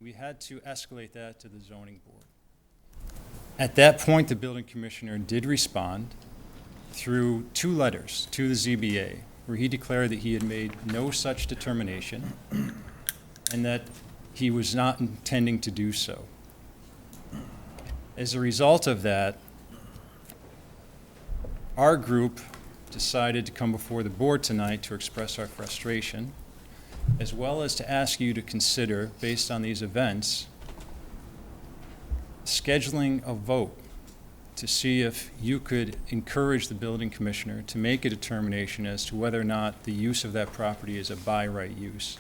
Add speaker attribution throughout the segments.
Speaker 1: We had to escalate that to the zoning board. At that point, the building commissioner did respond through 2 letters to the ZBA, where he declared that he had made no such determination and that he was not intending to do so. As a result of that, our group decided to come before the board tonight to express our frustration, as well as to ask you to consider, based on these events, scheduling a vote to see if you could encourage the building commissioner to make a determination as to whether or not the use of that property is a by right use.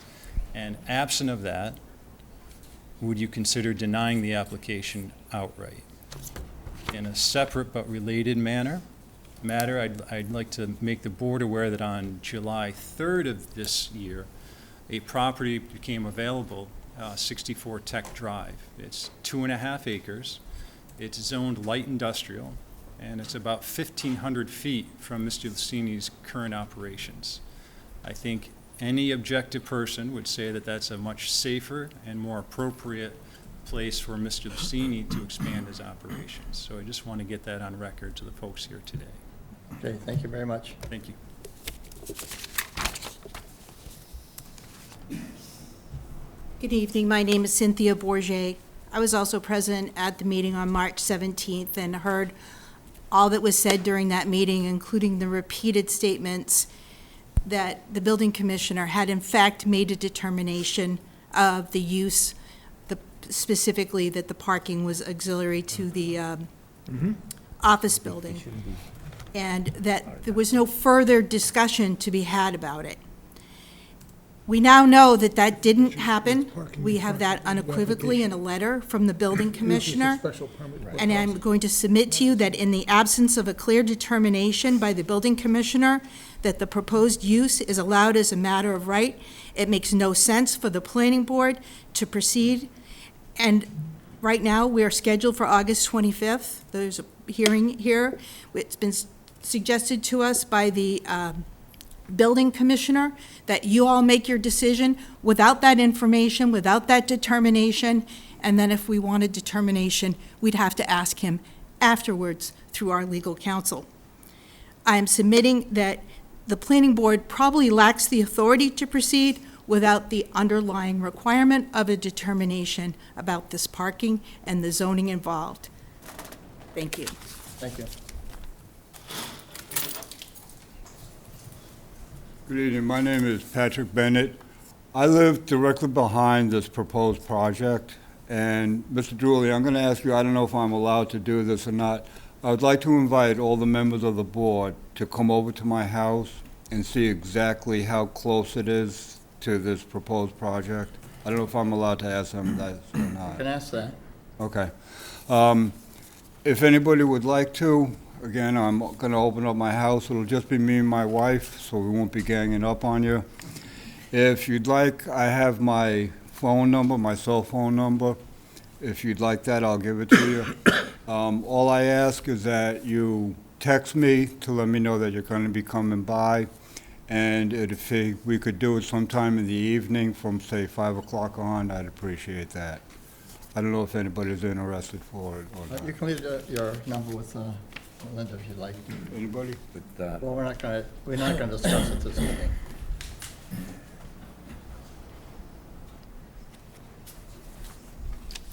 Speaker 1: And absent of that, would you consider denying the application outright? In a separate but related matter, I'd like to make the board aware that on July 3rd of this year, a property became available, 64 Tech Drive. It's 2.5 acres. It's zoned light industrial, and it's about 1,500 feet from Mr. Lucini's current operations. I think any objective person would say that that's a much safer and more appropriate place for Mr. Lucini to expand his operations. So I just want to get that on record to the folks here today.
Speaker 2: Okay, thank you very much.
Speaker 1: Thank you.
Speaker 3: Good evening. My name is Cynthia Bourget. I was also present at the meeting on March 17th and heard all that was said during that meeting, including the repeated statements that the building commissioner had in fact made a determination of the use, specifically that the parking was auxiliary to the office building, and that there was no further discussion to be had about it. We now know that that didn't happen. We have that unequivocally in a letter from the building commissioner. And I'm going to submit to you that in the absence of a clear determination by the building commissioner that the proposed use is allowed as a matter of right, it makes no sense for the planning board to proceed. And right now, we are scheduled for August 25th. There's a hearing here. It's been suggested to us by the building commissioner that you all make your decision without that information, without that determination, and then if we wanted determination, we'd have to ask him afterwards through our legal counsel. I am submitting that the planning board probably lacks the authority to proceed without the underlying requirement of a determination about this parking and the zoning involved. Thank you.
Speaker 2: Thank you.
Speaker 4: Good evening. My name is Patrick Bennett. I live directly behind this proposed project. And Mr. Dooley, I'm going to ask you, I don't know if I'm allowed to do this or not. I would like to invite all the members of the board to come over to my house and see exactly how close it is to this proposed project. I don't know if I'm allowed to ask them that or not.
Speaker 2: You can ask that.
Speaker 4: Okay. If anybody would like to, again, I'm going to open up my house. It'll just be me and my wife, so we won't be ganging up on you. If you'd like, I have my phone number, my cell phone number. If you'd like that, I'll give it to you. All I ask is that you text me to let me know that you're going to be coming by. And if we could do it sometime in the evening from, say, 5 o'clock on, I'd appreciate that. I don't know if anybody's interested for it or not.
Speaker 2: You can leave your number with Linda if you'd like.
Speaker 4: Anybody?
Speaker 2: Well, we're not going to discuss it this evening.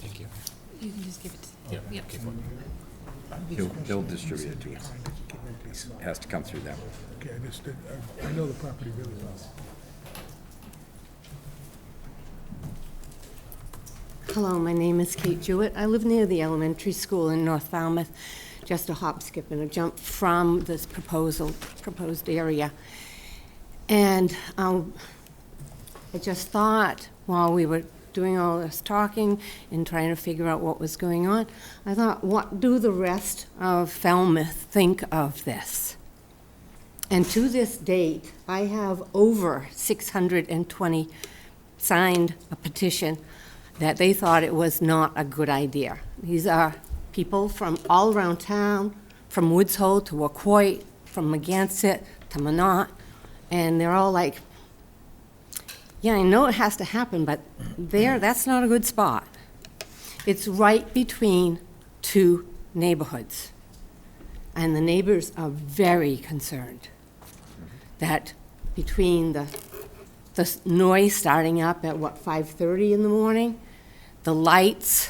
Speaker 5: Thank you.
Speaker 3: You can just give it to
Speaker 5: Yeah.
Speaker 3: Yep.
Speaker 5: He'll distribute it to us. It has to come through them.
Speaker 6: Okay, understood. I know the property really well.
Speaker 7: Hello, my name is Kate Jewett. I live near the elementary school in North Falmouth, just a hop, skip, and a jump from this proposed area. And I just thought, while we were doing all this talking and trying to figure out what was going on, I thought, what do the rest of Falmouth think of this? And to this date, I have over 620 signed a petition that they thought it was not a good idea. These are people from all around town, from Woods Hole to Wacoit, from Magansett to Minot, and they're all like, Yeah, I know it has to happen, but that's not a good spot. It's right between two neighborhoods. And the neighbors are very concerned that between the noise starting up at, 5:30 in the morning, the lights,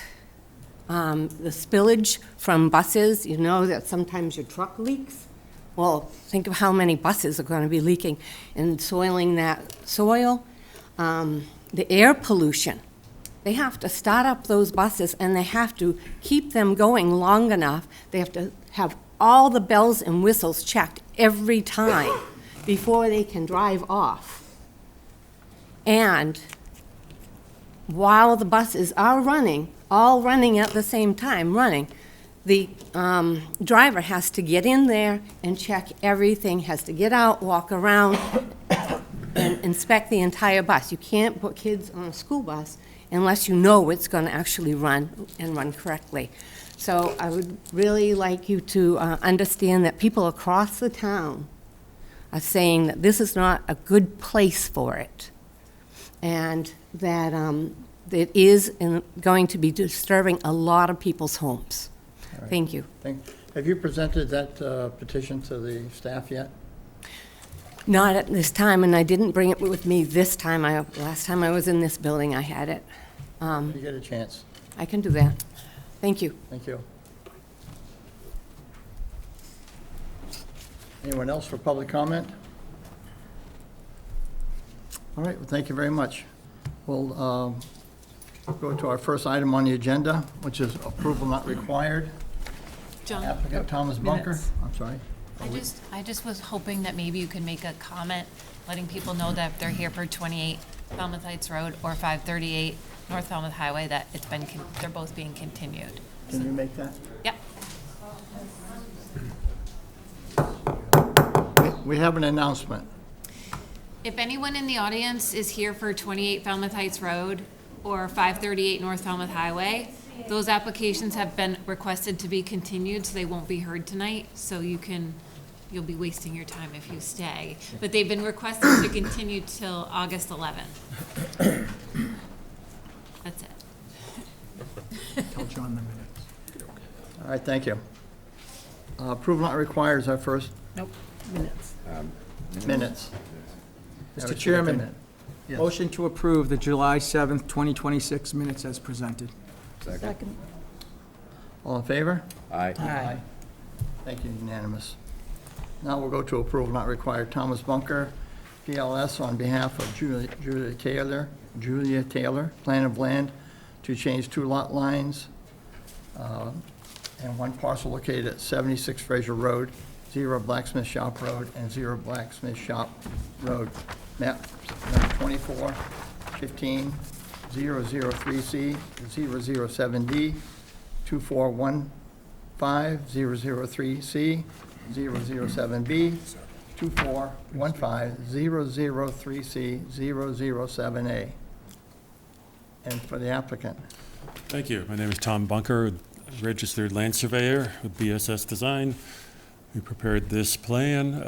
Speaker 7: the spillage from buses, you know that sometimes your truck leaks. Well, think of how many buses are going to be leaking and soiling that soil. The air pollution. They have to start up those buses, and they have to keep them going long enough. They have to have all the bells and whistles checked every time before they can drive off. And while the buses are running, all running at the same time, the driver has to get in there and check everything, has to get out, walk around, and inspect the entire bus. You can't put kids on a school bus unless you know it's going to actually run and run correctly. So I would really like you to understand that people across the town are saying that this is not a good place for it, and that it is going to be disturbing a lot of people's homes.
Speaker 2: All right.
Speaker 7: Thank you.
Speaker 2: Have you presented that petition to the staff yet?
Speaker 7: Not at this time, and I didn't bring it with me this time. Last time I was in this building, I had it.
Speaker 2: If you get a chance.
Speaker 7: I can do that. Thank you.
Speaker 2: Thank you. Anyone else for public comment? All right, well, thank you very much. We'll go to our first item on the agenda, which is approval not required.
Speaker 8: John?
Speaker 2: Applicant Thomas Bunker.
Speaker 8: Minutes.
Speaker 2: I'm sorry.
Speaker 8: I just was hoping that maybe you could make a comment, letting people know that if they're here for 28 Falmouth Heights Road or 538 North Falmouth Highway, that they're both being continued.
Speaker 2: Can you make that?
Speaker 8: Yep.
Speaker 2: We have an announcement.
Speaker 8: If anyone in the audience is here for 28 Falmouth Heights Road or 538 North Falmouth Highway, those applications have been requested to be continued, so they won't be heard tonight, so you'll be wasting your time if you stay. But they've been requested to continue till August 11th. That's it.
Speaker 6: Tell John the minutes.
Speaker 2: All right, thank you. Approval not required is our first
Speaker 9: Nope, minutes.
Speaker 2: minutes.
Speaker 9: Mr. Chairman,
Speaker 2: Yes.
Speaker 9: motion to approve the July 7th, 2026 minutes as presented.
Speaker 5: Second.
Speaker 2: All in favor?
Speaker 5: Aye.
Speaker 9: Aye.
Speaker 2: Thank you, unanimous. Now we'll go to approval not required. Thomas Bunker, PLS, on behalf of Julia Taylor, plan of land to change 2 lot lines and 1 parcel located at 76 Frazer Road, 0 Blacksmith Shop Road, and 0 Blacksmith Shop Road. Map number 24, 15, 003C, 007D, 2415, 003C, 007B, 2415, 003C, 007A. And for the applicant.
Speaker 10: Thank you. My name is Tom Bunker, registered land surveyor with BSS Design. We prepared this plan.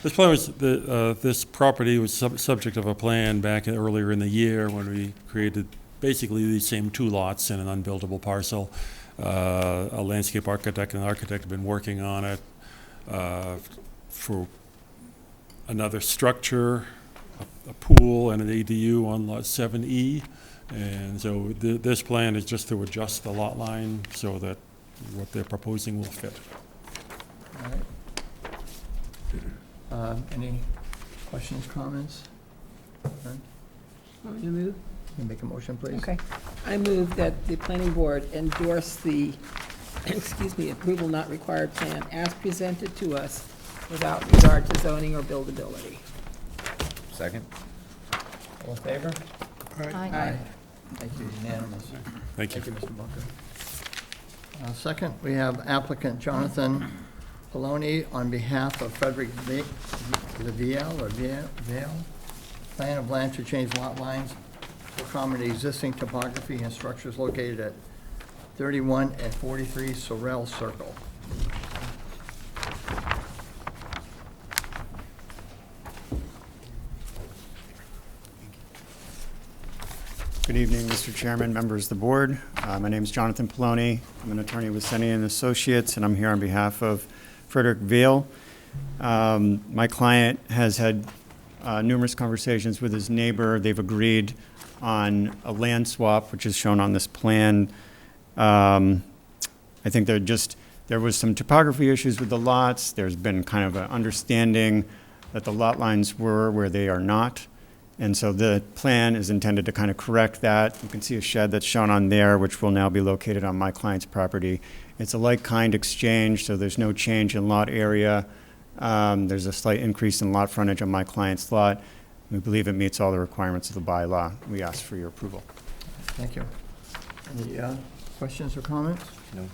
Speaker 10: This property was subject of a plan back earlier in the year when we created basically these same 2 lots in an unbuildable parcel. A landscape architect and an architect have been working on it for another structure, a pool and an ADU on lot 7E. And so this plan is just to adjust the lot line so that what they're proposing will fit.
Speaker 2: All right. Any questions, comments? None?
Speaker 9: You move?
Speaker 2: Can you make a motion, please?
Speaker 9: Okay. I move that the planning board endorse the, approval not required plan as presented to us without regard to zoning or buildability.
Speaker 5: Second.
Speaker 2: All in favor?
Speaker 9: Aye.
Speaker 2: Thank you, unanimous.
Speaker 10: Thank you.
Speaker 2: Thank you, Mr. Bunker. Second, we have applicant Jonathan Polloni on behalf of Frederic Vieil, plan of land to change lot lines to accommodate existing topography and structures located at 31 and 43 Sorrel Circle.
Speaker 11: Good evening, Mr. Chairman, members of the board. My name is Jonathan Polloni. I'm an attorney with Senni and Associates, and I'm here on behalf of Frederic Vieil. My client has had numerous conversations with his neighbor. They've agreed on a land swap, which is shown on this plan. I think there was some topography issues with the lots. There's been kind of an understanding that the lot lines were where they are not. And so the plan is intended to kind of correct that. You can see a shed that's shown on there, which will now be located on my client's property. It's a like-kind exchange, so there's no change in lot area. There's a slight increase in lot frontage on my client's lot. We believe it meets all the requirements of the bylaw. We ask for your approval.
Speaker 2: Thank you. Any questions or comments?
Speaker 5: No.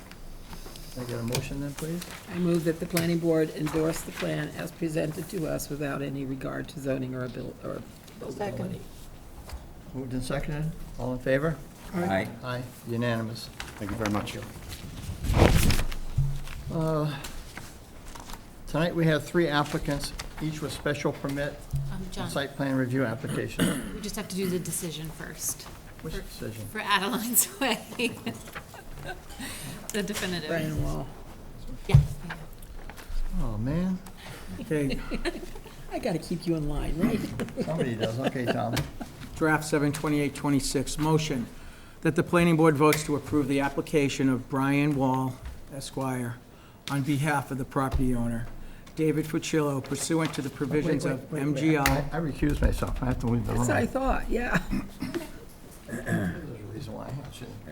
Speaker 2: Can I get a motion then, please?
Speaker 9: I move that the planning board endorse the plan as presented to us without any regard to zoning or buildability.
Speaker 2: Moved and seconded. All in favor?
Speaker 5: Aye.
Speaker 2: Aye. Unanimous.
Speaker 11: Thank you very much.
Speaker 2: Tonight, we have 3 applicants, each with special permit
Speaker 8: John,
Speaker 2: and site plan review application.
Speaker 8: we just have to do the decision first.
Speaker 2: Which decision?
Speaker 8: For Adelines Way. The definitive.
Speaker 9: Brian Wall.
Speaker 8: Yeah.
Speaker 2: Oh, man.
Speaker 6: Okay,
Speaker 9: I gotta keep you in line, right?
Speaker 2: Somebody does. Okay, Tom.
Speaker 6: draft 72826, motion that the planning board votes to approve the application of Brian Wall Esquire on behalf of the property owner, David Fucillo, pursuant to the provisions of MGL.
Speaker 2: I recuse myself. I have to leave the room.
Speaker 9: That's what I thought, yeah.
Speaker 2: There's a reason why I shouldn't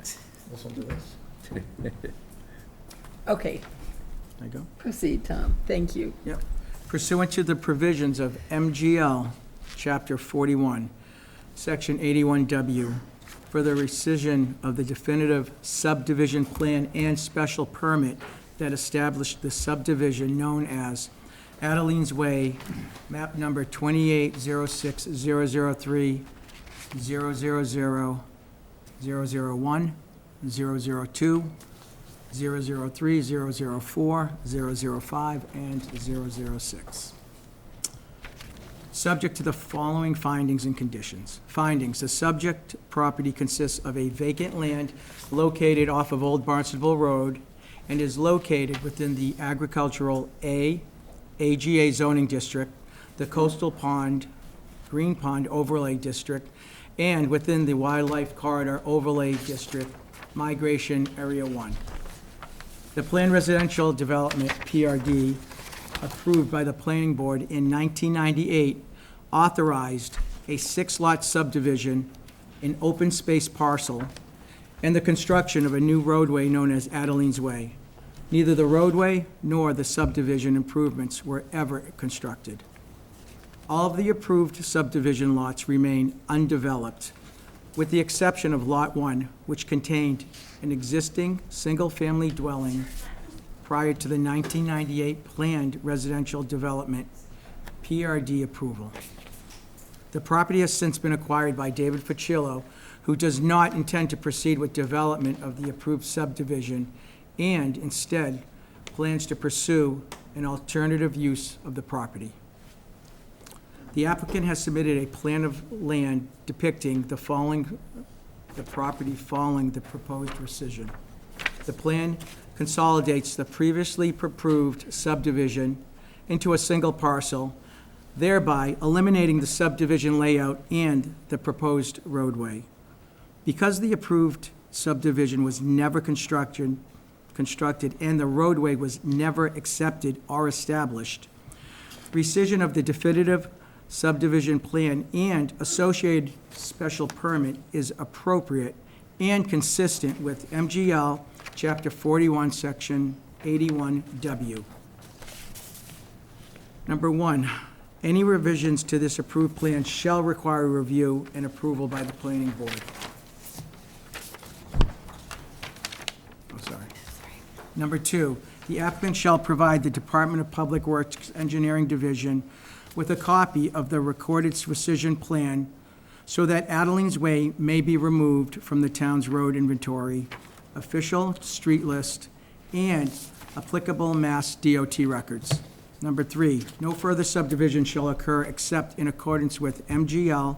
Speaker 2: listen to this.
Speaker 9: Okay,
Speaker 6: There you go.
Speaker 9: proceed, Tom. Thank you.
Speaker 6: Yep. Pursuant to the provisions of MGL, Chapter 41, Section 81W, for the rescission of the definitive subdivision plan and special permit that established the subdivision known as Adelines Way, map number 2806003, 000, 001, 002, 003, 004, 005, and 006. Subject to the following findings and conditions. Findings: the subject property consists of a vacant land located off of Old Barnstable Road and is located within the agricultural AGA zoning district, the coastal pond, Green Pond overlay district, and within the wildlife corridor overlay district, migration area 1. The planned residential development, PRD, approved by the planning board in 1998, authorized a 6-lot subdivision, an open space parcel, and the construction of a new roadway known as Adelines Way. Neither the roadway nor the subdivision improvements were ever constructed. All of the approved subdivision lots remain undeveloped, with the exception of Lot 1, which contained an existing single-family dwelling prior to the 1998 planned residential development, PRD approval. The property has since been acquired by David Fucillo, who does not intend to proceed with development of the approved subdivision and instead plans to pursue an alternative use of the property. The applicant has submitted a plan of land depicting the property following the proposed rescission. The plan consolidates the previously approved subdivision into a single parcel, thereby eliminating the subdivision layout and the proposed roadway. Because the approved subdivision was never constructed and the roadway was never accepted or established, rescission of the definitive subdivision plan and associated special permit is appropriate and consistent with MGL Chapter 41, Section 81W. Number 1, any revisions to this approved plan shall require review and approval by the planning board. Oh, sorry. Number 2, the applicant shall provide the Department of Public Works Engineering Division with a copy of the recorded rescission plan so that Adelines Way may be removed from the town's road inventory, official street list, and applicable Mass DOT records. Number 3, no further subdivision shall occur except in accordance with MGL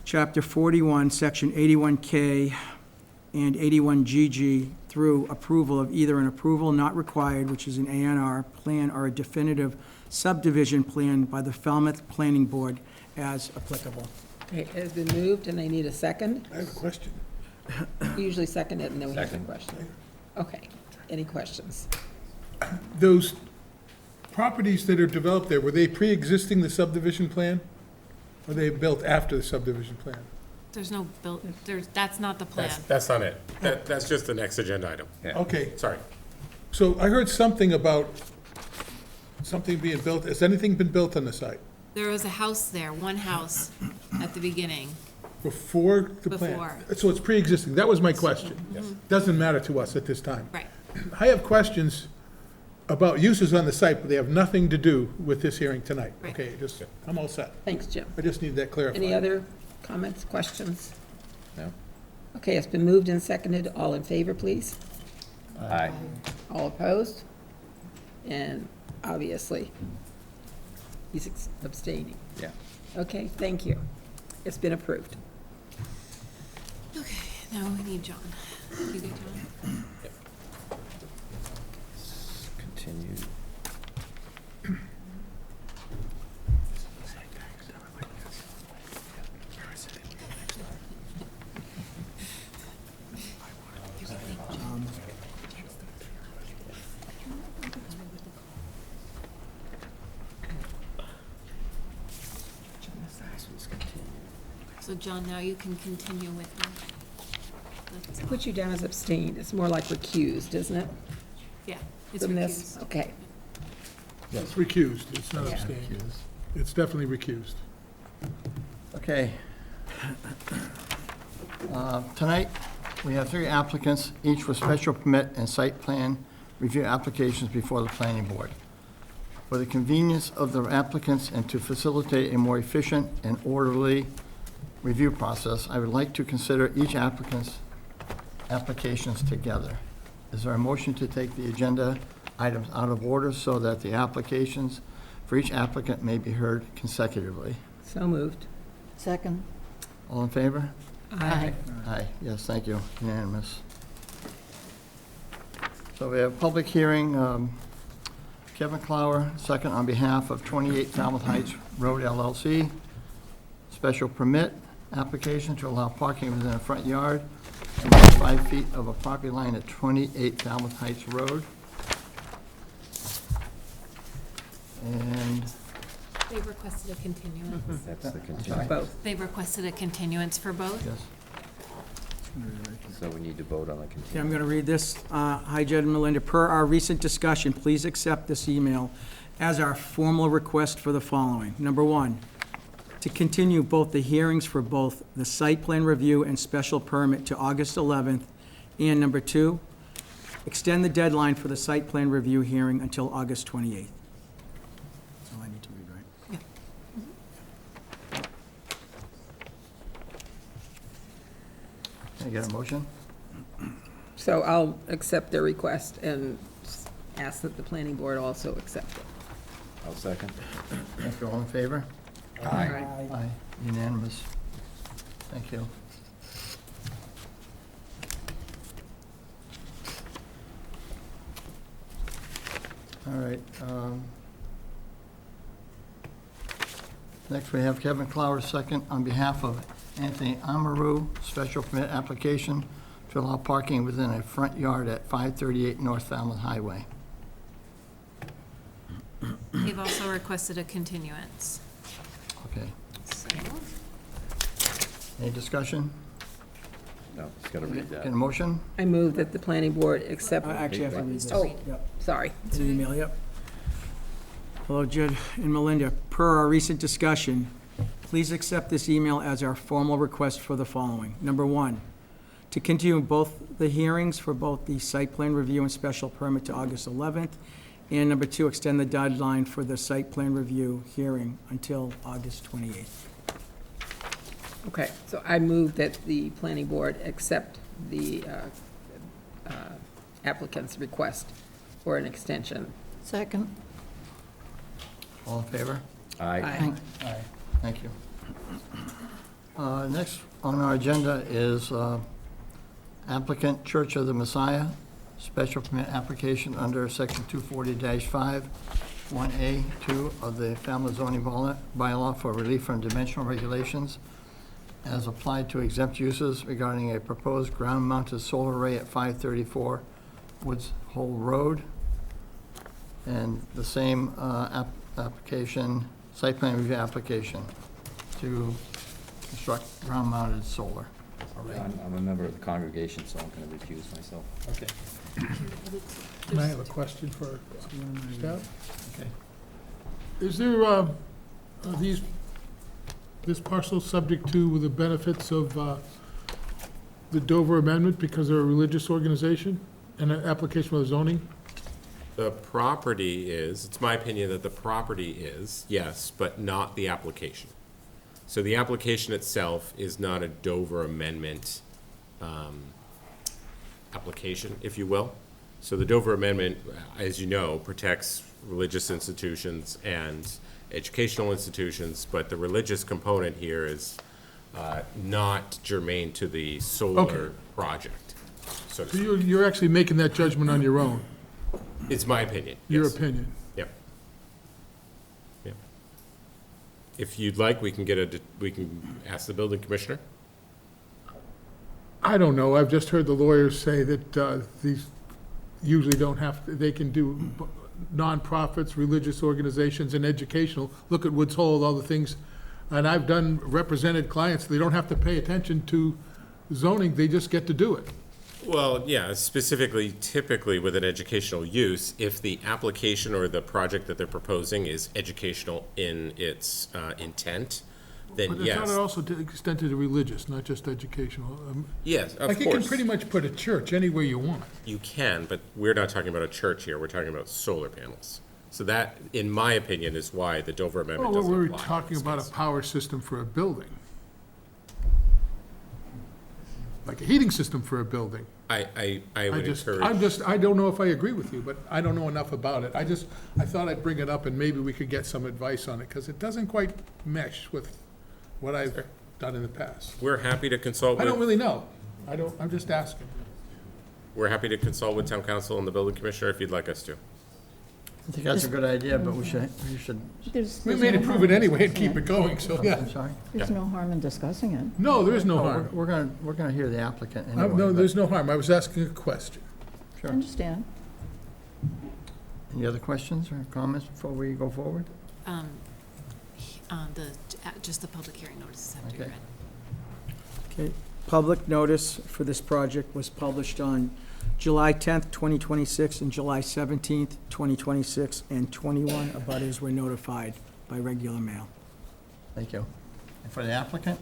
Speaker 6: Chapter 41, Section 81K and 81GG through approval of either an approval not required, which is an A&R plan, or a definitive subdivision plan by the Falmouth Planning Board as applicable.
Speaker 9: Okay, it has been moved, and I need a second.
Speaker 12: I have a question.
Speaker 9: We usually second it, and then we have a
Speaker 5: Second.
Speaker 9: question. Okay, any questions?
Speaker 12: Those properties that are developed there, were they pre-existing the subdivision plan? Or they built after the subdivision plan?
Speaker 8: There's no that's not the plan.
Speaker 13: That's not it. That's just the next agenda item.
Speaker 12: Okay,
Speaker 13: Sorry.
Speaker 12: so I heard something about something being built. Has anything been built on the site
Speaker 8: There was a house there, one house at the beginning.
Speaker 12: before the plan?
Speaker 8: Before.
Speaker 12: So it's pre-existing. That was my question.
Speaker 13: Yes.
Speaker 12: Doesn't matter to us at this time.
Speaker 8: Right.
Speaker 12: I have questions about uses on the site, but they have nothing to do with this hearing tonight.
Speaker 8: Right.
Speaker 12: Okay, I'm all set.
Speaker 9: Thanks, Jim.
Speaker 12: I just need that clarified.
Speaker 9: Any other comments, questions?
Speaker 5: No?
Speaker 9: Okay, it's been moved and seconded. All in favor, please?
Speaker 5: Aye.
Speaker 9: All opposed? And obviously, he's abstaining.
Speaker 5: Yeah.
Speaker 9: Okay, thank you. It's been approved.
Speaker 8: Okay, now we need John. You good, John?
Speaker 5: Continue.
Speaker 8: So John, now you can continue with me. That's all.
Speaker 9: Put you down as abstained. It's more like recused, isn't it?
Speaker 8: Yeah, it's
Speaker 9: From this?
Speaker 8: recused.
Speaker 9: Okay.
Speaker 12: It's recused, it's not
Speaker 9: Yeah.
Speaker 12: abstained. It's definitely recused.
Speaker 2: Okay. Tonight, we have 3 applicants, each with special permit and site plan review applications before the planning board. For the convenience of the applicants and to facilitate a more efficient and orderly review process, I would like to consider each applicant's applications together. Is there a motion to take the agenda items out of order so that the applications for each applicant may be heard consecutively?
Speaker 9: So moved.
Speaker 7: Second.
Speaker 2: All in favor?
Speaker 9: Aye.
Speaker 2: Aye, yes, thank you, unanimous. So we have public hearing, Kevin Clower, second on behalf of 28 Falmouth Heights Road LLC. Special permit application to allow parking within a front yard and within 5 feet of a property line at 28 Falmouth Heights Road. And
Speaker 8: They've requested a continuance.
Speaker 5: That's the continue.
Speaker 9: Both.
Speaker 8: They've requested a continuance for both.
Speaker 2: yes,
Speaker 5: So we need to vote on the
Speaker 6: Okay,
Speaker 5: continue.
Speaker 6: I'm going to read this. Hi, Jed and Melinda. Per our recent discussion, please accept this email as our formal request for the following. Number 1, to continue both the hearings for both the site plan review and special permit to August 11th. And number 2, extend the deadline for the site plan review hearing until August 28th. That's all I need to read, right?
Speaker 2: can I get a motion?
Speaker 9: So I'll accept their request and ask that the planning board also accept it.
Speaker 5: I'll second.
Speaker 2: Thank you, all in favor?
Speaker 5: Aye.
Speaker 2: Aye, unanimous. Thank you. All right. Next, we have Kevin Clower, second, on behalf of Anthony Amaru, special permit application to allow parking within a front yard at 538 North Falmouth Highway.
Speaker 8: They've also requested a continuance.
Speaker 2: Okay.
Speaker 8: So,
Speaker 2: Any discussion?
Speaker 5: No, it's got to read
Speaker 2: Get
Speaker 5: that.
Speaker 2: a motion?
Speaker 9: I move that the planning board accept.
Speaker 6: Actually, I have to read this.
Speaker 9: Oh,
Speaker 6: Yep.
Speaker 9: sorry.
Speaker 6: It's an email, yep. Hello, Jed and Melinda. Per our recent discussion, please accept this email as our formal request for the following. Number 1, to continue both the hearings for both the site plan review and special permit to August 11th. And number 2, extend the deadline for the site plan review hearing until August 28th.
Speaker 9: Okay, so I move that the planning board accept the applicant's request for an extension.
Speaker 7: Second.
Speaker 2: All in favor?
Speaker 5: Aye.
Speaker 9: Aye.
Speaker 2: Aye. Thank you. Next on our agenda is applicant Church of the Messiah, special permit application under section 240-5, 1A, 2 of the Falmouth zoning bylaw for relief from dimensional regulations as applied to exempt uses regarding a proposed ground-mounted solar array at 534 Woods Hole Road. And the same application, site plan review application to construct ground-mounted solar array.
Speaker 5: I'm a member of the congregation, so I'm going to recuse myself.
Speaker 2: Okay.
Speaker 12: And I have a question for staff.
Speaker 2: Okay.
Speaker 12: Is there, this parcel subject to the benefits of the Dover Amendment because they're a religious organization and an application of zoning?
Speaker 13: The property is, it's my opinion that the property is, yes, but not the application. So the application itself is not a Dover Amendment application, if you will. So the Dover Amendment, as you know, protects religious institutions and educational institutions, but the religious component here is not germane to the solar
Speaker 12: Okay.
Speaker 13: project. So
Speaker 12: So you're actually making that judgment on your own,
Speaker 13: it's my opinion.
Speaker 12: your
Speaker 13: yes.
Speaker 12: opinion?
Speaker 13: Yep. Yep. If you'd like, we can ask the building commissioner.
Speaker 12: I don't know. I've just heard the lawyers say that these usually don't have, they can do nonprofits, religious organizations, and educational. Look at Woods Hole, all the things. And I've represented clients, they don't have to pay attention to zoning, they just get to do it.
Speaker 13: Well, yeah, specifically, typically with an educational use, if the application or the project that they're proposing is educational in its intent, then
Speaker 12: But it's
Speaker 13: yes.
Speaker 12: not also extended to religious, not just educational.
Speaker 13: Yes, of
Speaker 12: Like you can
Speaker 13: course.
Speaker 12: pretty much put a church anywhere you want.
Speaker 13: You can, but we're not talking about a church here, we're talking about solar panels. So that, in my opinion, is why the Dover Amendment
Speaker 12: Well,
Speaker 13: doesn't
Speaker 12: we're
Speaker 13: apply in
Speaker 12: talking
Speaker 13: this
Speaker 12: about
Speaker 13: case.
Speaker 12: a power system for a building. Like a heating system for a building.
Speaker 13: I would encourage.
Speaker 12: I don't know if I agree with you, but I don't know enough about it. I thought I'd bring it up and maybe we could get some advice on it, because it doesn't quite mesh with what I've done in the past.
Speaker 13: We're happy to consult
Speaker 12: I don't
Speaker 13: with,
Speaker 12: really know. I'm just asking.
Speaker 13: we're happy to consult with town council and the building commissioner if you'd like us to.
Speaker 2: I think that's a good idea, but we should,
Speaker 12: We may approve it anyway and keep it going, so yeah.
Speaker 2: I'm sorry?
Speaker 14: There's no harm in discussing it.
Speaker 12: No, there is no
Speaker 2: Oh,
Speaker 12: harm.
Speaker 2: We're gonna hear the applicant anyway.
Speaker 12: No,
Speaker 2: but-
Speaker 12: there's no harm. I was asking a question.
Speaker 14: I
Speaker 2: Sure.
Speaker 14: understand.
Speaker 2: Any other questions or comments before we go forward?
Speaker 8: Just the public hearing notices have to be
Speaker 2: Okay.
Speaker 8: read.
Speaker 6: Okay, public notice for this project was published on July 10th, 2026, and July 17th, 2026, and 21 abutters were notified by regular mail.
Speaker 2: Thank you. And for the applicant,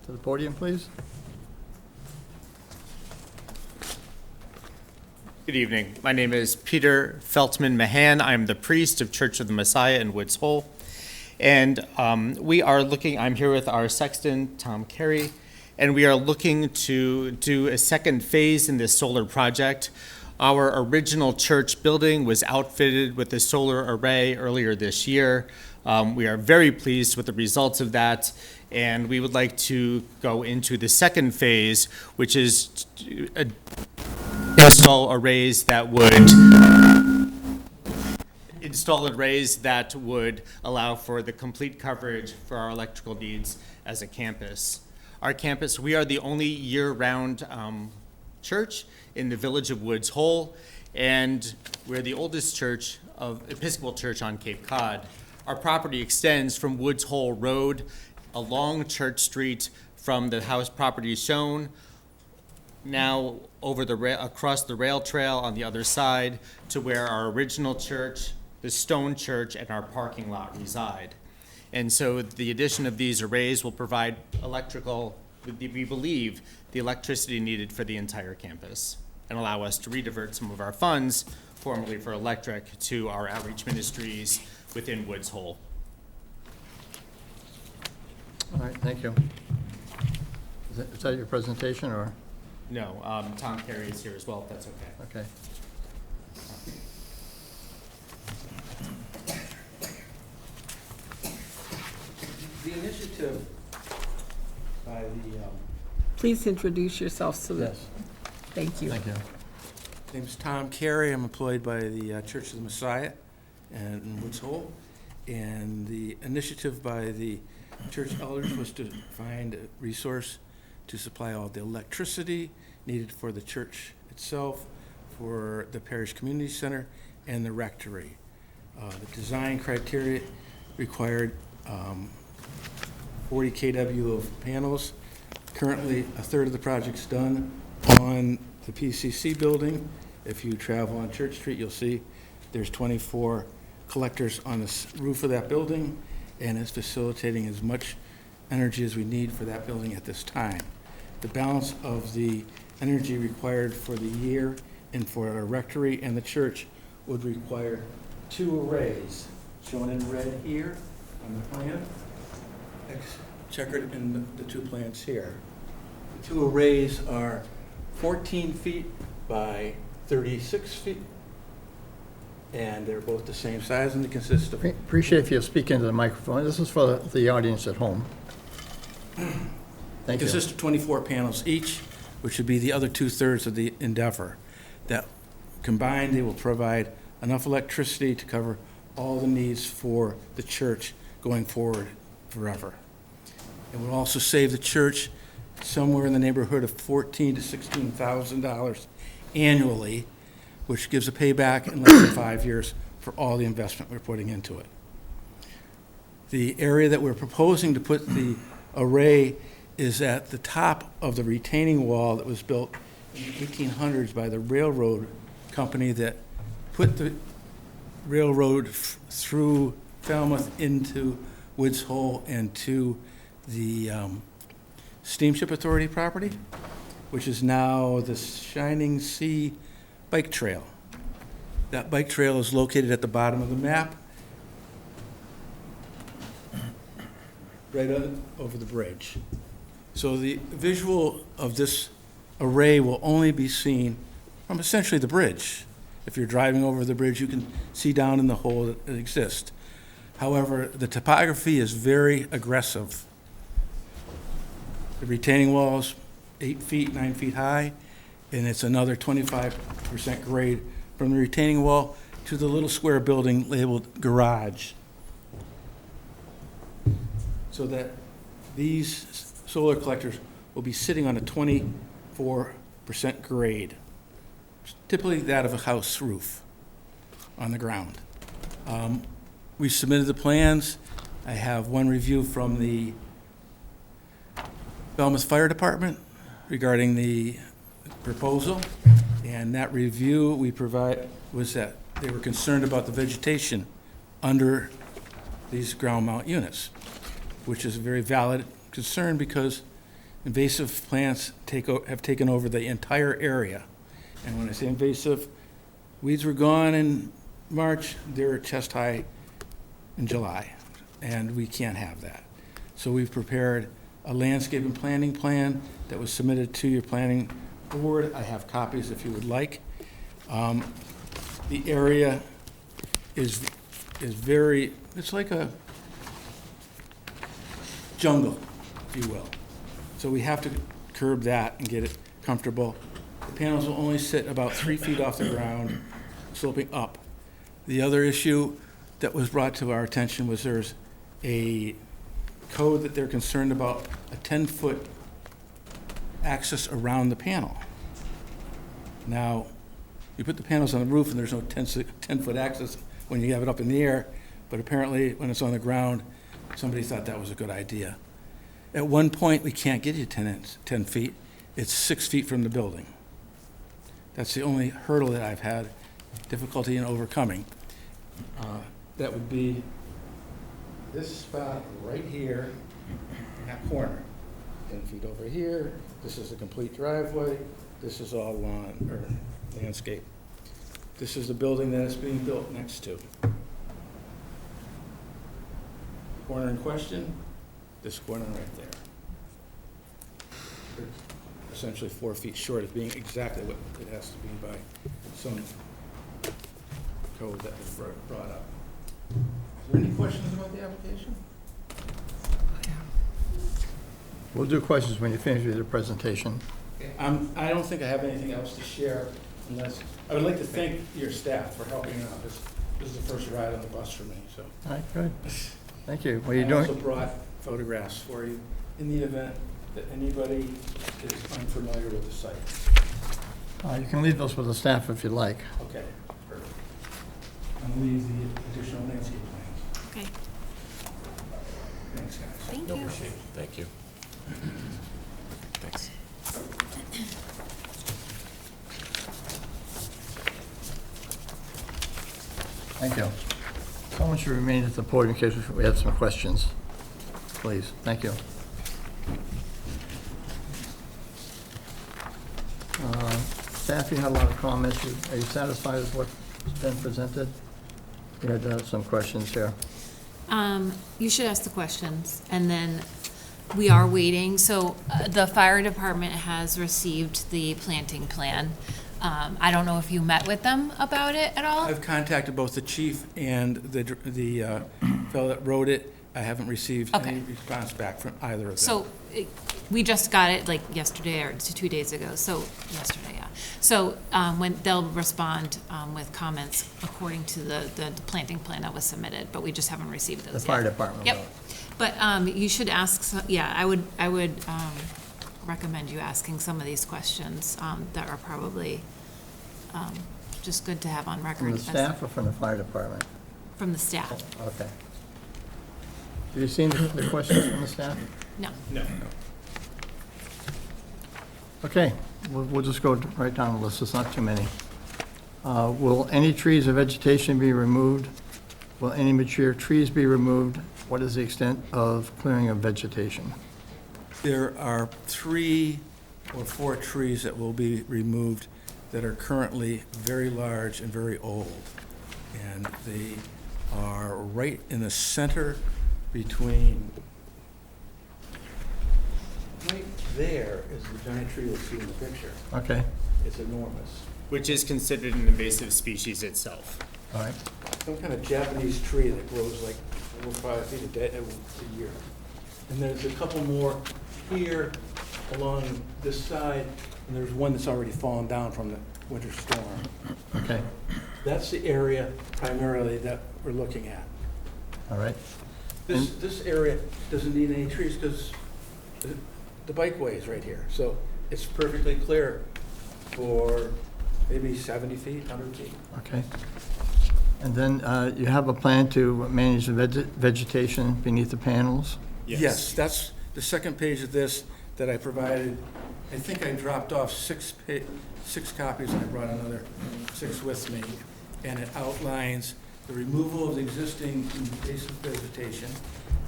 Speaker 2: to the podium, please.
Speaker 15: Good evening. My name is Peter Feltman Mahan. I'm the priest of Church of the Messiah in Woods Hole. And we are looking, I'm here with our sexton, Tom Carey, and we are looking to do a second phase in this solar project. Our original church building was outfitted with a solar array earlier this year. We are very pleased with the results of that, and we would like to go into the second phase, which is to install arrays that would allow for the complete coverage for our electrical needs as a campus. Our campus, we are the only year-round church in the village of Woods Hole, and we're the oldest church of Episcopal Church on Cape Cod. Our property extends from Woods Hole Road along Church Street from the house property shown, now over across the rail trail on the other side to where our original church, the stone church, and our parking lot reside. And so the addition of these arrays will provide we believe, the electricity needed for the entire campus and allow us to redivert some of our funds, formerly for electric, to our outreach ministries within Woods Hole.
Speaker 2: All right, thank you. Is that your presentation, or?
Speaker 15: No, Tom Carey is here as well, if that's okay.
Speaker 2: Okay.
Speaker 15: The initiative
Speaker 6: by the,
Speaker 9: Please introduce yourself to the,
Speaker 2: Yes.
Speaker 9: thank you.
Speaker 2: Thank you.
Speaker 16: Name's Tom Carey. I'm employed by the Church of the Messiah in Woods Hole. And the initiative by the church elders was to find a resource to supply all the electricity needed for the church itself, for the parish community center, and the rectory. The design criteria required 40 kW of panels. Currently, a third of the project's done on the PCC building. If you travel on Church Street, you'll see there's 24 collectors on the roof of that building, and it's facilitating as much energy as we need for that building at this time. The balance of the energy required for the year and for our rectory and the church would require 2 arrays, shown in red here on the plan, checkered in the 2 plans here. The 2 arrays are 14 feet by 36 feet, and they're both the same size, and they consist of...
Speaker 2: Appreciate if you speak into the microphone. This is for the audience at home. Thank you.
Speaker 16: Consist of 24 panels each, which would be the other 2/3 of the endeavor. That combined, they will provide enough electricity to cover all the needs for the church going forward forever. It will also save the church somewhere in the neighborhood of $14,000 to $16,000 annually, which gives a payback in less than 5 years for all the investment we're putting into it. The area that we're proposing to put the array is at the top of the retaining wall that was built in the 1800s by the railroad company that put the railroad through Falmouth into Woods Hole and to the Steamship Authority property, which is now the Shining Sea Bike Trail. That bike trail is located at the bottom of the map, right over the bridge. So the visual of this array will only be seen from essentially the bridge. If you're driving over the bridge, you can see down in the hole that exists. However, the topography is very aggressive. The retaining wall is 8 feet, 9 feet high, and it's another 25% grade from the retaining wall to the little square building labeled garage. So that these solar collectors will be sitting on a 24% grade, typically that of a house roof on the ground. We submitted the plans. I have one review from the Falmouth Fire Department regarding the proposal, and that review we provide was that they were concerned about the vegetation under these ground mount units, which is a very valid concern because invasive plants have taken over the entire area. And when I say invasive, weeds were gone in March, they're chest high in July, and we can't have that. So we've prepared a landscape and planning plan that was submitted to your planning board. I have copies if you would like. The area is very, it's like a jungle, if you will. So we have to curb that and get it comfortable. The panels will only sit about 3 feet off the ground, sloping up. The other issue that was brought to our attention was there's a code that they're concerned about, a 10-foot access around the panel. Now, you put the panels on the roof and there's no 10-foot access when you have it up in the air, but apparently when it's on the ground, somebody thought that was a good idea. At one point, we can't get you 10 feet. It's 6 feet from the building. That's the only hurdle that I've had difficulty in overcoming. That would be this spot right here, that corner. 10 feet over here. This is a complete driveway. This is all lawn or landscape. This is the building that is being built next to. Corner in question, this corner right there. They're essentially 4 feet short of being exactly what it has to be by some code that was brought up. Is there any questions about the application?
Speaker 2: We'll do questions when you finish with your presentation.
Speaker 16: I don't think I have anything else to share unless, I would like to thank your staff for helping out. This is the first ride on the bus for me, so.
Speaker 2: All right, good. Thank you. What are you
Speaker 16: I also
Speaker 2: doing?
Speaker 16: brought photographs for you in the event that anybody is unfamiliar with the site.
Speaker 2: You can leave those with the staff if you like.
Speaker 16: Okay, perfect. I'll leave the additional landscape plans.
Speaker 8: Okay,
Speaker 16: Thanks, guys.
Speaker 8: thank
Speaker 13: No,
Speaker 8: you.
Speaker 13: appreciate it. Thank you. Thanks.
Speaker 2: Thank you. Someone should remain at the podium in case we have some questions. Please, thank you. Staff, you had a lot of comments. Are you satisfied with what's been presented? You had some questions here.
Speaker 8: You should ask the questions, and then we are waiting. So the fire department has received the planting plan. I don't know if you met with them about it at all?
Speaker 16: I've contacted both the chief and the fellow that wrote it. I haven't received
Speaker 8: Okay.
Speaker 16: any response back from either of them.
Speaker 8: So we just got it like yesterday or 2 days ago, so yesterday, yeah. So when they'll respond with comments according to the planting plan that was submitted, but we just haven't received those yet.
Speaker 2: The fire department.
Speaker 8: Yep. But you should ask, yeah, I would recommend you asking some of these questions that are probably just good to have on record.
Speaker 2: From the staff or from the fire department?
Speaker 8: From the staff.
Speaker 2: Okay. Have you seen the questions from the staff?
Speaker 8: No.
Speaker 16: No.
Speaker 2: Okay, we'll just go right down the list. It's not too many. Will any trees or vegetation be removed? Will any mature trees be removed? What is the extent of clearing of vegetation?
Speaker 16: There are 3 or 4 trees that will be removed that are currently very large and very old. And they are right in the center between, right there is the giant tree you'll see in the picture.
Speaker 2: Okay,
Speaker 16: It's enormous.
Speaker 15: Which is considered an invasive species itself.
Speaker 2: all right.
Speaker 16: Some kind of Japanese tree that grows like 4 or 5 feet a year. And there's a couple more here along this side, and there's one that's already fallen down from the winter storm.
Speaker 2: Okay,
Speaker 16: That's the area primarily that we're looking at.
Speaker 2: all right.
Speaker 16: This area doesn't need any trees because the bikeway is right here. So it's perfectly clear for maybe 70 feet, 100 feet.
Speaker 2: Okay. And then you have a plan to manage the vegetation beneath the panels?
Speaker 16: Yes, that's the second page of this that I provided. I think I dropped off 6 copies, and I brought another 6 with me. And it outlines the removal of the existing invasive vegetation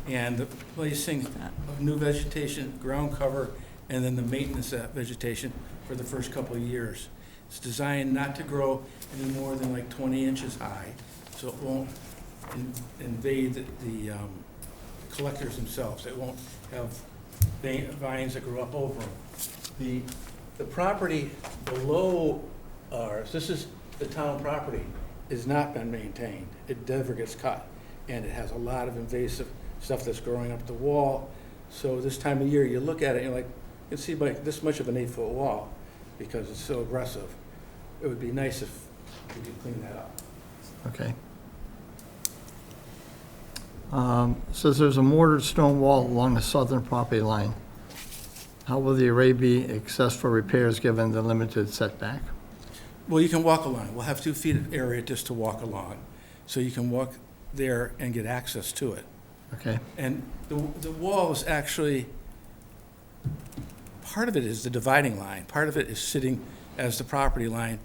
Speaker 16: and the placing of new vegetation, ground cover, and then the maintenance of that vegetation for the first couple of years. It's designed not to grow any more than like 20 inches high, so it won't invade the collectors themselves. It won't have vines that grow up over them. The property below ours, this is the town property, has not been maintained. It never gets cut, and it has a lot of invasive stuff that's growing up the wall. So this time of year, you look at it, and you're like, you can see like this much of an 8-foot wall because it's so aggressive. It would be nice if we could clean that up.
Speaker 2: Okay. Says there's a mortared stone wall along the southern property line. How will the array be accessed for repairs given the limited setback?
Speaker 16: Well, you can walk along. We'll have 2 feet of area just to walk along. So you can walk there and get access to it.
Speaker 2: Okay,
Speaker 16: And the wall is actually, part of it is the dividing line. Part of it is sitting as the property line.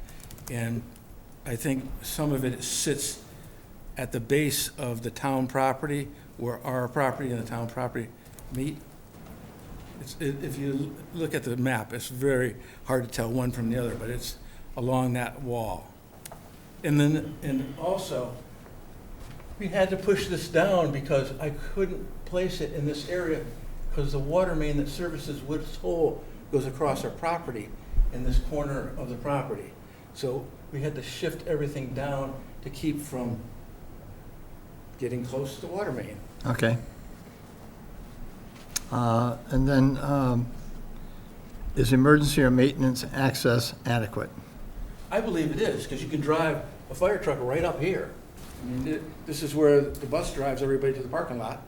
Speaker 16: And I think some of it sits at the base of the town property where our property and the town property meet. If you look at the map, it's very hard to tell one from the other, but it's along that wall. And also, we had to push this down because I couldn't place it in this area because the water main that services Woods Hole goes across our property in this corner of the property. So we had to shift everything down to keep from getting close to the water main.
Speaker 2: okay. And then, is emergency or maintenance access adequate?
Speaker 16: I believe it is, because you can drive a fire truck right up here. I mean, this is where the bus drives everybody to the parking lot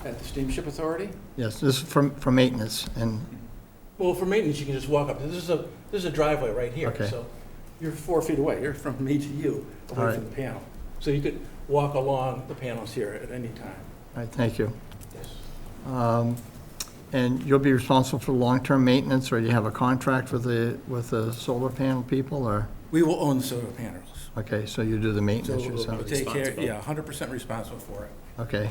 Speaker 16: at the Steamship Authority.
Speaker 2: Yes, this is for maintenance, and,
Speaker 16: Well, for maintenance, you can just walk up. This is a driveway right here.
Speaker 2: Okay.
Speaker 16: So you're 4 feet away. You're from me to you,
Speaker 2: All
Speaker 16: away
Speaker 2: right.
Speaker 16: from the panel. So you could walk along the panels here at any time.
Speaker 2: all right, thank you.
Speaker 16: Yes.
Speaker 2: And you'll be responsible for long-term maintenance, or do you have a contract with the solar panel people, or?
Speaker 16: We will own the solar panels.
Speaker 2: Okay, so you do the
Speaker 16: So
Speaker 2: maintenance
Speaker 16: we'll
Speaker 2: yourself?
Speaker 16: take care, yeah, 100% responsible for it.
Speaker 2: Okay.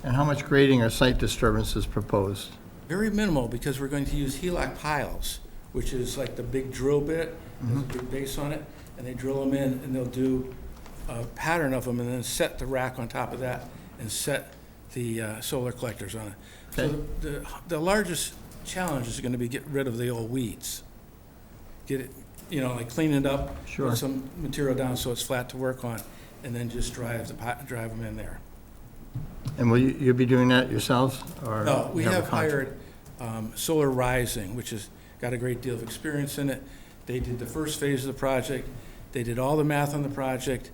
Speaker 2: And how much grading or site disturbance is proposed?
Speaker 16: Very minimal, because we're going to use HELOC piles, which is like the big drill bit, there's a big base on it, and they drill them in, and they'll do a pattern of them, and then set the rack on top of that, and set the solar collectors on it.
Speaker 2: Okay.
Speaker 16: So the largest challenge is gonna be get rid of the old weeds. Get it, like clean it up.
Speaker 2: Sure.
Speaker 16: Put some material down so it's flat to work on, and then just drive them in there.
Speaker 2: And will you be doing that yourselves, or?
Speaker 16: No, we
Speaker 2: you a
Speaker 16: have
Speaker 2: contract?
Speaker 16: hired Solar Rising, which has got a great deal of experience in it. They did the first phase of the project, they did all the math on the project,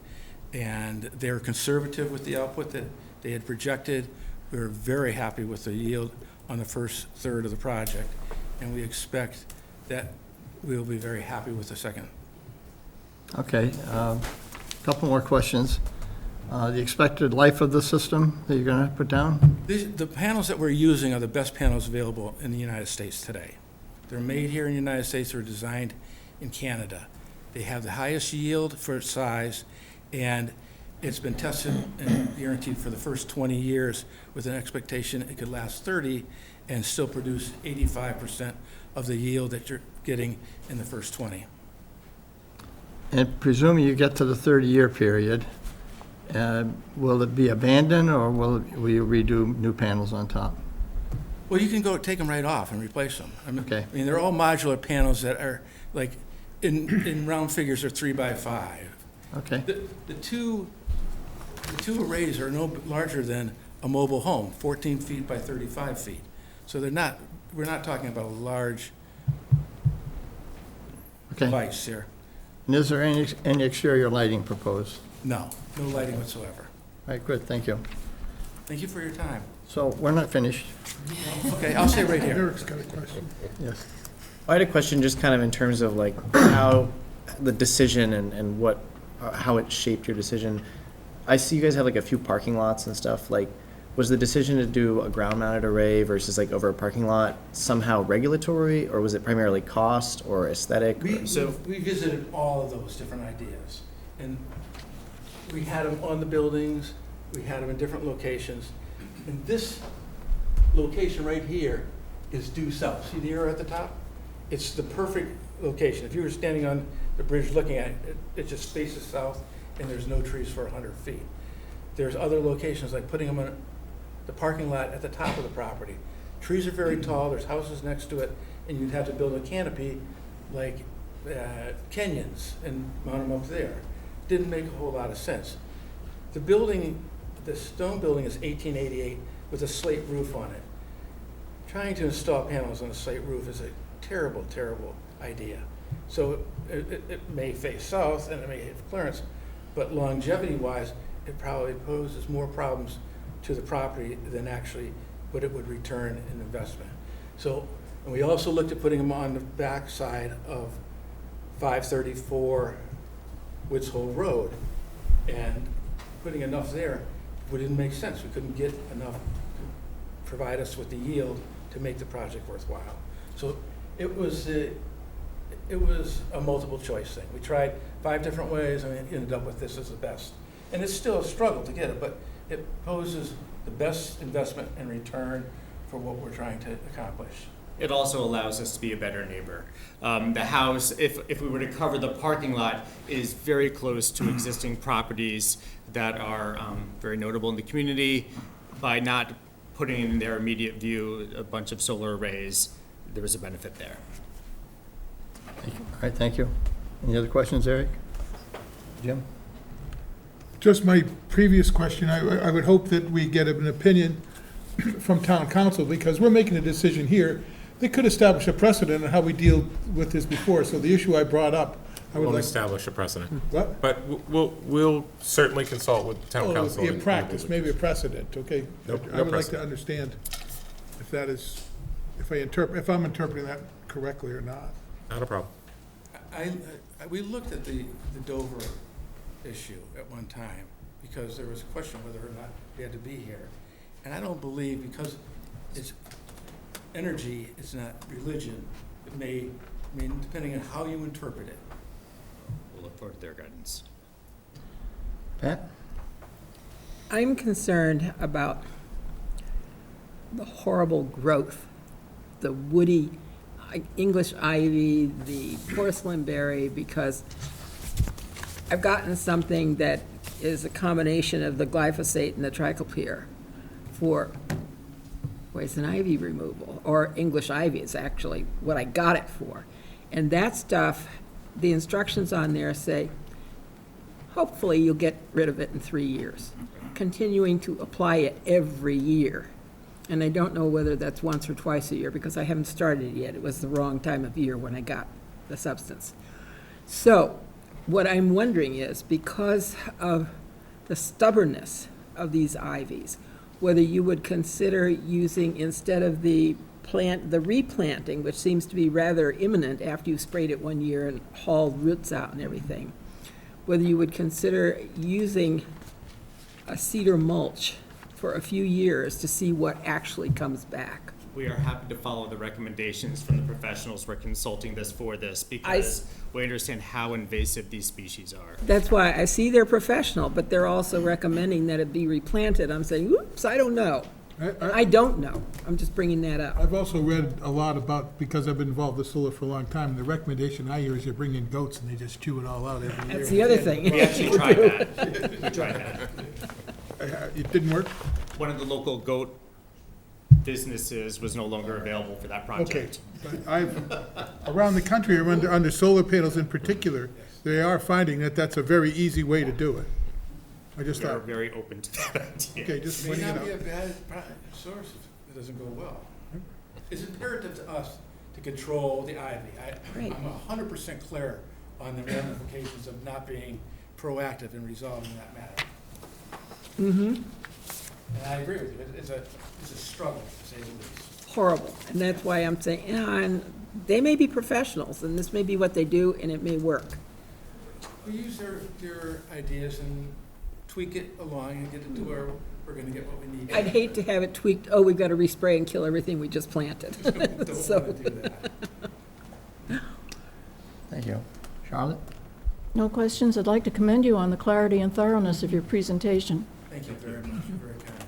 Speaker 16: and they're conservative with the output that they had projected. We were very happy with the yield on the first third of the project, and we expect that we will be very happy with the second.
Speaker 2: Okay, couple more questions. The expected life of the system that you're going to put down?
Speaker 16: The panels that we're using are the best panels available in the United States today. They're made here in the United States, they're designed in Canada. They have the highest yield for its size, and it's been tested and guaranteed for the first 20 years with an expectation it could last 30 and still produce 85% of the yield that you're getting in the first 20.
Speaker 2: And presuming you get to the 30-year period, will it be abandoned, or will you redo new panels on top?
Speaker 16: Well, you can go take them right off and replace them.
Speaker 2: Okay.
Speaker 16: I mean, they're all modular panels that are, like, in round figures, are 3 by 5.
Speaker 2: Okay,
Speaker 16: The two arrays are no larger than a mobile home, 14 feet by 35 feet. So we're not talking about a large
Speaker 2: okay.
Speaker 16: device here.
Speaker 2: And is there any exterior lighting proposed?
Speaker 16: No lighting whatsoever.
Speaker 2: All right, good, thank you.
Speaker 16: Thank you for your time.
Speaker 2: So we're not finished.
Speaker 16: Okay, I'll stay right here.
Speaker 12: Eric's got a question.
Speaker 2: Yes.
Speaker 17: I had a question just kind of in terms of like how the decision and what, how it shaped your decision. I see you guys have like a few parking lots and stuff. Like, was the decision to do a ground-mounted array versus like over a parking lot somehow regulatory, or was it primarily cost or aesthetic?
Speaker 16: We visited all of those different ideas, and we had them on the buildings, we had them in different locations, and this location right here is due south. See the arrow at the top? It's the perfect location. If you were standing on the bridge looking at it, it just faces south, and there's no trees for 100 feet. There's other locations, like putting them on the parking lot at the top of the property. Trees are very tall, there's houses next to it, and you'd have to build a canopy like Kenyans and mount them up there. Didn't make a whole lot of sense. The building, the stone building is 1888 with a slate roof on it. Trying to install panels on a slate roof is a terrible, terrible idea. So it may face south and it may have clearance, but longevity-wise, it probably poses more problems to the property than actually what it would return in investment. So, and we also looked at putting them on the back side of 534 Woods Hole Road, and putting enough there wouldn't make sense. We couldn't get enough to provide us with the yield to make the project worthwhile. So it was a multiple choice thing. We tried 5 different ways and we ended up with this as the best. And it's still a struggle to get it, but it poses the best investment and return for what we're trying to accomplish.
Speaker 15: It also allows us to be a better neighbor. The house, if we were to cover the parking lot, is very close to existing properties that are very notable in the community. By not putting in their immediate view a bunch of solar arrays, there was a benefit there.
Speaker 2: Thank you. All right, thank you. Any other questions, Eric? Jim?
Speaker 12: Just my previous question, I would hope that we get an opinion from town council, because we're making a decision here. They could establish a precedent on how we deal with this before, so the issue I brought up, I would
Speaker 13: We'll
Speaker 12: like.
Speaker 13: establish a precedent.
Speaker 12: What?
Speaker 13: But we'll certainly consult with town
Speaker 12: Oh,
Speaker 13: council.
Speaker 12: be a
Speaker 13: and-
Speaker 12: practice, maybe a precedent, okay?
Speaker 13: No-
Speaker 12: I
Speaker 13: no
Speaker 12: would like to
Speaker 13: precedent.
Speaker 12: understand if that is, if I'm interpreting that correctly or not.
Speaker 13: Not a problem.
Speaker 16: We looked at the Dover issue at one time, because there was a question whether or not we had to be here. And I don't believe, because it's energy, it's not religion, it may, I mean, depending on how you interpret it.
Speaker 15: We'll look forward to their guidance.
Speaker 2: Pat?
Speaker 9: I'm concerned about the horrible growth, the woody English ivy, the porcelain berry, because I've gotten something that is a combination of the glyphosate and the triclopyr for poison ivy removal, or English ivy is actually what I got it for. And that stuff, the instructions on there say, hopefully you'll get rid of it in 3 years, continuing to apply it every year. And I don't know whether that's once or twice a year, because I haven't started yet. It was the wrong time of year when I got the substance. So what I'm wondering is, because of the stubbornness of these ivies, whether you would consider using, instead of the replanting, which seems to be rather imminent after you've sprayed it 1 year and hauled roots out and everything, whether you would consider using a cedar mulch for a few years to see what actually comes back.
Speaker 15: We are happy to follow the recommendations from the professionals we're consulting for this, because we understand how invasive these species are.
Speaker 9: That's why I see they're professional, but they're also recommending that it be replanted. I'm saying, oops, I don't know. I don't know. I'm just bringing that up.
Speaker 12: I've also read a lot about, because I've been involved with solar for a long time, the recommendation I hear is you bring in goats and they just chew it all out every year.
Speaker 9: That's the other thing.
Speaker 15: We actually tried that. We tried that.
Speaker 12: It didn't work?
Speaker 15: One of the local goat businesses was no longer available for that project.
Speaker 12: Okay, but around the country, under solar panels in particular, they are finding that that's a very easy way to do it. I just
Speaker 15: We're
Speaker 12: thought,
Speaker 15: very open to that idea.
Speaker 12: okay, just
Speaker 16: May
Speaker 12: pointing it
Speaker 16: not be a
Speaker 12: out.
Speaker 16: bad source if it doesn't go well. It's imperative to us to control the ivy.
Speaker 9: Right.
Speaker 16: I'm 100% clear on the ramifications of not being proactive in resolving that matter.
Speaker 9: Mm-hmm.
Speaker 16: And I agree with you. It's a struggle, to say the least.
Speaker 9: Horrible. And that's why I'm saying, and they may be professionals, and this may be what they do, and it may work.
Speaker 16: We use their ideas and tweak it along and get it to where we're gonna get what we need.
Speaker 9: I'd hate to have it tweaked, oh, we've got to respray and kill everything we just planted.
Speaker 16: Don't
Speaker 9: So-
Speaker 16: wanna do that.
Speaker 2: Thank you. Charlotte?
Speaker 14: No questions. I'd like to commend you on the clarity and thoroughness of your presentation.
Speaker 16: Thank you very much. You're very kind.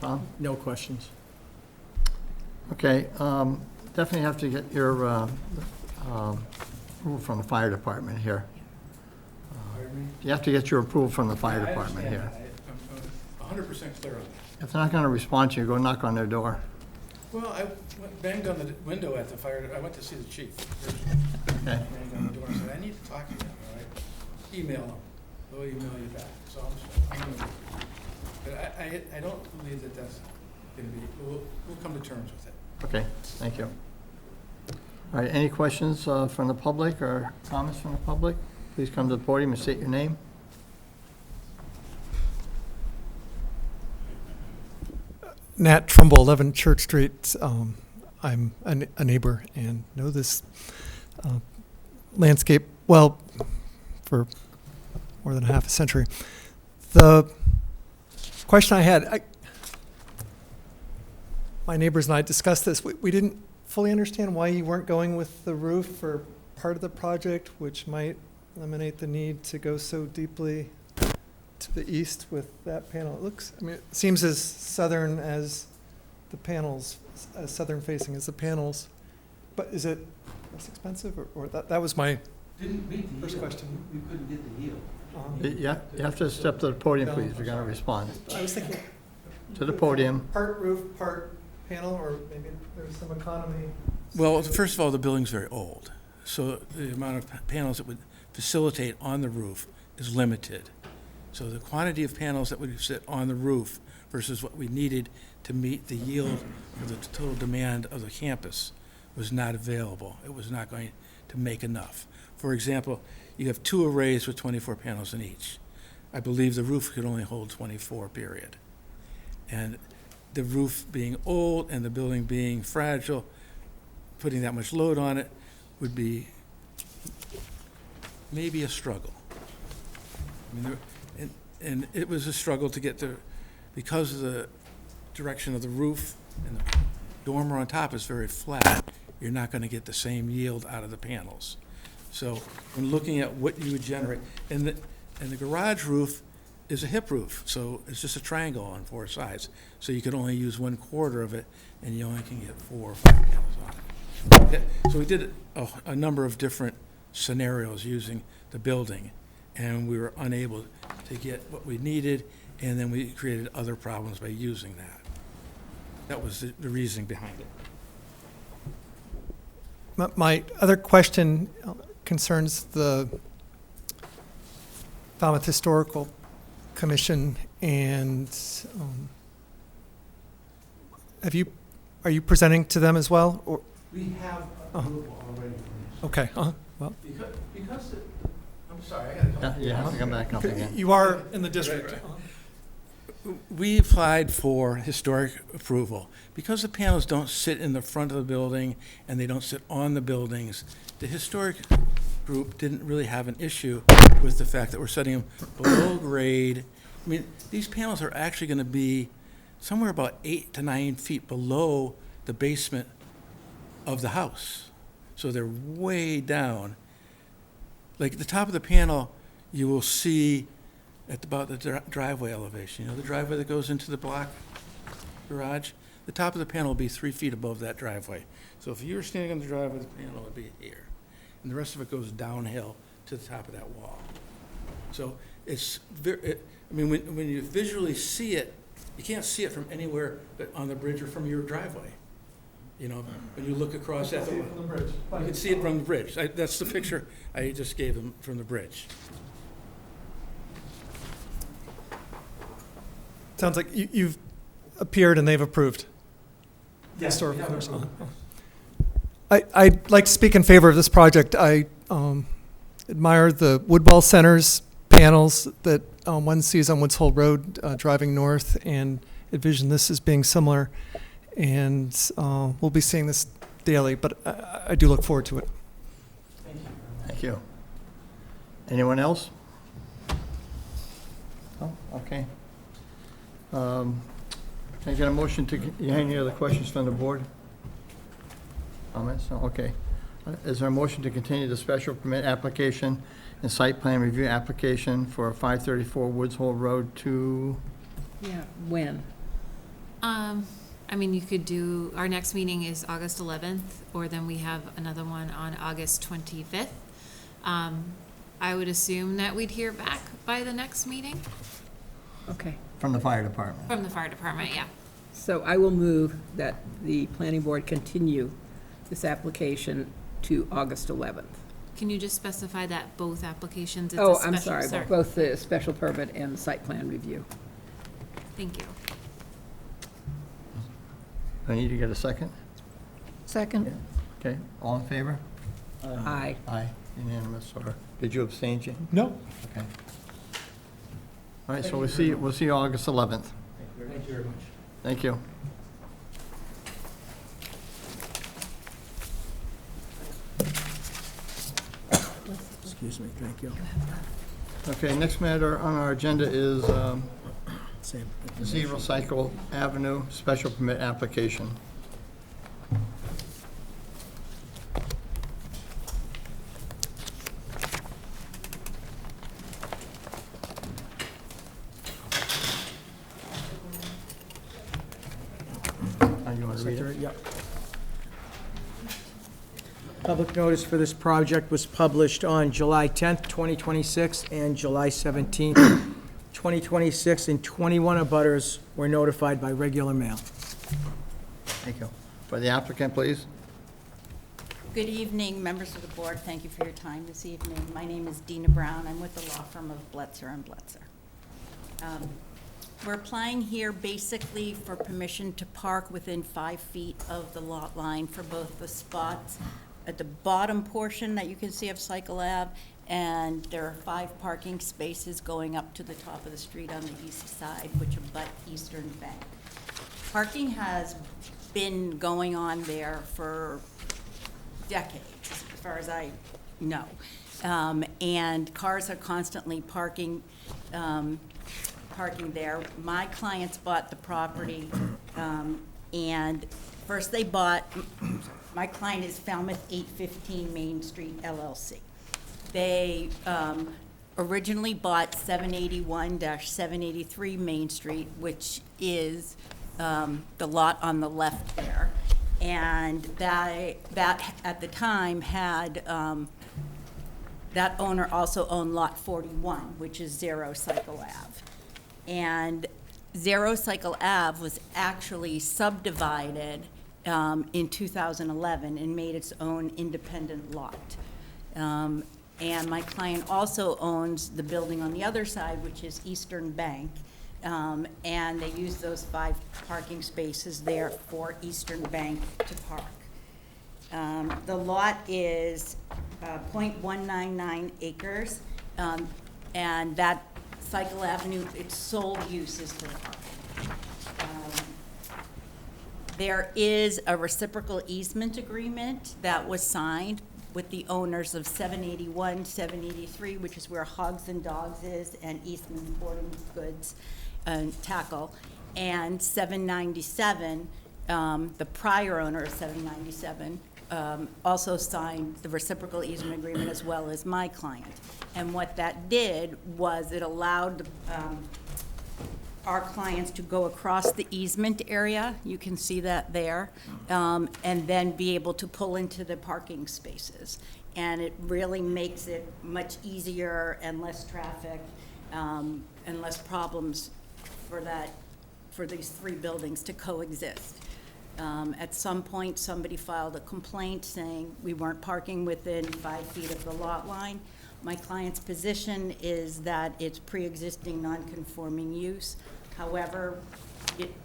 Speaker 2: Tom?
Speaker 6: No questions.
Speaker 2: Okay, definitely have to get your approval from the fire department here.
Speaker 16: Pardon me?
Speaker 2: You have to get your approval from the fire
Speaker 16: I
Speaker 2: department
Speaker 16: understand
Speaker 2: here.
Speaker 16: that. I'm 100% clear on that.
Speaker 2: If they're not going to respond to you, go knock on their door.
Speaker 16: Well, I banged on the window at the fire, I went to see the chief.
Speaker 2: Okay.
Speaker 16: Banged on the door and said, I need to talk to you, all right? Email them, they'll email you back, so I'm gonna, but I don't believe that that's gonna be, we'll come to terms with it.
Speaker 2: Okay, thank you. All right, any questions from the public or comments from the public? Please come to the podium and state your name.
Speaker 18: Nat Trumbull, 11 Church Street. I'm a neighbor and know this landscape well for more than half a century. The question I had, my neighbors and I discussed this. We didn't fully understand why you weren't going with the roof for part of the project, which might eliminate the need to go so deeply to the east with that panel. It looks, I mean, it seems as southern as the panels, as southern facing as the panels. But is it less expensive or that was my
Speaker 16: Didn't meet the
Speaker 18: first
Speaker 16: yield.
Speaker 18: question.
Speaker 16: We couldn't get the yield.
Speaker 2: Yeah, you have to step to the podium, please, if you're going to respond.
Speaker 18: I was thinking
Speaker 2: To the podium.
Speaker 18: part roof, part panel, or maybe there's some economy.
Speaker 16: Well, first of all, the building's very old, so the amount of panels that would facilitate on the roof is limited. So the quantity of panels that would sit on the roof versus what we needed to meet the yield of the total demand of the campus was not available. It was not going to make enough. For example, you have 2 arrays with 24 panels in each. I believe the roof could only hold 24, period. And the roof being old and the building being fragile, putting that much load on it would be maybe a struggle. I mean, and it was a struggle to get the, because of the direction of the roof and the dormer on top is very flat, you're not going to get the same yield out of the panels. So when looking at what you would generate, and the garage roof is a hip roof, so it's just a triangle on 4 sides. So you could only use 1/4 of it, and you only can get 4 or 5 panels on it. So we did a number of different scenarios using the building, and we were unable to get what we needed, and then we created other problems by using that. That was the reasoning behind it.
Speaker 18: My other question concerns the Falmouth Historical Commission, and are you presenting to them as well? Or?
Speaker 16: We have approval already.
Speaker 18: Okay, well.
Speaker 16: Because I'm sorry, I gotta
Speaker 2: You have to come back up again.
Speaker 18: You are in the district.
Speaker 16: We applied for historic approval. Because the panels don't sit in the front of the building and they don't sit on the buildings, the historic group didn't really have an issue with the fact that we're setting them below grade. I mean, these panels are actually going to be somewhere about 8 to 9 feet below the basement of the house. So they're way down. Like the top of the panel, you will see at about the driveway elevation. You know, the driveway that goes into the block garage? The top of the panel will be 3 feet above that driveway. So if you were standing on the driveway, the panel would be here. And the rest of it goes downhill to the top of that wall. So it's very, I mean, when you visually see it, you can't see it from anywhere but on the bridge or from your driveway. You know, when you look across that. You can see it from the bridge. That's the picture I just gave them from the bridge.
Speaker 18: Sounds like you've appeared and they've approved.
Speaker 16: Yes,
Speaker 18: Historical Commission. I'd like to speak in favor of this project. I admire the Woodwall Center's panels that one sees on Woods Hole Road driving north, and envision this as being similar. And we'll be seeing this daily, but I do look forward to it.
Speaker 2: Thank you. Anyone else? Oh, okay. Can I get a motion to, any other questions from the board? Comments? No? Okay. Is there a motion to continue the special permit application and site plan review application for 534 Woods Hole Road to?
Speaker 9: Yeah, when?
Speaker 8: I mean, you could do, our next meeting is August 11th, or then we have another one on August 25th. I would assume that we'd hear back by the next meeting.
Speaker 9: Okay.
Speaker 2: From the fire department.
Speaker 8: From the fire department, yeah.
Speaker 9: So I will move that the planning board continue this application to August 11th.
Speaker 8: Can you just specify that both applications? It's
Speaker 9: Oh,
Speaker 8: a
Speaker 9: I'm
Speaker 8: special-
Speaker 9: sorry, both the special permit and the site plan review.
Speaker 8: Thank you.
Speaker 2: I need to get a second.
Speaker 14: Second.
Speaker 2: Okay, all in favor?
Speaker 9: Aye.
Speaker 2: Aye, unanimous. Or did you abstain, Jim?
Speaker 18: No.
Speaker 2: Okay. All right, so we'll see you August 11th.
Speaker 16: Thank you very much.
Speaker 2: Thank you.
Speaker 6: Excuse me, thank you.
Speaker 2: Okay, next matter on our agenda is
Speaker 6: Same.
Speaker 2: Zero Cycle Avenue special permit application. You want to read it?
Speaker 6: Yep. Public notice for this project was published on July 10th, 2026, and July 17th, 2026, and 21 abutters were notified by regular mail.
Speaker 2: Thank you. For the applicant, please.
Speaker 19: Good evening, members of the board. Thank you for your time this evening. My name is Dina Brown. I'm with the law firm of Bletzer and Bletzer. We're applying here basically for permission to park within 5 feet of the lot line for both the spots at the bottom portion that you can see of Cycle Ave, and there are 5 parking spaces going up to the top of the street on the east side, which abut Eastern Bank. Parking has been going on there for decades, as far as I know. And cars are constantly parking there. My clients bought the property, and first they bought, my client is Falmouth 815 Main Street LLC. They originally bought 781-783 Main Street, which is the lot on the left there. And that at the time had, that owner also owned lot 41, which is 0 Cycle Ave. And 0 Cycle Ave was actually subdivided in 2011 and made its own independent lot. And my client also owns the building on the other side, which is Eastern Bank. And they use those 5 parking spaces there for Eastern Bank to park. The lot is 0.199 acres, and that Cycle Avenue, its sole use is for parking. There is a reciprocal easement agreement that was signed with the owners of 781, 783, which is where Hogs and Dogs is, and Eastman Sporting Goods and Tackle, and 797, the prior owner of 797, also signed the reciprocal easement agreement as well as my client. And what that did was it allowed our clients to go across the easement area, you can see that there, and then be able to pull into the parking spaces. And it really makes it much easier and less traffic and less problems for these 3 buildings to coexist. At some point, somebody filed a complaint saying we weren't parking within 5 feet of the lot line. My client's position is that it's pre-existing non-conforming use. However,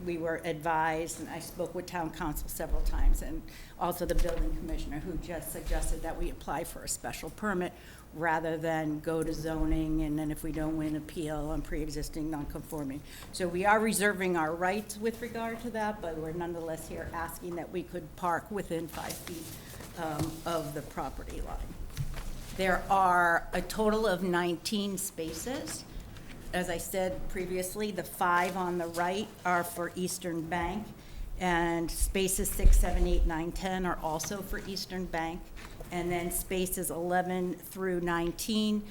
Speaker 19: we were advised, and I spoke with town council several times, and also the building commissioner, who just suggested that we apply for a special permit rather than go to zoning, and then if we don't win, appeal on pre-existing non-conforming. So we are reserving our rights with regard to that, but we're nonetheless here asking that we could park within 5 feet of the property line. There are a total of 19 spaces. As I said previously, the 5 on the right are for Eastern Bank, and spaces 6, 7, 8, 9, 10 are also for Eastern Bank. And then spaces 11 through 19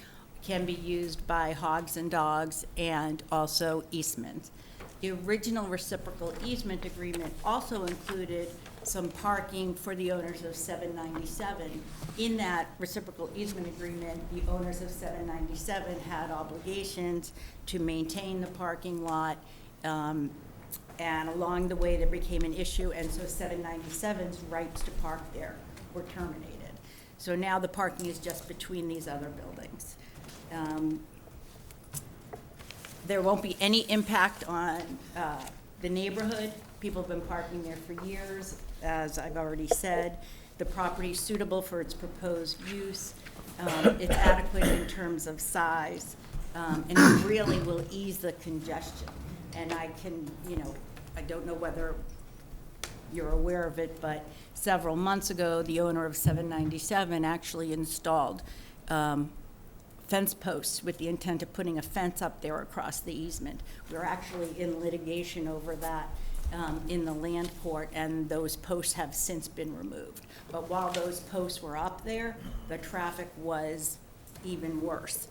Speaker 19: can be used by Hogs and Dogs and also Eastman's. The original reciprocal easement agreement also included some parking for the owners of 797. In that reciprocal easement agreement, the owners of 797 had obligations to maintain the parking lot, and along the way there became an issue, and so 797's rights to park there were terminated. So now the parking is just between these other buildings. There won't be any impact on the neighborhood. People have been parking there for years, as I've already said. The property is suitable for its proposed use. It's adequate in terms of size, and it really will ease the congestion. And I can, I don't know whether you're aware of it, but several months ago, the owner of 797 actually installed fence posts with the intent of putting a fence up there across the easement. We're actually in litigation over that in the land court, and those posts have since been removed. But while those posts were up there, the traffic was even worse.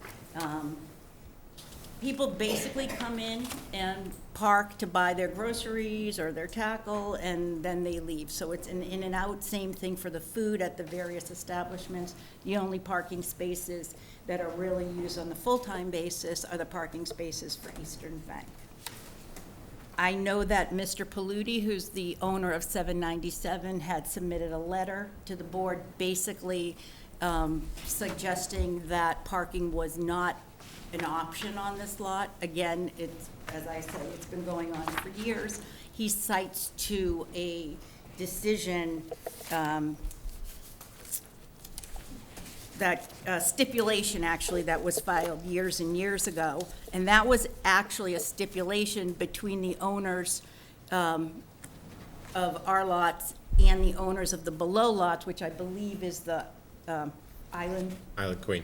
Speaker 19: People basically come in and park to buy their groceries or their tackle, and then they leave. So it's an in and out, same thing for the food at the various establishments. The only parking spaces that are really used on the full-time basis are the parking spaces for Eastern Bank. I know that Mr. Polloni, who's the owner of 797, had submitted a letter to the board basically suggesting that parking was not an option on this lot. Again, it's as I say, it's been going on for years. He cites to a decision that stipulation, actually, that was filed years and years ago, and that was actually a stipulation between the owners of our lots and the owners of the below lots, which I believe is the Island
Speaker 13: Queen.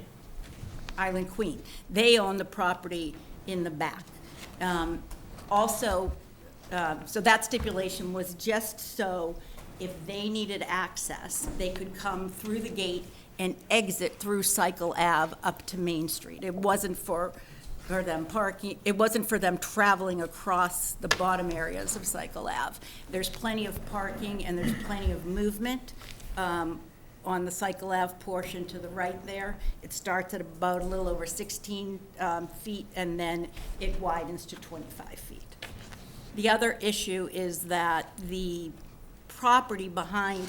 Speaker 19: Island Queen. They own the property in the back. Also, so that stipulation was just so if they needed access, they could come through the gate and exit through Cycle Ave up to Main Street. It wasn't for them parking, it wasn't for them traveling across the bottom areas of Cycle Ave. There's plenty of parking and there's plenty of movement on the Cycle Ave portion to the right there. It starts at about a little over 16 feet, and then it widens to 25 feet. The other issue is that the property behind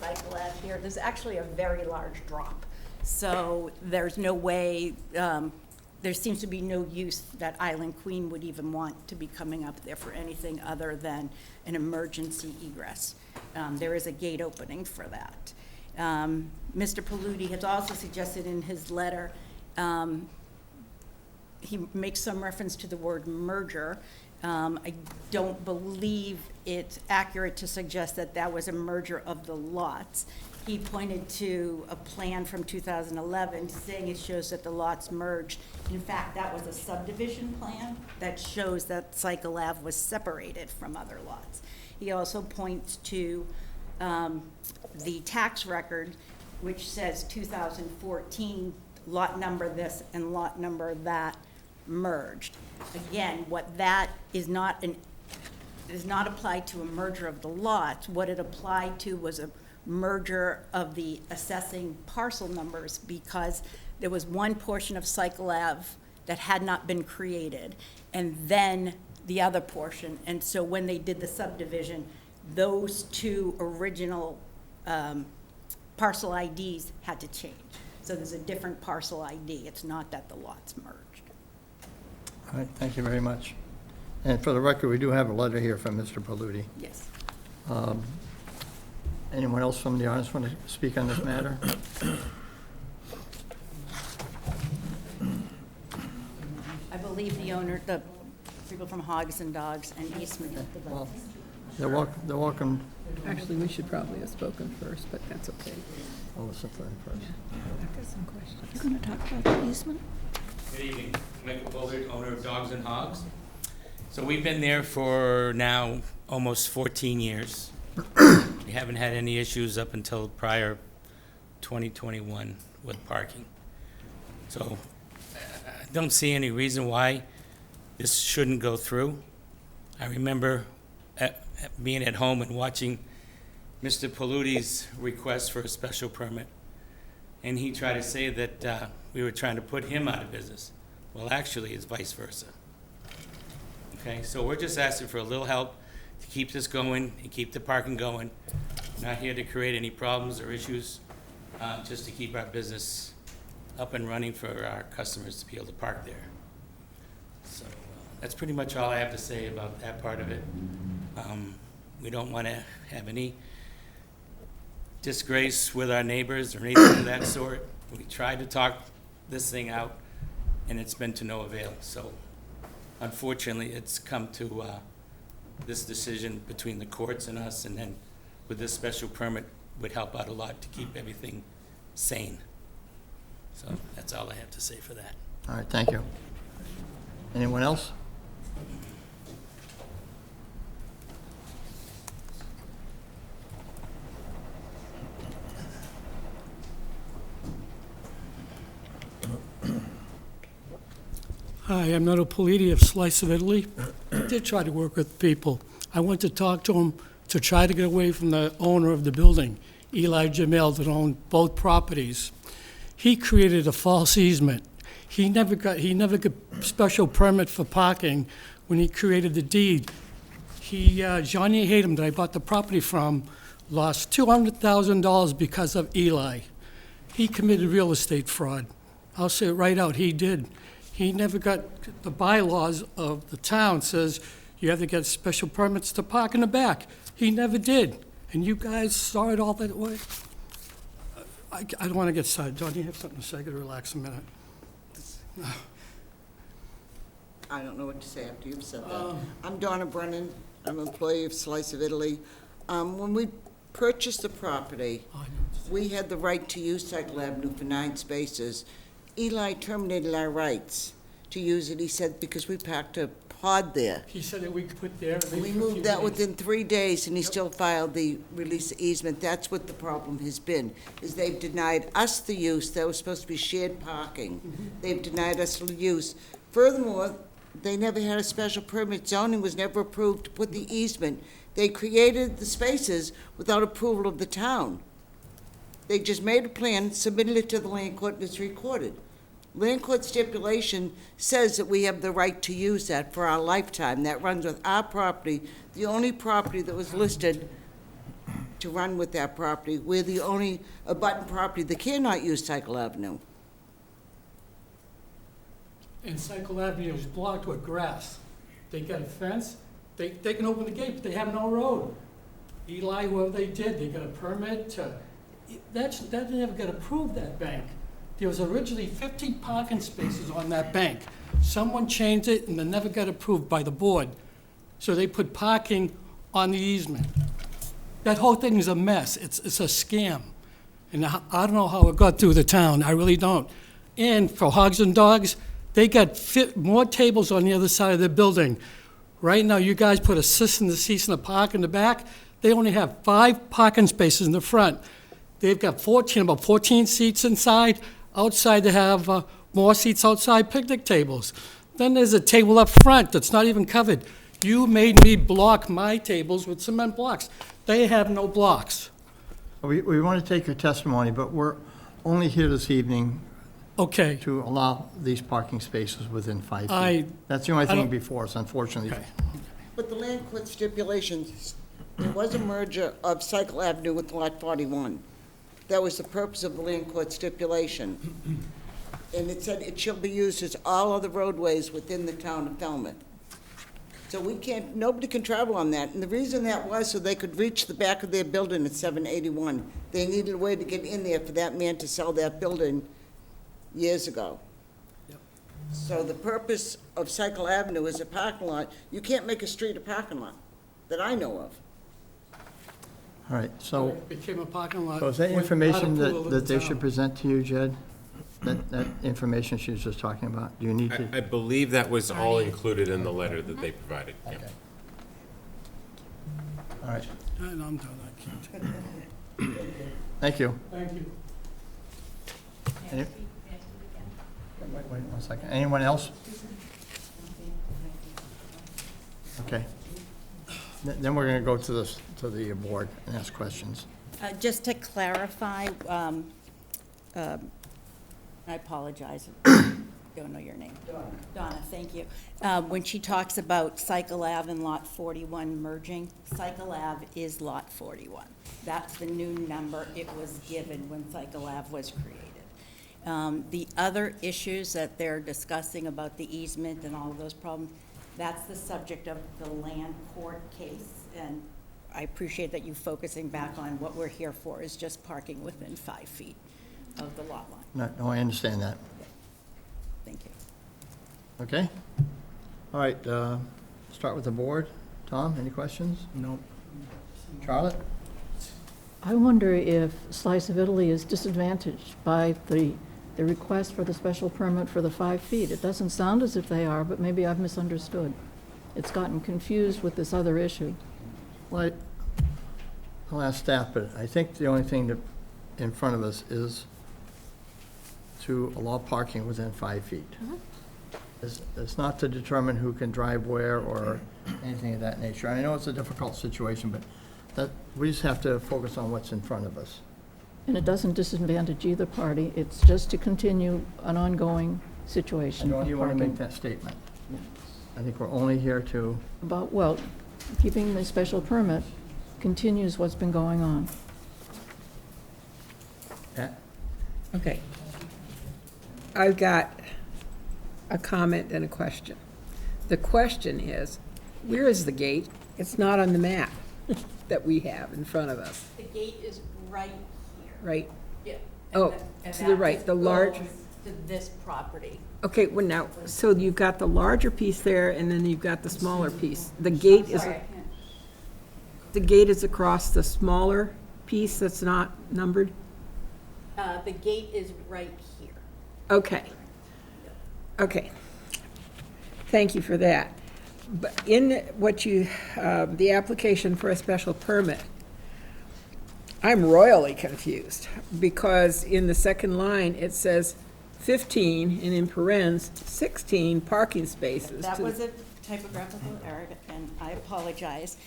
Speaker 19: Cycle Ave here, there's actually a very large drop. So there's no way, there seems to be no use that Island Queen would even want to be coming up there for anything other than an emergency egress. There is a gate opening for that. Mr. Polloni has also suggested in his letter, he makes some reference to the word merger. I don't believe it's accurate to suggest that that was a merger of the lots. He pointed to a plan from 2011 saying it shows that the lots merged. In fact, that was a subdivision plan that shows that Cycle Ave was separated from other lots. He also points to the tax record, which says 2014, lot number this and lot number that merged. Again, what that is not applied to a merger of the lots. What it applied to was a merger of the assessing parcel numbers, because there was one portion of Cycle Ave that had not been created, and then the other portion. And so when they did the subdivision, those two original parcel IDs had to change. So there's a different parcel ID. It's not that the lots merged.
Speaker 2: All right, thank you very much. And for the record, we do have a letter here from Mr. Polloni.
Speaker 19: Yes.
Speaker 2: Anyone else from the audience want to speak on this matter?
Speaker 19: I believe the people from Hogs and Dogs and Eastman.
Speaker 2: Well, they're welcome.
Speaker 9: Actually, we should probably have spoken first, but that's okay.
Speaker 2: I'll listen to them first.
Speaker 9: I've got some questions.
Speaker 14: You going to talk about the easement?
Speaker 20: Good evening, Michael Bullard, owner of Dogs and Hogs. So we've been there for now almost 14 years. We haven't had any issues up until prior 2021 with parking. So I don't see any reason why this shouldn't go through. I remember being at home and watching Mr. Polluti's request for a special permit, and he tried to say that we were trying to put him out of business. Well, actually, it's vice versa. Okay, so we're just asking for a little help to keep this going and keep the parking going. We're not here to create any problems or issues, just to keep our business up and running for our customers to be able to park there. So that's pretty much all I have to say about that part of it. We don't want to have any disgrace with our neighbors or anything of that sort. We tried to talk this thing out, and it's been to no avail. So unfortunately, it's come to this decision between the courts and us, and then with this special permit would help out a lot to keep everything sane. So that's all I have to say for that.
Speaker 2: All right, thank you. Anyone else?
Speaker 21: Hi, I'm Nando Politi of Slice of Italy. I did try to work with people. I went to talk to him to try to get away from the owner of the building, Eli Jamel, that owned both properties. He created a false easement. He never got special permit for parking when he created the deed. Johnny Hayden, that I bought the property from, lost $200,000 because of Eli. He committed real estate fraud. I'll say it right out, he did. He never got, the bylaws of the town says you have to get special permits to park in the back. He never did, and you guys saw it all that way. I don't want to get started. Don, you have something to say? I gotta relax a minute.
Speaker 1: I don't know what to say after you've said that. I'm Donna Brennan. I'm an employee of Slice of Italy. When we purchased the property, we had the right to use Cycle Avenue for 9 spaces. Eli terminated our rights to use it, he said, because we packed a pod there.
Speaker 21: He said that we could put there.
Speaker 1: We moved that within 3 days, and he still filed the release easement. That's what the problem has been, is they've denied us the use. That was supposed to be shared parking. They've denied us the use. Furthermore, they never had a special permit. Zoning was never approved to put the easement. They created the spaces without approval of the town. They just made a plan, submitted it to the land court, and it's recorded. Land court stipulation says that we have the right to use that for our lifetime. That runs with our property, the only property that was listed to run with that property. We're the only abutting property that cannot use Cycle Avenue.
Speaker 21: And Cycle Avenue is blocked with grass. They got a fence, they can open the gate, but they have no road. Eli, whoever they did, they got a permit to, that never got approved, that bank. There was originally 50 parking spaces on that bank. Someone changed it and they never got approved by the board. So they put parking on the easement. That whole thing is a mess. It's a scam. And I don't know how it got through the town, I really don't. And for hogs and dogs, they got more tables on the other side of the building. Right now, you guys put a cease and desist in the park in the back. They only have 5 parking spaces in the front. They've got about 14 seats inside. Outside, they have more seats outside, picnic tables. Then there's a table up front that's not even covered. You made me block my tables with cement blocks. They have no blocks.
Speaker 2: We want to take your testimony, but we're only here this evening
Speaker 21: okay,
Speaker 2: to allow these parking spaces within 5 feet.
Speaker 21: I
Speaker 2: That's the only thing
Speaker 21: don't-
Speaker 2: before us, unfortunately.
Speaker 21: Okay.
Speaker 1: But the land court stipulations, there was a merger of Cycle Avenue with Lot 41. That was the purpose of the land court stipulation. And it said it shall be used as all other roadways within the town of Falmouth. So we can't, nobody can travel on that. And the reason that was so they could reach the back of their building at 781. They needed a way to get in there for that man to sell that building years ago. So the purpose of Cycle Avenue is a parking lot. You can't make a street a parking lot that I know of.
Speaker 2: All right, so,
Speaker 21: It became a parking lot.
Speaker 2: so is that
Speaker 21: without
Speaker 2: information
Speaker 21: approval of
Speaker 2: that
Speaker 21: the
Speaker 2: they
Speaker 21: town.
Speaker 2: should present to you, Jed? That information she was just talking about? Do you need to?
Speaker 13: I believe that was all included in the letter that they provided. Yeah.
Speaker 2: Okay. All right,
Speaker 21: And I'm done, I can't.
Speaker 2: thank you.
Speaker 21: Thank you.
Speaker 2: Any- Wait 1 second. Anyone else? Okay. Then we're going to go to the board and ask questions.
Speaker 19: Just to clarify, I apologize, don't know your name. Donna, thank you. When she talks about Cycle Ave and Lot 41 merging, Cycle Ave is Lot 41. That's the new number it was given when Cycle Ave was created. The other issues that they're discussing about the easement and all of those problems, that's the subject of the land court case, and I appreciate that you focusing back on what we're here for, is just parking within 5 feet of the lot line.
Speaker 2: No, I understand that.
Speaker 19: Thank you.
Speaker 2: Okay? All right, start with the board. Tom, any questions?
Speaker 6: No.
Speaker 2: Charlotte?
Speaker 14: I wonder if Slice of Italy is disadvantaged by the request for the special permit for the 5 feet. It doesn't sound as if they are, but maybe I've misunderstood. It's gotten confused with this other issue.
Speaker 2: Well, I'll ask staff, but I think the only thing that in front of us is to allow parking within 5 feet. It's not to determine who can drive where or anything of that nature. I know it's a difficult situation, but we just have to focus on what's in front of us.
Speaker 14: And it doesn't disadvantage either party. It's just to continue an ongoing situation.
Speaker 2: I don't
Speaker 14: of
Speaker 2: even want to make
Speaker 14: parking.
Speaker 2: that statement. I think we're only here to,
Speaker 14: About, well, keeping the special permit continues what's been going on.
Speaker 9: Okay. I've got a comment and a question. The question is, where is the gate? It's not on the map that we have in front of us,
Speaker 19: The gate is right here.
Speaker 9: right?
Speaker 19: Yeah.
Speaker 9: Oh, to the right, the large,
Speaker 19: To this property.
Speaker 9: okay, well now, so you've got the larger piece there, and then you've got the smaller piece. The gate is,
Speaker 19: Sorry, I can't.
Speaker 9: the gate is across the smaller piece that's not numbered?
Speaker 19: The gate is right here.
Speaker 9: Okay. Okay. Thank you for that. But in what you, the application for a special permit, I'm royally confused, because in the second line, it says 15, and in parens, 16 parking spaces.
Speaker 19: That was a typographical error, and I apologize.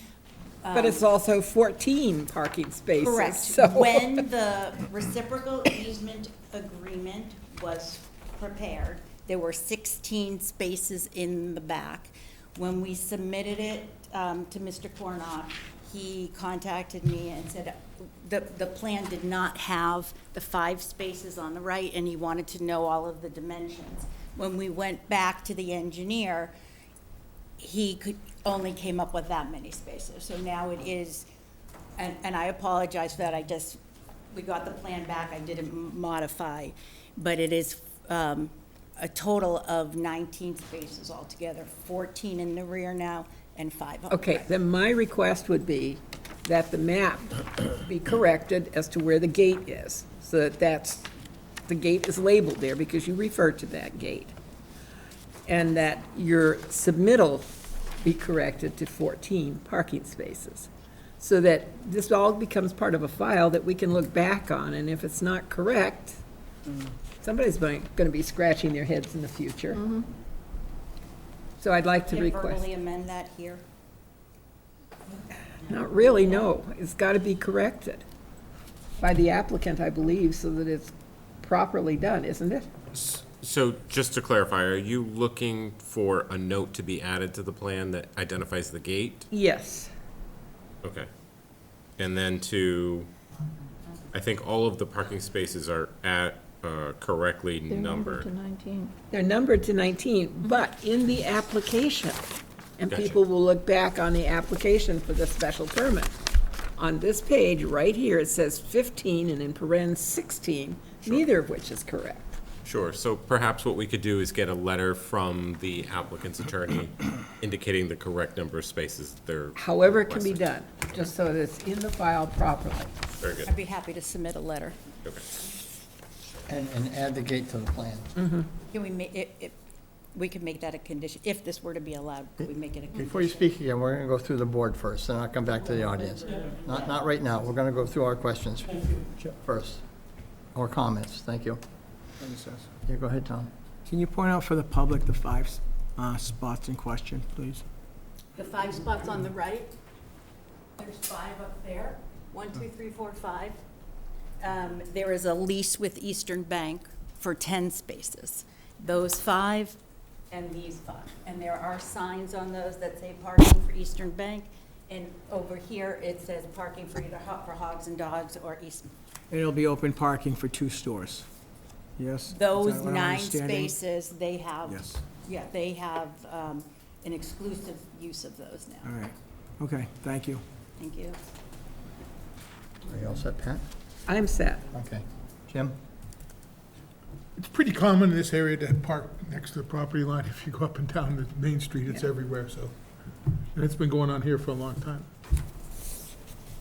Speaker 9: But it's also 14 parking spaces.
Speaker 19: Correct.
Speaker 9: So
Speaker 19: When the reciprocal easement agreement was prepared, there were 16 spaces in the back. When we submitted it to Mr. Cornock, he contacted me and said the plan did not have the 5 spaces on the right, and he wanted to know all of the dimensions. When we went back to the engineer, he only came up with that many spaces. So now it is, and I apologize for that, we got the plan back, I didn't modify, but it is a total of 19 spaces altogether, 14 in the rear now and 5 on the
Speaker 9: okay,
Speaker 19: right.
Speaker 9: then my request would be that the map be corrected as to where the gate is, so that the gate is labeled there, because you refer to that gate. And that your submittal be corrected to 14 parking spaces, so that this all becomes part of a file that we can look back on, and if it's not correct, somebody's going to be scratching their heads in the future. So I'd like to
Speaker 19: Can I
Speaker 9: request.
Speaker 19: verbally amend that here?
Speaker 9: Not really, no. It's got to be corrected by the applicant, I believe, so that it's properly done, isn't it?
Speaker 13: So just to clarify, are you looking for a note to be added to the plan that identifies the gate?
Speaker 9: Yes.
Speaker 13: Okay. And then I think all of the parking spaces are correctly
Speaker 14: They're numbered to
Speaker 13: numbered.
Speaker 14: 19.
Speaker 9: They're numbered to 19, but in the application, and
Speaker 13: Gotcha.
Speaker 9: people will look back on the application for the special permit. On this page, right here, it says 15, and in parens 16, neither of which is correct.
Speaker 13: Sure, so perhaps what we could do is get a letter from the applicant's attorney indicating the correct number of spaces they're
Speaker 9: However it can be
Speaker 13: requesting.
Speaker 9: done, just so that it's in the file properly.
Speaker 13: Very good.
Speaker 19: I'd be happy to submit a letter.
Speaker 13: Okay.
Speaker 2: And add the gate to the plan.
Speaker 19: Can we make, we could make that a condition, if this were to be allowed, could we make it a condition?
Speaker 2: Before you speak again, we're going to go through the board first, then I'll come back to the audience. Not right now, we're going to go through our questions first, or comments, thank you. Yeah, go ahead, Tom.
Speaker 6: Can you point out for the public the 5 spots in question, please?
Speaker 19: The 5 spots on the right, there's 5 up there, 1, 2, 3, 4, 5. There is a lease with Eastern Bank for 10 spaces. Those 5 and these 5. And there are signs on those that say parking for Eastern Bank. And over here, it says parking for either for hogs and dogs or Eastman.
Speaker 6: And it'll be open parking for 2 stores? Yes? Is
Speaker 19: Those
Speaker 6: that what I'm
Speaker 19: 9
Speaker 6: understanding?
Speaker 19: spaces, they have,
Speaker 6: Yes.
Speaker 19: yeah, they have an exclusive use of those now.
Speaker 6: All right. Okay, thank you.
Speaker 19: Thank you.
Speaker 2: Are you all set, Pat?
Speaker 9: I'm set.
Speaker 2: Okay. Jim?
Speaker 12: It's pretty common in this area to park next to the property line. If you go up and down the main street, it's everywhere, so. And it's been going on here for a long time.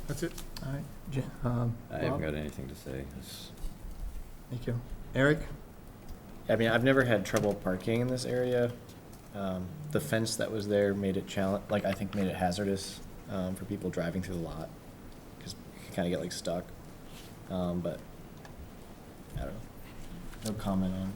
Speaker 12: That's it.
Speaker 2: All right.
Speaker 5: I haven't
Speaker 2: Bob?
Speaker 5: got anything to say. It's-
Speaker 2: Thank you. Eric?
Speaker 17: I mean, I've never had trouble parking in this area. The fence that was there made it I think made it hazardous for people driving through the lot, because you can kind of get like stuck. But I don't know. No comment on.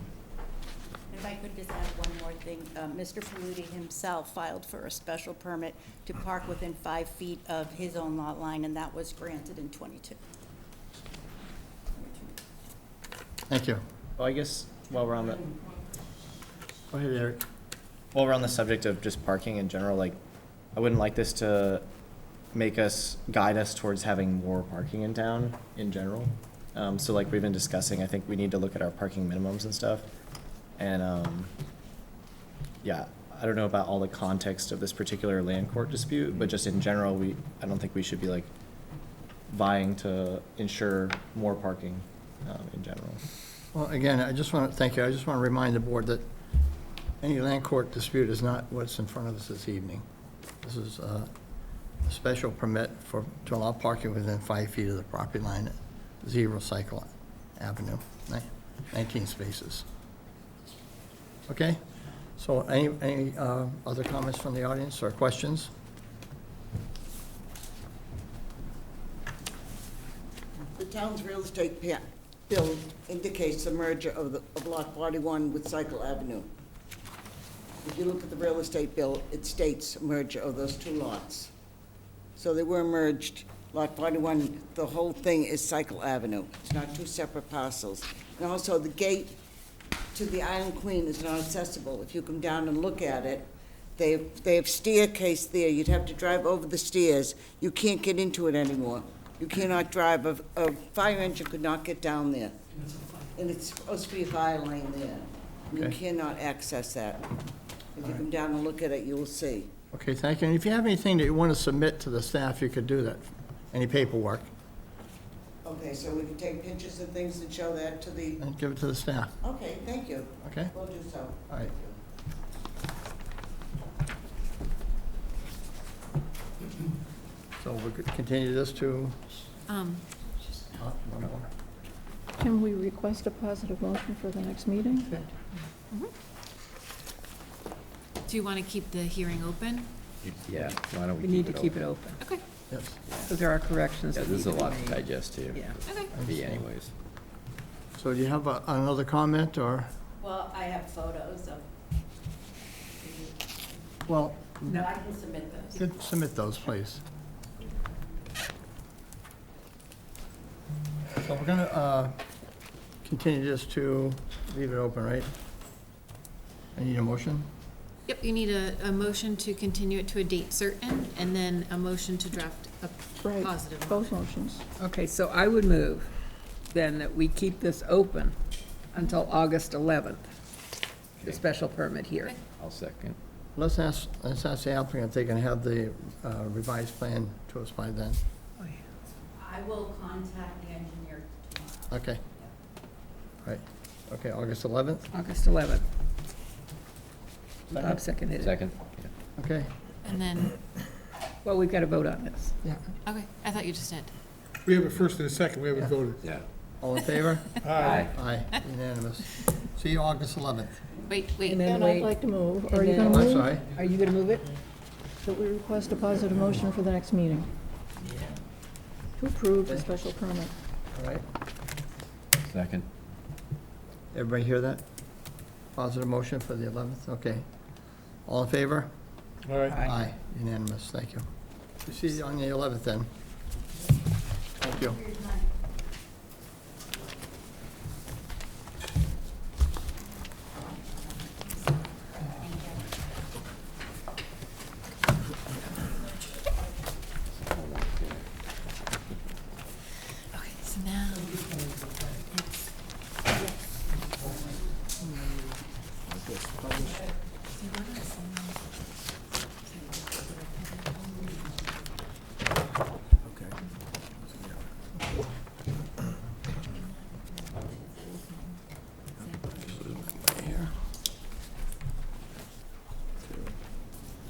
Speaker 19: If I could just add one more thing, Mr. Polloni himself filed for a special permit to park within 5 feet of his own lot line, and that was granted in '22.
Speaker 2: Thank you.
Speaker 17: Well, I guess while we're on the
Speaker 2: Go ahead, Eric.
Speaker 17: while we're on the subject of just parking in general, like, I wouldn't like this to guide us towards having more parking in town in general. So like we've been discussing, I think we need to look at our parking minimums and stuff. And yeah, I don't know about all the context of this particular land court dispute, but just in general, I don't think we should be like vying to ensure more parking, in general.
Speaker 2: Well, again, I just want to, thank you, I just want to remind the board that any land court dispute is not what's in front of us this evening. This is a special permit to allow parking within 5 feet of the property line at 0 Cycle Avenue, 19 spaces. Okay? So any other comments from the audience or questions?
Speaker 1: The town's real estate bill indicates the merger of Lot 41 with Cycle Avenue. If you look at the real estate bill, it states merger of those two lots. So they were merged. Lot 41, the whole thing is Cycle Avenue. It's not two separate parcels. And also, the gate to the Island Queen is not accessible. If you come down and look at it, they have staircase there. You'd have to drive over the stairs. You can't get into it anymore. You cannot drive. A fire engine could not get down there. And it's supposed to be a fire lane there. You
Speaker 2: Okay.
Speaker 1: cannot access that. If you come down and look at it, you will see.
Speaker 2: Okay, thank you. And if you have anything that you want to submit to the staff, you could do that. Any paperwork,
Speaker 1: Okay, so we can take pictures and things and show that to the,
Speaker 2: and give it to the staff.
Speaker 1: okay, thank you.
Speaker 2: Okay?
Speaker 1: We'll do so.
Speaker 2: All right. So we could continue this to,
Speaker 14: Can we request a positive motion for the next meeting?
Speaker 8: Do you want to keep the hearing open?
Speaker 5: Yeah, why don't
Speaker 9: We need to keep it open,
Speaker 8: Okay.
Speaker 2: yes.
Speaker 9: because there are corrections
Speaker 5: Yeah,
Speaker 9: that
Speaker 5: there's
Speaker 9: need
Speaker 5: a
Speaker 9: to
Speaker 5: lot
Speaker 9: be
Speaker 5: to
Speaker 9: made.
Speaker 5: digest here.
Speaker 9: Yeah.
Speaker 8: Okay.
Speaker 5: Anyways.
Speaker 2: So do you have another comment, or,
Speaker 19: Well, I have photos of,
Speaker 2: well,
Speaker 19: but I can submit those.
Speaker 2: could submit those, please. So we're gonna continue this to leave it open, right? I need a motion?
Speaker 8: Yep, you need a motion to continue it to a date certain, and then a motion to draft a
Speaker 14: Right,
Speaker 8: positive.
Speaker 14: both motions.
Speaker 9: Okay, so I would move then that we keep this open until August 11th, the special permit here.
Speaker 5: I'll second.
Speaker 2: Let's ask the applicant if they can have the revised plan to us by then.
Speaker 19: I will contact the engineer tomorrow.
Speaker 2: Okay. Right. Okay, August 11th?
Speaker 9: August 11th. Bob seconded it.
Speaker 5: Second?
Speaker 2: Okay.
Speaker 8: And then,
Speaker 9: Well, we've got to vote on this.
Speaker 2: Yeah.
Speaker 8: okay, I thought you just did.
Speaker 12: We have a first and a second, we haven't voted.
Speaker 5: Yeah.
Speaker 2: All in favor?
Speaker 12: Aye.
Speaker 2: Aye, unanimous. See you August 11th.
Speaker 8: Wait, wait.
Speaker 9: And then
Speaker 14: And I'd
Speaker 9: wait.
Speaker 14: like to move,
Speaker 9: And
Speaker 14: are you
Speaker 9: then-
Speaker 14: gonna
Speaker 2: I'm
Speaker 14: move?
Speaker 2: sorry.
Speaker 9: Are you going to move it?
Speaker 14: That we request a positive motion for the next meeting? To approve the special permit.
Speaker 2: All right.
Speaker 5: Second.
Speaker 2: Everybody hear that? Positive motion for the 11th? Okay. All in favor?
Speaker 12: All right.
Speaker 2: Aye, unanimous, thank you. We see you on the 11th then. Thank you.
Speaker 8: Okay, so now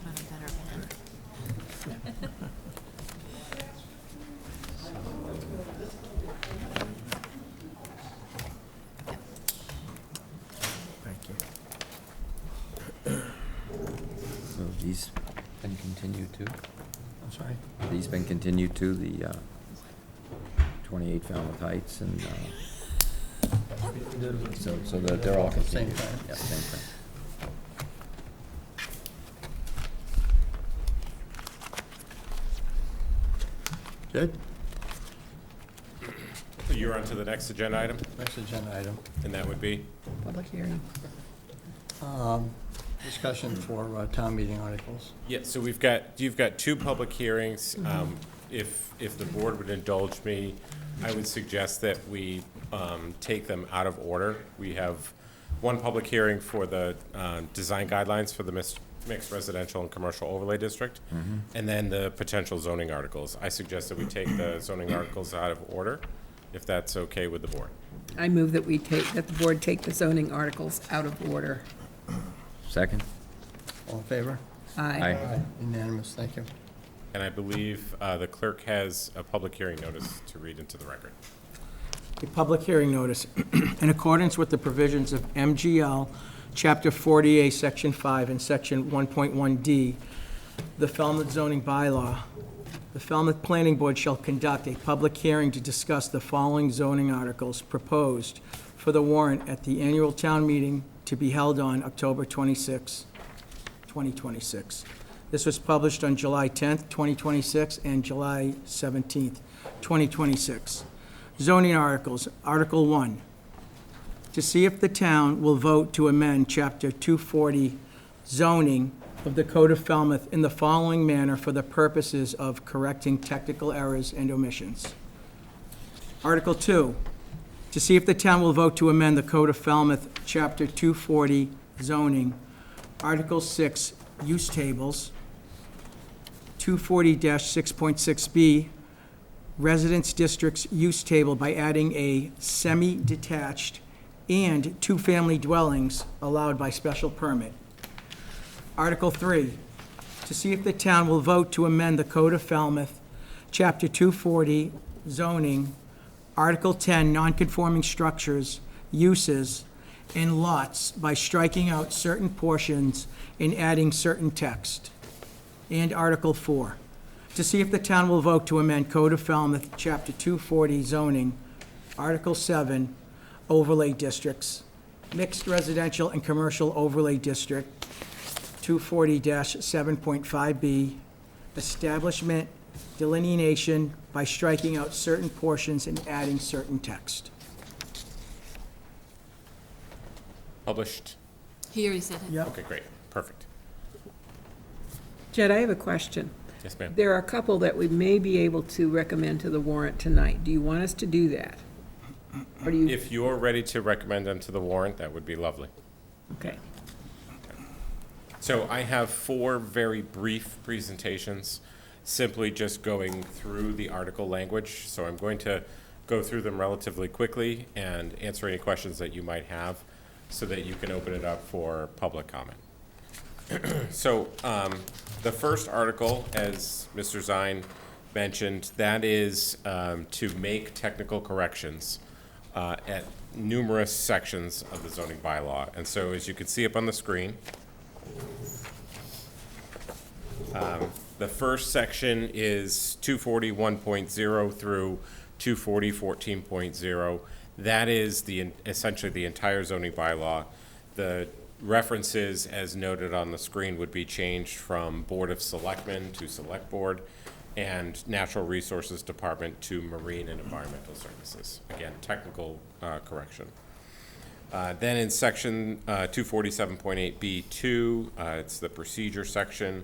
Speaker 8: want a better pen.
Speaker 5: So have these been continued to?
Speaker 2: I'm sorry?
Speaker 5: Have these been continued to the 28 Falmouth Heights and, so they're all
Speaker 2: Same
Speaker 5: continued?
Speaker 2: time.
Speaker 5: Yeah, same thing.
Speaker 2: Good?
Speaker 13: You're on to the next agenda item,
Speaker 2: Next agenda item.
Speaker 13: and that would be?
Speaker 9: Public hearing.
Speaker 2: Discussion for town meeting articles.
Speaker 13: Yeah, so you've got two public hearings. If the board would indulge me, I would suggest that we take them out of order. We have one public hearing for the design guidelines for the mixed residential and commercial overlay district, and then the potential zoning articles. I suggest that we take the zoning articles out of order, if that's okay with the board.
Speaker 9: I move that that the board take the zoning articles out of order.
Speaker 5: Second?
Speaker 2: All in favor?
Speaker 9: Aye.
Speaker 2: Unanimous, thank you.
Speaker 13: And I believe the clerk has a public hearing notice to read into the record.
Speaker 6: A public hearing notice. In accordance with the provisions of MGL Chapter 40A, Section 5, and Section 1.1D, the Falmouth zoning bylaw, the Falmouth Planning Board shall conduct a public hearing to discuss the following zoning articles proposed for the warrant at the annual town meeting to be held on October 26, 2026. This was published on July 10th, 2026, and July 17th, 2026. Zoning articles. Article 1, to see if the town will vote to amend Chapter 240 zoning of the Code of Falmouth in the following manner for the purposes of correcting technical errors and omissions. Article 2, to see if the town will vote to amend the Code of Falmouth, Chapter 240 zoning, Article 6, use tables, 240-6.6B, residence districts use table by adding a semi-detached and two-family dwellings allowed by special permit. Article 3, to see if the town will vote to amend the Code of Falmouth, Chapter 240 zoning, Article 10, nonconforming structures, uses, and lots by striking out certain portions and adding certain text. And Article 4, to see if the town will vote to amend Code of Falmouth, Chapter 240 zoning, Article 7, overlay districts, mixed residential and commercial overlay district, 240-7.5B, establishment delineation by striking out certain portions and adding certain text.
Speaker 13: Published?
Speaker 8: He already said it.
Speaker 6: Yep.
Speaker 13: Okay, great, perfect.
Speaker 9: Jed, I have a question.
Speaker 13: Yes, ma'am.
Speaker 9: There are a couple that we may be able to recommend to the warrant tonight. Do you want us to do that? Or do you?
Speaker 13: If you're ready to recommend them to the warrant, that would be lovely.
Speaker 9: Okay.
Speaker 13: So I have 4 very brief presentations, simply just going through the article language. So I'm going to go through them relatively quickly and answer any questions that you might have so that you can open it up for public comment. So the first article, as Mr. Zine mentioned, that is to make technical corrections at numerous sections of the zoning bylaw. And so as you can see up on the screen, the first section is 240.1.0 through 240.14.0. That is essentially the entire zoning bylaw. The references, as noted on the screen, would be changed from Board of Selectmen to Select Board, and Natural Resources Department to Marine and Environmental Services. Again, technical correction. Then in section 247.8B2, it's the procedure section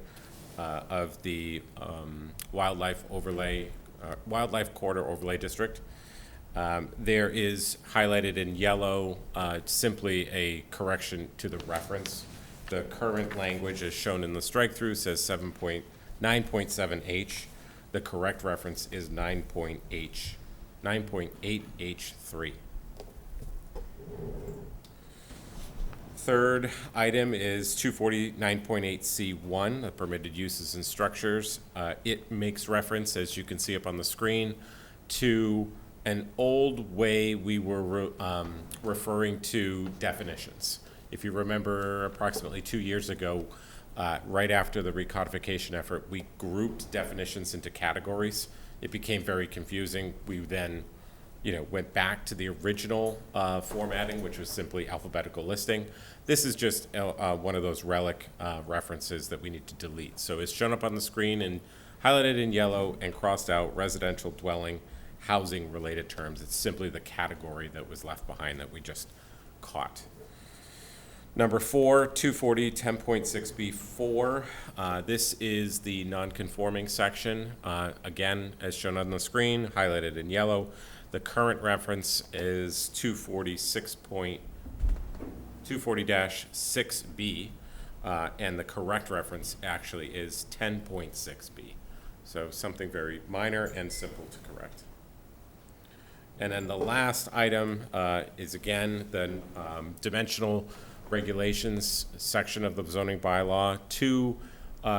Speaker 13: of the wildlife corridor overlay district. There is highlighted in yellow simply a correction to the reference. The current language as shown in the strike-through says 9.7H. The correct reference is 9.8H3. Third item is 249.8C1, the permitted uses and structures. It makes reference, as you can see up on the screen, to an old way we were referring to definitions. If you remember, approximately 2 years ago, right after the recodification effort, we grouped definitions into categories. It became very confusing. We then, went back to the original formatting, which was simply alphabetical listing. This is just one of those relic references that we need to delete. So it's shown up on the screen and highlighted in yellow and crossed out residential dwelling, housing related terms. It's simply the category that was left behind that we just caught. Number 4, 240.10.6B4. This is the non-conforming section. Again, as shown on the screen, highlighted in yellow. The current reference is 246. 240-6B, and the correct reference actually is 10.6B. So something very minor and simple to correct. And then the last item is, again, the dimensional regulations section of the zoning bylaw. Two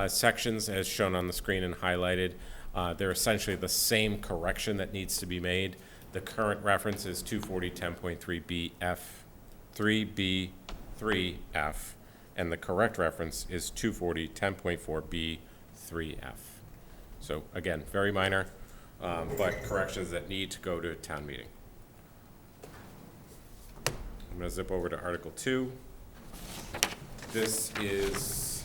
Speaker 13: sections as shown on the screen and highlighted. They're essentially the same correction that needs to be made. The current reference is 240-10.3BF, 3B3F, and the correct reference is 240-10.4B3F. So again, very minor, but corrections that need to go to town meeting. I'm going to zip over to Article 2. This is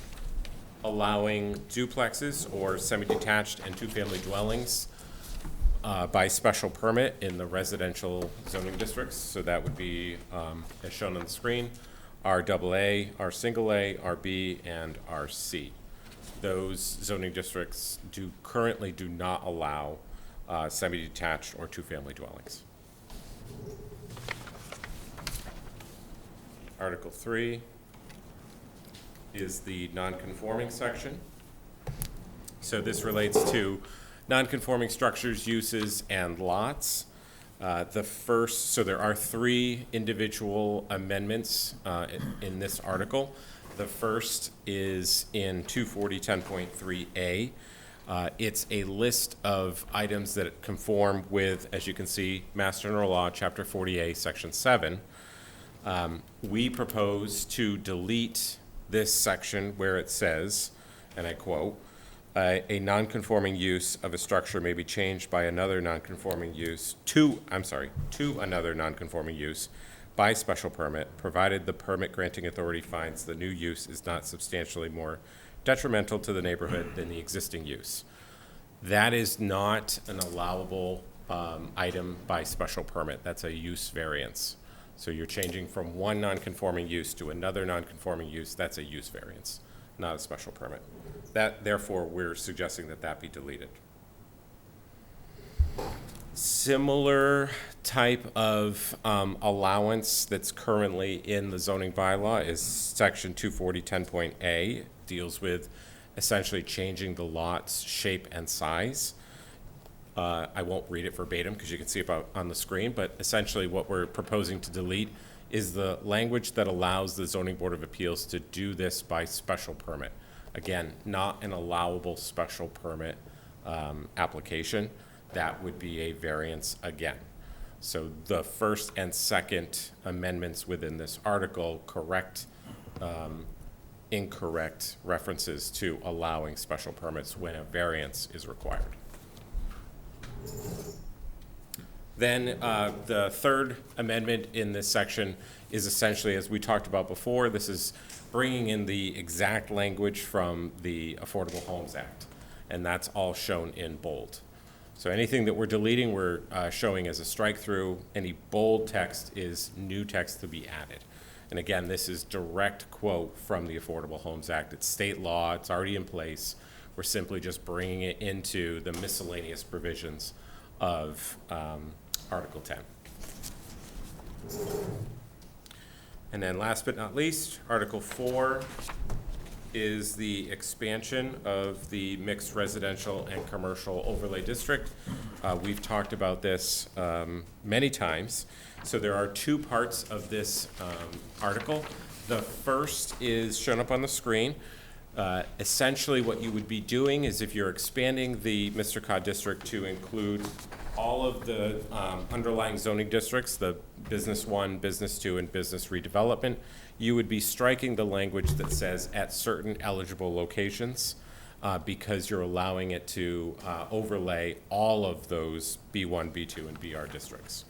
Speaker 13: allowing duplexes or semi-detached and two-family dwellings by special permit in the residential zoning districts. So that would be, as shown on the screen, RAA, R-A, RB, and RC. Those zoning districts currently do not allow semi-detached or two-family dwellings. Article 3 is the non-conforming section. So this relates to non-conforming structures, uses, and lots. So there are 3 individual amendments in this article. The first is in 240-10.3A. It's a list of items that conform with, as you can see, Mass General Law, Chapter 40A, Section 7. We propose to delete this section where it says, and I quote, a non-conforming use of a structure may be changed by another non-conforming use to another non-conforming use by special permit, provided the permit granting authority finds the new use is not substantially more detrimental to the neighborhood than the existing use. That is not an allowable item by special permit. That's a use variance. So you're changing from one non-conforming use to another non-conforming use. That's a use variance, not a special permit. Therefore, we're suggesting that that be deleted. Similar type of allowance that's currently in the zoning bylaw is Section 240-10.A. Deals with essentially changing the lot's shape and size. I won't read it verbatim because you can see it on the screen, but essentially what we're proposing to delete is the language that allows the Zoning Board of Appeals to do this by special permit. Again, not an allowable special permit application. That would be a variance again. So the first and second amendments within this article correct incorrect references to allowing special permits when a variance is required. Then the third amendment in this section is essentially, as we talked about before, this is bringing in the exact language from the Affordable Homes Act, and that's all shown in bold. So anything that we're deleting, we're showing as a strike-through. Any bold text is new text to be added. And again, this is direct quote from the Affordable Homes Act. It's state law, it's already in place. We're simply just bringing it into the miscellaneous provisions of Article 10. And then last but not least, Article 4 is the expansion of the mixed residential and commercial overlay district. We've talked about this many times. So there are 2 parts of this article. The first is shown up on the screen. Essentially what you would be doing is if you're expanding the Mr. Cod district to include all of the underlying zoning districts, the Business 1, Business 2, and Business Redevelopment, you would be striking the language that says at certain eligible locations because you're allowing it to overlay all of those B1, B2, and BR districts.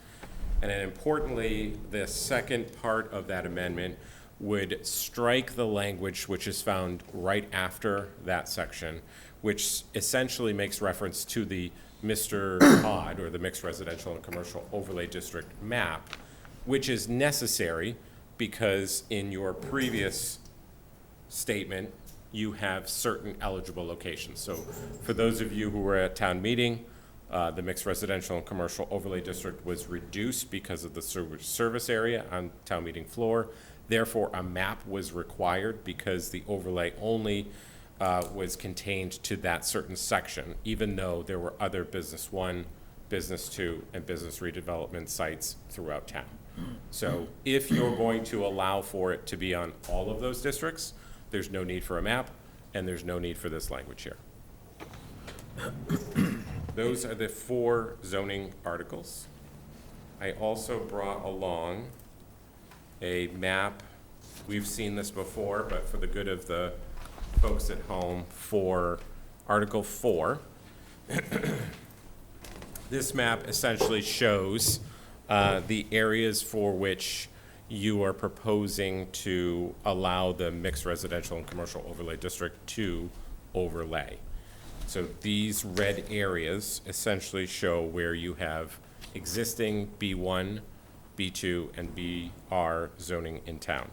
Speaker 13: And then importantly, the second part of that amendment would strike the language which is found right after that section, which essentially makes reference to the Mr. Cod, or the Mixed Residential and Commercial Overlay District map, which is necessary because in your previous statement, you have certain eligible locations. So for those of you who were at town meeting, the Mixed Residential and Commercial Overlay District was reduced because of the service area on town meeting floor. Therefore, a map was required because the overlay only was contained to that certain section, even though there were other Business 1, Business 2, and business redevelopment sites throughout town. So if you're going to allow for it to be on all of those districts, there's no need for a map, and there's no need for this language here. Those are the 4 zoning articles. I also brought along a map. We've seen this before, but for the good of the folks at home, for Article 4. This map essentially shows the areas for which you are proposing to allow the mixed residential and commercial overlay district to overlay. So these red areas essentially show where you have existing B1, B2, and BR zoning in town.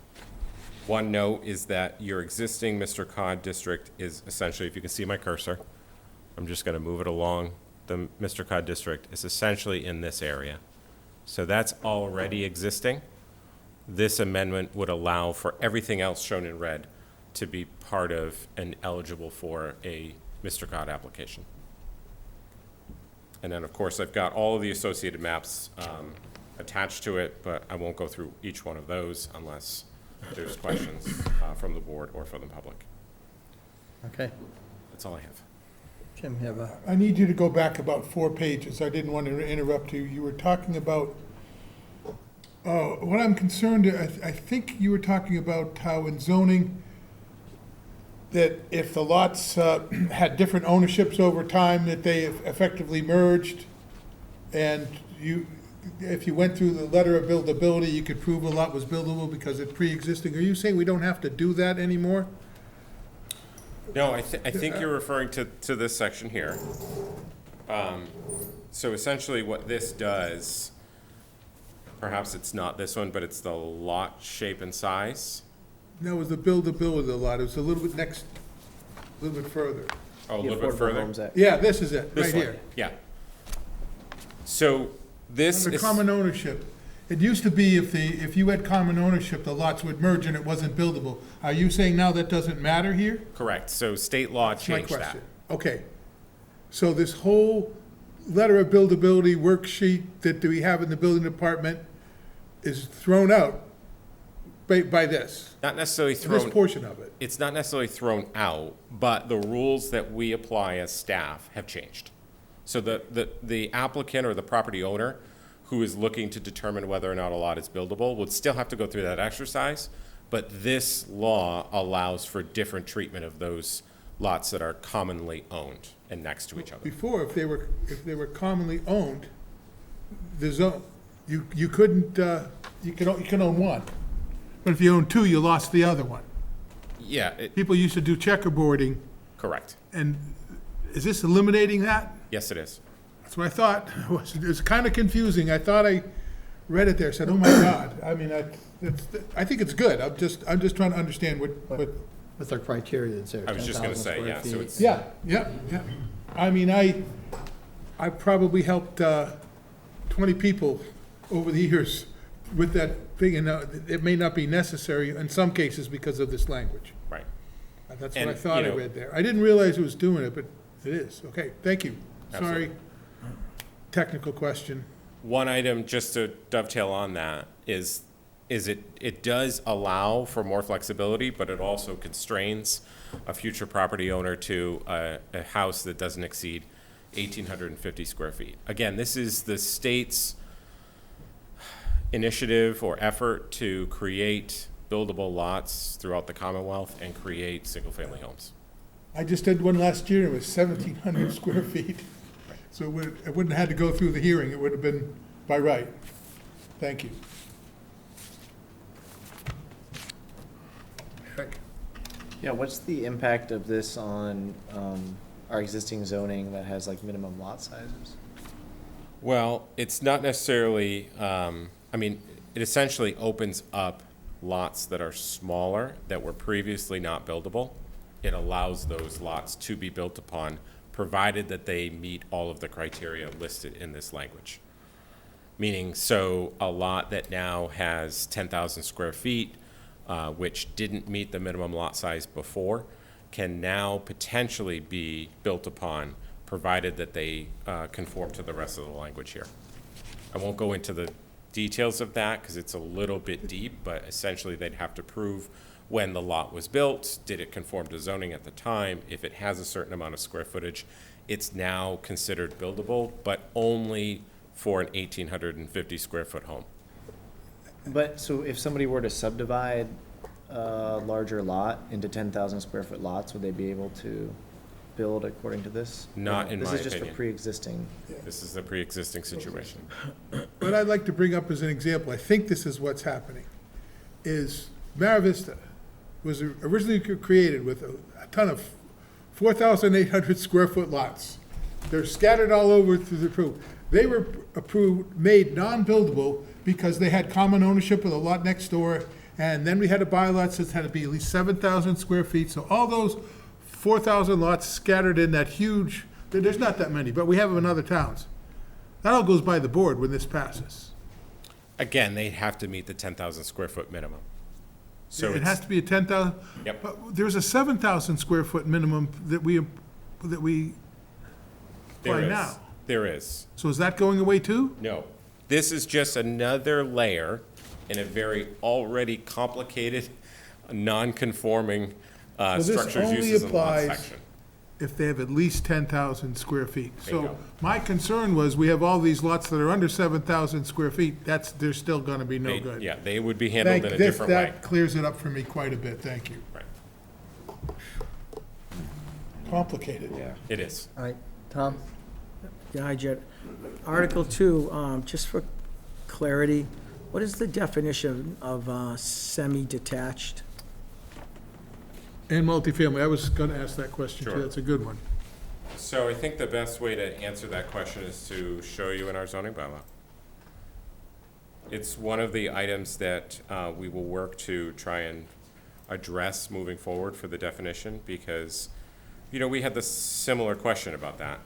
Speaker 13: One note is that your existing Mr. Cod district is essentially, if you can see my cursor, I'm just going to move it along. The Mr. Cod district is essentially in this area. So that's already existing. This amendment would allow for everything else shown in red to be part of and eligible for a Mr. Cod application. And then, of course, I've got all of the associated maps attached to it, but I won't go through each one of those unless there's questions from the board or from the public.
Speaker 2: Okay.
Speaker 13: That's all I have.
Speaker 2: Jim, you have a...
Speaker 12: I need you to go back about 4 pages. I didn't want to interrupt you. You were talking about, what I'm concerned, I think you were talking about how in zoning, that if the lots had different ownerships over time, that they effectively merged, and if you went through the letter of buildability, you could prove a lot was buildable because it's pre-existing. Are you saying we don't have to do that anymore?
Speaker 13: No, I think you're referring to this section here. So essentially what this does, perhaps it's not this one, but it's the lot shape and size.
Speaker 12: No, it was the buildability of the lot. It was a little bit a little bit further.
Speaker 13: Oh, a little bit further?
Speaker 12: Yeah, this is it,
Speaker 13: This
Speaker 12: right
Speaker 13: one,
Speaker 12: here.
Speaker 13: yeah. So this
Speaker 12: Under
Speaker 13: is...
Speaker 12: common ownership, it used to be if you had common ownership, the lots would merge and it wasn't buildable. Are you saying now that doesn't matter here?
Speaker 13: Correct. So state law
Speaker 12: That's my
Speaker 13: changed that.
Speaker 12: question. Okay. So this whole letter of buildability worksheet that we have in the building department is thrown out by this?
Speaker 13: Not necessarily thrown...
Speaker 12: This portion of it?
Speaker 13: It's not necessarily thrown out, but the rules that we apply as staff have changed. So the applicant or the property owner who is looking to determine whether or not a lot is buildable would still have to go through that exercise, but this law allows for different treatment of those lots that are commonly owned and next to each other.
Speaker 12: Before, if they were commonly owned, the zone, you couldn't, you can own one. But if you own 2, you lost the other one.
Speaker 13: Yeah.
Speaker 12: People used to do checkerboarding.
Speaker 13: Correct.
Speaker 12: And is this eliminating that?
Speaker 13: Yes, it is.
Speaker 12: That's what I thought. It was kind of confusing. I thought I read it there, said, oh my God. I mean, I think it's good. I'm just trying to understand what.
Speaker 2: With our criteria that's there.
Speaker 13: I was just going to say, yeah, so it's...
Speaker 12: Yeah. I mean, I probably helped 20 people over the years with that thing, and it may not be necessary in some cases because of this language.
Speaker 13: Right.
Speaker 12: That's what I thought I read there. I didn't realize it was doing it, but it is. Okay, thank you.
Speaker 13: Absolutely.
Speaker 12: Sorry. Technical question.
Speaker 13: One item, just to dovetail on that, is it does allow for more flexibility, but it also constrains a future property owner to a house that doesn't exceed 1,850 square feet. Again, this is the state's initiative or effort to create buildable lots throughout the Commonwealth and create single-family homes.
Speaker 12: I just did one last year. It was 1,700 square feet. So it wouldn't have had to go through the hearing. It would have been by right. Thank you.
Speaker 17: Yeah, what's the impact of this on our existing zoning that has like minimum lot sizes?
Speaker 13: Well, it's not necessarily, I mean, it essentially opens up lots that are smaller that were previously not buildable. It allows those lots to be built upon, provided that they meet all of the criteria listed in this language. Meaning, so a lot that now has 10,000 square feet which didn't meet the minimum lot size before, can now potentially be built upon, provided that they conform to the rest of the language here. I won't go into the details of that because it's a little bit deep, but essentially they'd have to prove when the lot was built, did it conform to zoning at the time? If it has a certain amount of square footage, it's now considered buildable, but only for an 1,850 square foot home.
Speaker 17: But, so if somebody were to subdivide a larger lot into 10,000 square foot lots, would they be able to build according to this?
Speaker 13: Not in my opinion.
Speaker 17: This is just for pre-existing.
Speaker 13: This is the pre-existing situation.
Speaker 12: What I'd like to bring up as an example, I think this is what's happening, is Mara Vista was originally created with a ton of 4,800 square foot lots. They're scattered all over through the approved. They were approved, made non-buildable because they had common ownership of the lot next door, and then we had a bylaw that says it had to be at least 7,000 square feet. So all those 4,000 lots scattered in that huge, there's not that many, but we have them in other towns. That all goes by the board when this passes.
Speaker 13: Again, they have to meet the 10,000 square foot minimum. So
Speaker 12: It has to be a 10,000?
Speaker 13: Yep.
Speaker 12: But there's a 7,000 square foot minimum that we apply
Speaker 13: There is.
Speaker 12: now.
Speaker 13: There is.
Speaker 12: So is that going away too?
Speaker 13: No. This is just another layer in a very already complicated, non-conforming
Speaker 12: So this
Speaker 13: structures,
Speaker 12: only
Speaker 13: uses, and lot
Speaker 12: applies
Speaker 13: section.
Speaker 12: if they have at least 10,000 square feet.
Speaker 13: Bingo.
Speaker 12: So my concern was, we have all these lots that are under 7,000 square feet, they're still gonna be no
Speaker 13: They-
Speaker 12: good.
Speaker 13: Yeah, they would be handled in a different way.
Speaker 12: That clears it up for me quite a bit, thank you.
Speaker 13: Right.
Speaker 12: Complicated.
Speaker 5: Yeah.
Speaker 13: It is.
Speaker 2: All right, Tom?
Speaker 6: Yeah, hi, Jed. Article 2, just for clarity, what is the definition of semi-detached?
Speaker 12: And multifamily, I was gonna ask that question too,
Speaker 13: Sure.
Speaker 12: that's a good one.
Speaker 13: So I think the best way to answer that question is to show you in our zoning bylaw. It's one of the items that we will work to try and address moving forward for the definition, because, you know, we had this similar question about that.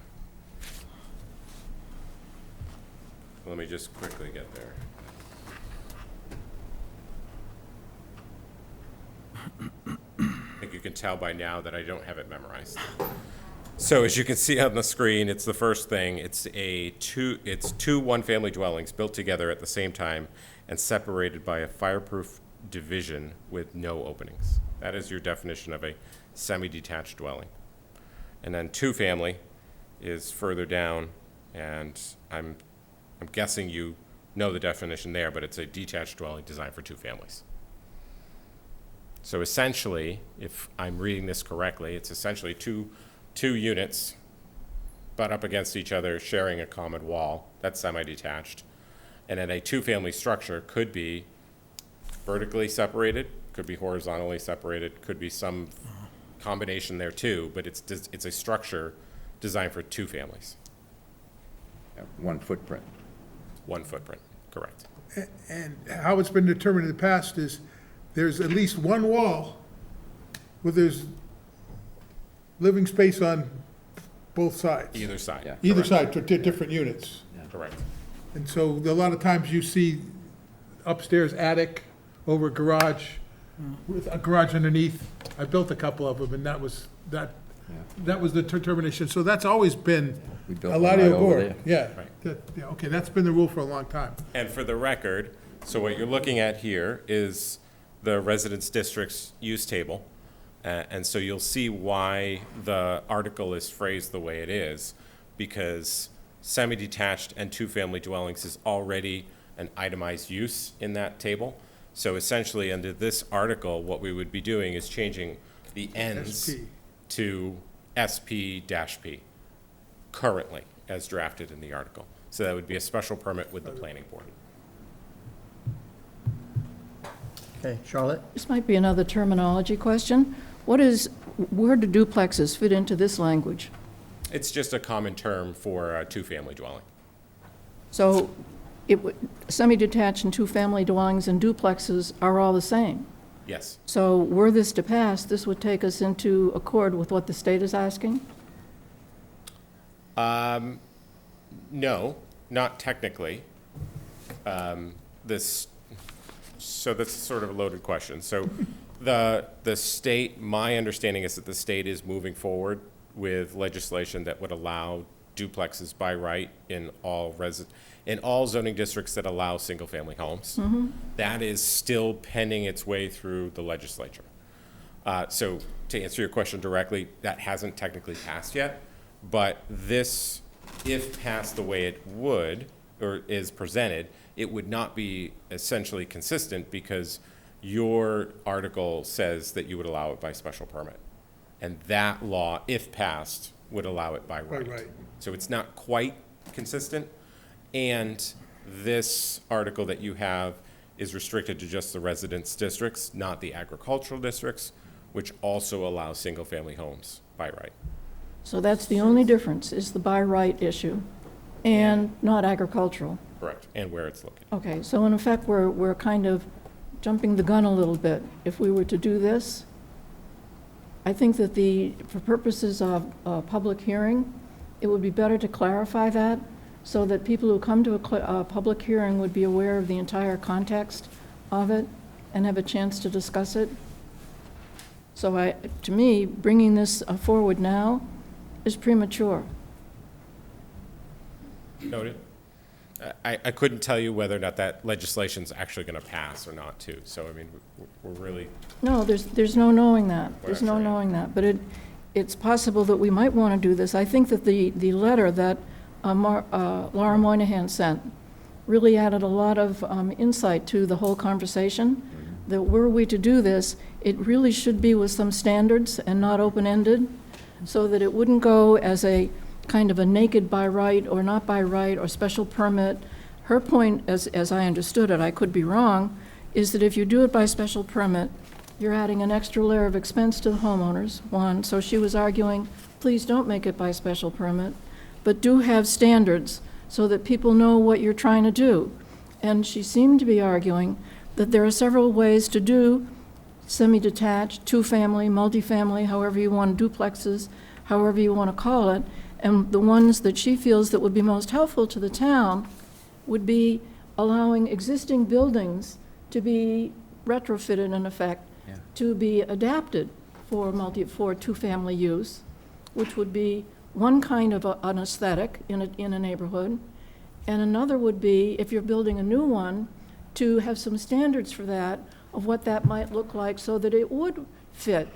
Speaker 13: Let me just quickly get there. I think you can tell by now that I don't have it memorized. So as you can see on the screen, it's the first thing. It's two one-family dwellings built together at the same time and separated by a fireproof division with no openings. That is your definition of a semi-detached dwelling. And then two-family is further down, and I'm guessing you know the definition there, but it's a detached dwelling designed for two families. So essentially, if I'm reading this correctly, it's essentially two units butt up against each other, sharing a common wall. That's semi-detached. And then a two-family structure could be vertically separated, could be horizontally separated, could be some combination there too, but it's a structure designed for two families.
Speaker 5: One footprint.
Speaker 13: One footprint, correct.
Speaker 12: And how it's been determined in the past is, there's at least one wall where there's living space on both sides.
Speaker 13: Either side.
Speaker 5: Yeah.
Speaker 12: Either
Speaker 13: correct.
Speaker 12: side, to different units.
Speaker 13: Correct.
Speaker 12: And so a lot of times you see upstairs attic over garage, with a garage underneath. I built a couple of them, and that was the determination. So that's always been
Speaker 5: We built
Speaker 12: a
Speaker 5: one
Speaker 12: lot
Speaker 5: right
Speaker 12: of
Speaker 5: over
Speaker 12: board.
Speaker 5: there.
Speaker 12: Yeah,
Speaker 13: Right.
Speaker 12: yeah, okay, that's been the rule for a long time.
Speaker 13: And for the record, so what you're looking at here is the residence district's use table. And so you'll see why the article is phrased the way it is, because semi-detached and two-family dwellings is already an itemized use in that table. So essentially, under this article, what we would be doing is changing the ends
Speaker 12: SP.
Speaker 13: to SP-P, currently, as drafted in the article. So that would be a special permit with the planning board.
Speaker 2: Okay, Charlotte?
Speaker 14: This might be another terminology question. Where do duplexes fit into this language?
Speaker 13: It's just a common term for a two-family dwelling.
Speaker 14: So semi-detached and two-family dwellings and duplexes are all the same.
Speaker 13: Yes.
Speaker 14: So were this to pass, this would take us into accord with what the state is asking?
Speaker 13: No, not technically. So that's sort of a loaded question. So the state, my understanding is that the state is moving forward with legislation that would allow duplexes by right in all zoning districts that allow single-family homes. That is still pending its way through the legislature. So to answer your question directly, that hasn't technically passed yet, but this, if passed the way it would, or is presented, it would not be essentially consistent because your article says that you would allow it by special permit. And that law, if passed, would allow it by right. So it's not quite consistent. And this article that you have is restricted to just the residence districts, not the agricultural districts, which also allow single-family homes by right.
Speaker 14: So that's the only difference, is the by right issue, and not agricultural.
Speaker 13: Correct, and where it's located.
Speaker 14: Okay, so in effect, we're kind of jumping the gun a little bit. If we were to do this, I think that for purposes of a public hearing, it would be better to clarify that so that people who come to a public hearing would be aware of the entire context of it and have a chance to discuss it. So to me, bringing this forward now is premature.
Speaker 13: Noted. I couldn't tell you whether or not that legislation's actually going to pass or not, too. So, I mean, we're really...
Speaker 14: No, there's no knowing that. There's no knowing that. But it's possible that we might want to do this. I think that the letter that Laura Moynihan sent really added a lot of insight to the whole conversation, that were we to do this, it really should be with some standards and not open-ended, so that it wouldn't go as a kind of a naked by right or not by right or special permit. Her point, as I understood it, I could be wrong, is that if you do it by special permit, you're adding an extra layer of expense to the homeowners, one. So she was arguing, please don't make it by special permit, but do have standards so that people know what you're trying to do. And she seemed to be arguing that there are several ways to do semi-detached, two-family, multifamily, however you want, duplexes, however you want to call it. And the ones that she feels that would be most helpful to the town would be allowing existing buildings to be retrofitted, in effect, to be adapted for two-family use, which would be one kind of an aesthetic in a neighborhood. And another would be, if you're building a new one, to have some standards for that, of what that might look like, so that it would fit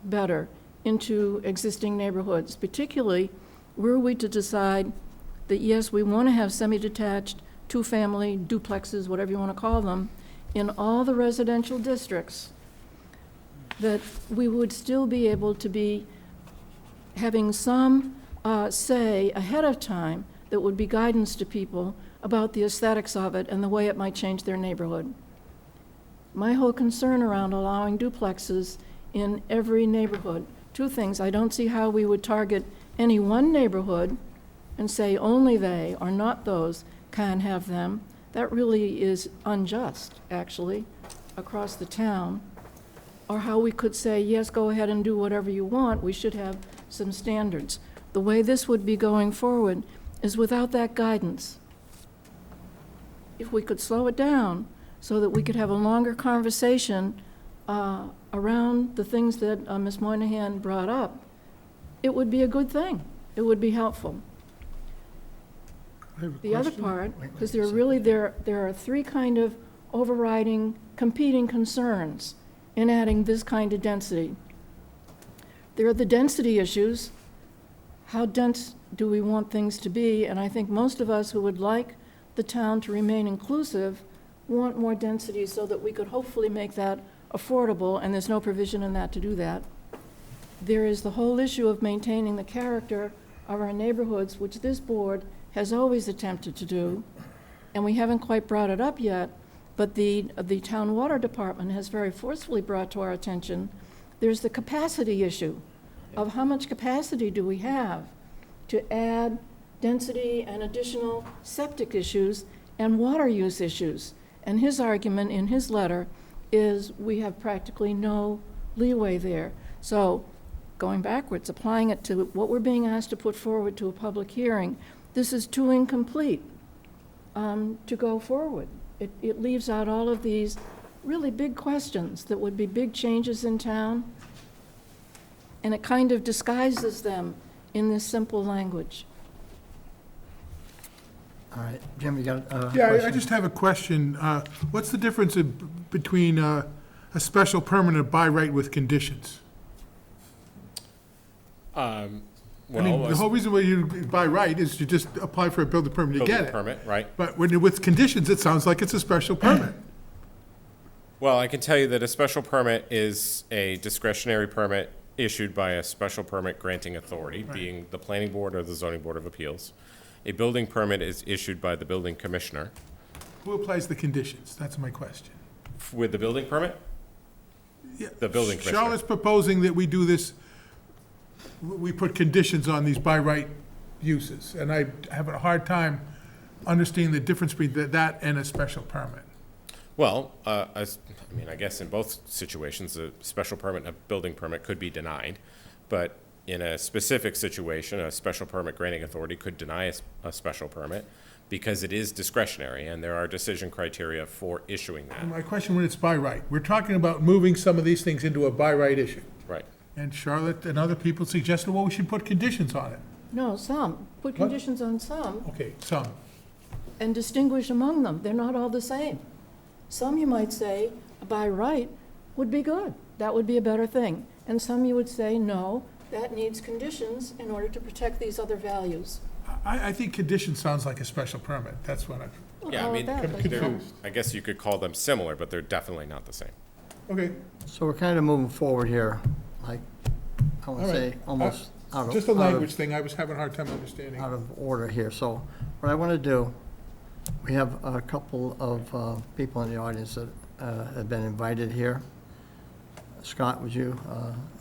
Speaker 14: better into existing neighborhoods. Particularly, were we to decide that, yes, we want to have semi-detached, two-family, duplexes, whatever you want to call them, in all the residential districts, that we would still be able to be having some say ahead of time that would be guidance to people about the aesthetics of it and the way it might change their neighborhood. My whole concern around allowing duplexes in every neighborhood, two things. I don't see how we would target any one neighborhood and say only they or not those can have them. That really is unjust, actually, across the town. Or how we could say, yes, go ahead and do whatever you want. We should have some standards. The way this would be going forward is without that guidance. If we could slow it down so that we could have a longer conversation around the things that Ms. Moynihan brought up, it would be a good thing. It would be helpful. The other part, because there are three kind of overriding, competing concerns in adding this kind of density. There are the density issues. How dense do we want things to be? And I think most of us who would like the town to remain inclusive want more density so that we could hopefully make that affordable, and there's no provision in that to do that. There is the whole issue of maintaining the character of our neighborhoods, which this board has always attempted to do, and we haven't quite brought it up yet, but the town water department has very forcefully brought to our attention. There's the capacity issue of how much capacity do we have to add density and additional septic issues and water use issues. And his argument in his letter is we have practically no leeway there. So going backwards, applying it to what we're being asked to put forward to a public hearing, this is too incomplete to go forward. It leaves out all of these really big questions that would be big changes in town, and it kind of disguises them in this simple language.
Speaker 2: All right, Jim, you got a
Speaker 12: Yeah, I
Speaker 2: question?
Speaker 12: just have a question. What's the difference between a special permit and a by right with conditions? I mean, the whole reason why you by right is you just apply for a building permit to get
Speaker 13: Building
Speaker 12: it.
Speaker 13: permit, right.
Speaker 12: But when with conditions, it sounds like it's a special permit.
Speaker 13: Well, I can tell you that a special permit is a discretionary permit issued by a special permit granting authority, being the planning board or the zoning board of appeals. A building permit is issued by the building commissioner.
Speaker 12: Who applies the conditions? That's my question.
Speaker 13: With the building permit? The building commissioner.
Speaker 12: Charlotte's proposing that we do this, we put conditions on these by right uses, and I have a hard time understanding the difference between that and a special permit.
Speaker 13: Well, I mean, I guess in both situations, a special permit and a building permit could be denied, but in a specific situation, a special permit granting authority could deny a special permit because it is discretionary, and there are decision criteria for issuing that.
Speaker 12: My question, when it's by right, we're talking about moving some of these things into a by right issue.
Speaker 13: Right.
Speaker 12: And Charlotte and other people suggested, well, we should put conditions on it.
Speaker 14: No, some. Put
Speaker 12: What?
Speaker 14: conditions on some
Speaker 12: Okay, some.
Speaker 14: and distinguish among them. They're not all the same. Some you might say, by right, would be good. That would be a better thing. And some you would say, no, that needs conditions in order to protect these other values.
Speaker 12: I think condition sounds like a special permit. That's what
Speaker 13: Yeah, I mean,
Speaker 12: I'm
Speaker 13: they're-
Speaker 12: confused.
Speaker 13: I guess you could call them similar, but they're definitely not the same.
Speaker 12: Okay.
Speaker 2: So we're kind of moving forward here, like, I would
Speaker 12: All right.
Speaker 2: say, almost out of.
Speaker 12: Just a
Speaker 2: out of-
Speaker 12: language thing, I was having a hard time understanding.
Speaker 2: Out of order here. So what I want to do, we have a couple of people in the audience that have been invited here. Scott, would you,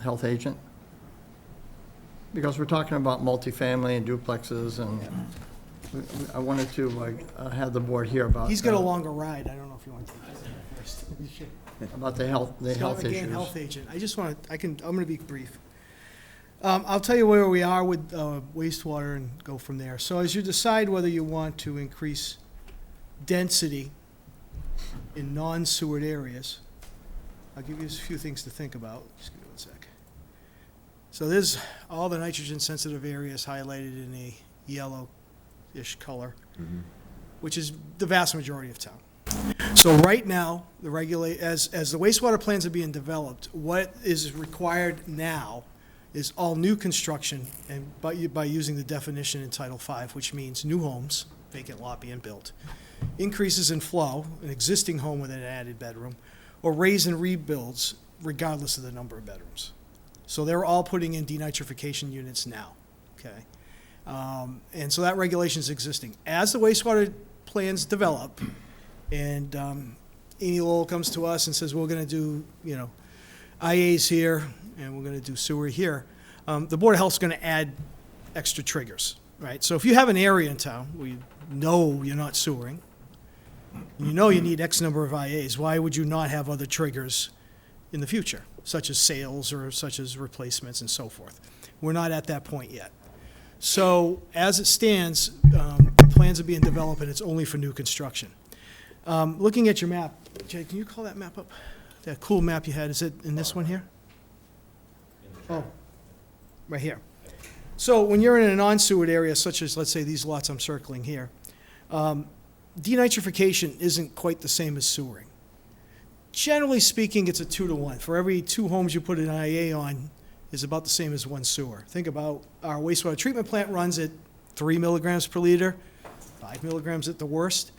Speaker 2: health agent? Because we're talking about multifamily and duplexes, and I wanted to have the board hear about.
Speaker 6: He's got a longer ride. I don't know if you want to take that first.
Speaker 2: About the health
Speaker 6: Scott McGann,
Speaker 2: issues.
Speaker 6: health agent. I just want to, I'm going to be brief. I'll tell you where we are with wastewater and go from there. So as you decide whether you want to increase density in non-sewered areas, I'll give you a few things to think about. Just give me one sec. So there's all the nitrogen-sensitive areas highlighted in a yellow-ish color, which is the vast majority of town. So right now, as the wastewater plans are being developed, what is required now is all new construction, and by using the definition in Title V, which means new homes, vacant lot being built, increases in flow, an existing home with an added bedroom, or raise and rebuilds regardless of the number of bedrooms. So they're all putting in denitrification units now, okay? And so that regulation is existing. As the wastewater plans develop, and Amy Lowell comes to us and says, we're gonna do, IAs here, and we're gonna do sewer here, the Board of Health's gonna add extra triggers, right? So if you have an area in town where you know you're not sewering, and you know you need X number of IAs, why would you not have other triggers in the future, such as sales or such as replacements and so forth? We're not at that point yet. So as it stands, plans are being developed, and it's only for new construction. Looking at your map, Jay, can you call that map up? That cool map you had, is it in this one here? Oh, right here. So when you're in a non-sewered area, such as, let's say, these lots I'm circling here, denitrification isn't quite the same as sewering. Generally speaking, it's a 2-to-1. For every 2 homes you put an IA on is about the same as 1 sewer. Think about our wastewater treatment plant runs at 3 milligrams per liter, 5 milligrams at the worst.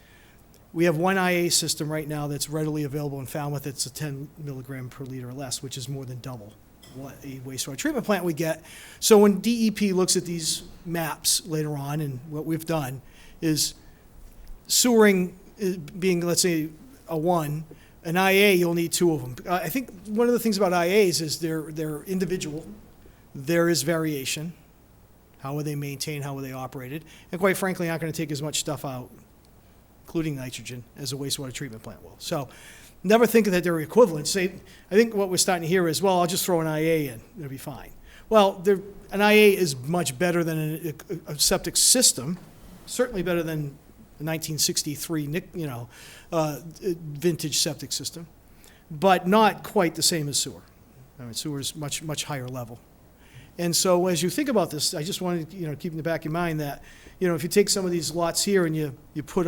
Speaker 6: We have 1 IA system right now that's readily available in Falmouth. It's a 10 milligram per liter or less, which is more than double what a wastewater treatment plant would get. So when DEP looks at these maps later on, and what we've done is sewering being, let's say, a 1, an IA, you'll need 2 of them. I think one of the things about IAs is they're individual. There is variation. How are they maintained? How are they operated? And quite frankly, aren't going to take as much stuff out, including nitrogen, as a wastewater treatment plant will. So never think that they're equivalent. I think what we're starting to hear is, well, I'll just throw an IA in. It'll be fine. Well, an IA is much better than a septic system, certainly better than a 1963 vintage septic system.
Speaker 4: but not quite the same as sewer. I mean, sewer is much, much higher level. And so as you think about this, I just wanted to, keep in the back of your mind that, if you take some of these lots here and you put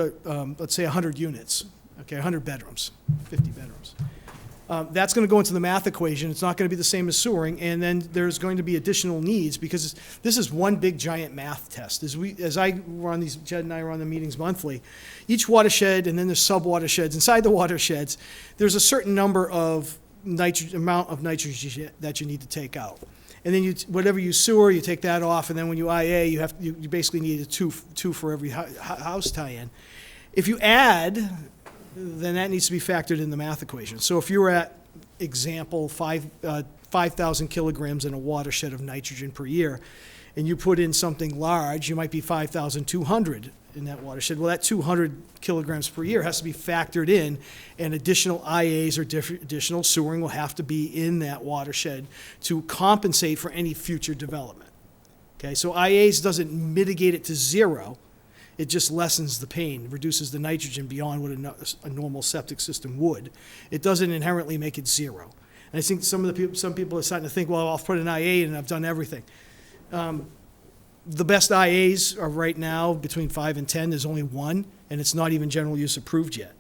Speaker 4: let's say 100 units, okay, 100 bedrooms, 50 bedrooms. That's going to go into the math equation. It's not going to be the same as sewering, and then there's going to be additional needs because this is one big giant math test. Jed and I are on the meetings monthly, each watershed, and then there's sub-watersheds. Inside the watersheds, there's a certain number of amount of nitrogen that you need to take out. And then whatever you sewer, you take that off, and then when you IA, you basically need a two for every house tie-in. If you add, then that needs to be factored in the math equation. So if you're at, example, 5,000 kilograms in a watershed of nitrogen per year, and you put in something large, you might be 5,200 in that watershed. Well, that 200 kilograms per year has to be factored in, and additional IAs or additional sewering will have to be in that watershed to compensate for any future development. Okay, so IAs doesn't mitigate it to zero. It just lessens the pain, reduces the nitrogen beyond what a normal septic system would. It doesn't inherently make it zero. And I think some people are starting to think, well, I'll put an IA in and I've done everything. The best IAs are right now between 5 and 10. There's only one, and it's not even general use approved yet,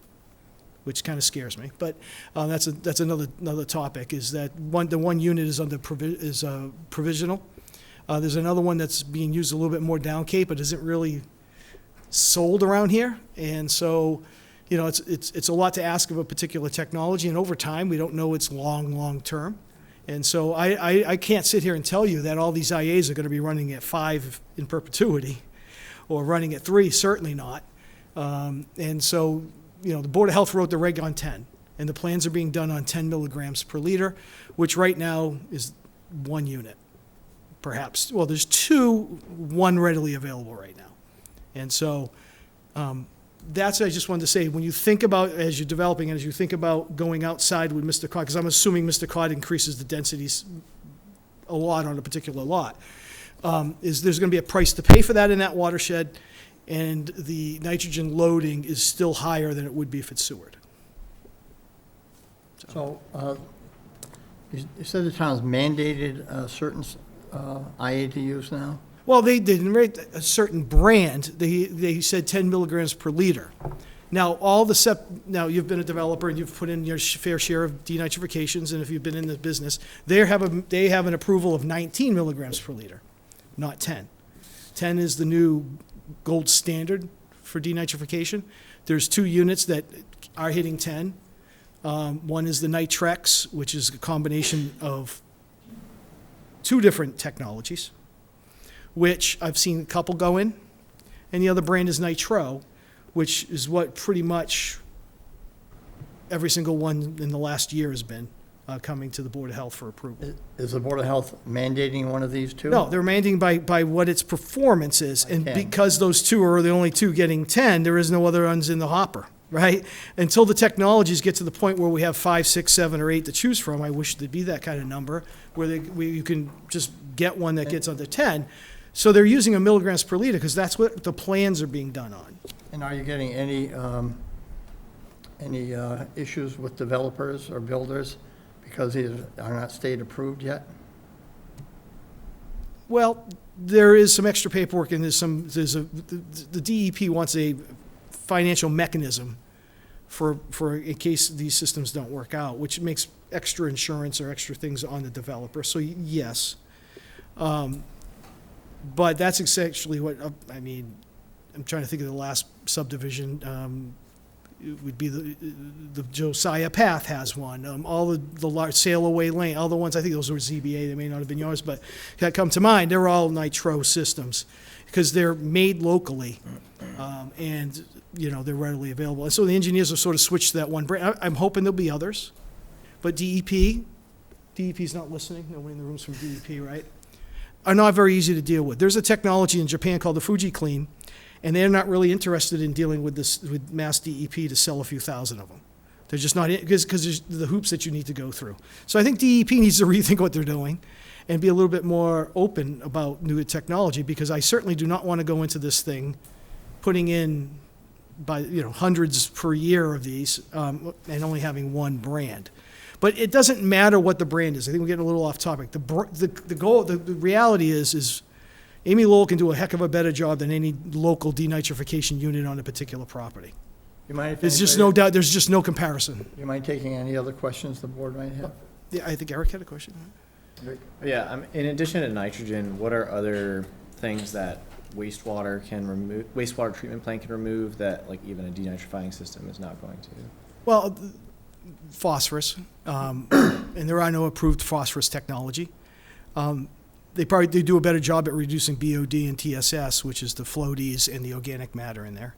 Speaker 4: which kind of scares me. But that's another topic. Is that the one unit is provisional. There's another one that's being used a little bit more down Cape, but isn't really sold around here. And so, it's a lot to ask of a particular technology, and over time, we don't know its long term. And so I can't sit here and tell you that all these IAs are going to be running at 5 in perpetuity or running at 3, certainly not. And so, the Board of Health wrote the reg on 10, and the plans are being done on 10 milligrams per liter, which right now is 1 unit, perhaps. Well, there's 1 readily available right now. And so that's what I just wanted to say. When you think about, as you're developing and as you think about going outside with Mr. Cod, because I'm assuming Mr. Cod increases the densities a lot on a particular lot, there's going to be a price to pay for that in that watershed, and the nitrogen loading is still higher than it would be if it's sewered.
Speaker 2: So you said the town's mandated a certain IA to use now?
Speaker 4: Well, they didn't rate a certain brand. They said 10 milligrams per liter. Now, now you've been a developer and you've put in your fair share of denitrifications, and if you've been in the business, they have an approval of 19 milligrams per liter, not 10. 10 is the new gold standard for denitrification. There's 2 units that are hitting 10. One is the Nitrex, which is a combination of 2 different technologies, which I've seen a couple go in, and the other brand is Nitro, which is what pretty much every single one in the last year has been coming to the Board of Health for approval.
Speaker 2: Is the Board of Health mandating one of these 2?
Speaker 4: No, they're mandating by what its performance is, and because those 2 are the only 2 getting 10, there is no other ones in the hopper, right? Until the technologies get to the point where we have 5, 6, 7, or 8 to choose from, I wish there'd be that kind of number, where you can just get one that gets under 10. So they're using a milligrams per liter because that's what the plans are being done on.
Speaker 2: And are you getting any issues with developers or builders because these are not state approved yet?
Speaker 4: Well, there is some extra paperwork, and the DEP wants a financial mechanism for in case these systems don't work out, which makes extra insurance or extra things on the developer. So yes. But that's essentially what, I'm trying to think of the last subdivision. It would be the Josiah Path has one. All the large Sail Away Lane, all the ones, I think those were ZBA, they may not have been yours, but that come to mind, they're all Nitro systems because they're made locally and, they're readily available. And so the engineers have sort of switched to that one brand. I'm hoping there'll be others, but DEP's not listening. Nobody in the room's from DEP, right? Are not very easy to deal with. There's a technology in Japan called the Fuji Clean, and they're not really interested in dealing with this with mass DEP to sell a few thousand of them. They're just not, because there's the hoops that you need to go through. So I think DEP needs to rethink what they're doing and be a little bit more open about new technology, because I certainly do not want to go into this thing putting in hundreds per year of these and only having one brand. But it doesn't matter what the brand is. I think we're getting a little off topic. The goal, the reality is Amy Lowell can do a heck of a better job than any local denitrification unit on a particular property.
Speaker 2: You mind if
Speaker 4: There's just
Speaker 2: anybody-
Speaker 4: no doubt, there's just no comparison.
Speaker 2: You mind taking any other questions the board might have?
Speaker 4: Yeah, I think Eric had a question.
Speaker 17: Yeah, in addition to nitrogen, what are other things that wastewater treatment plant can remove that like even a denitrifying system is not going to?
Speaker 4: Well, phosphorus, and there are no approved phosphorus technology. They do a better job at reducing BOD and TSS, which is the floaties and the organic matter in there.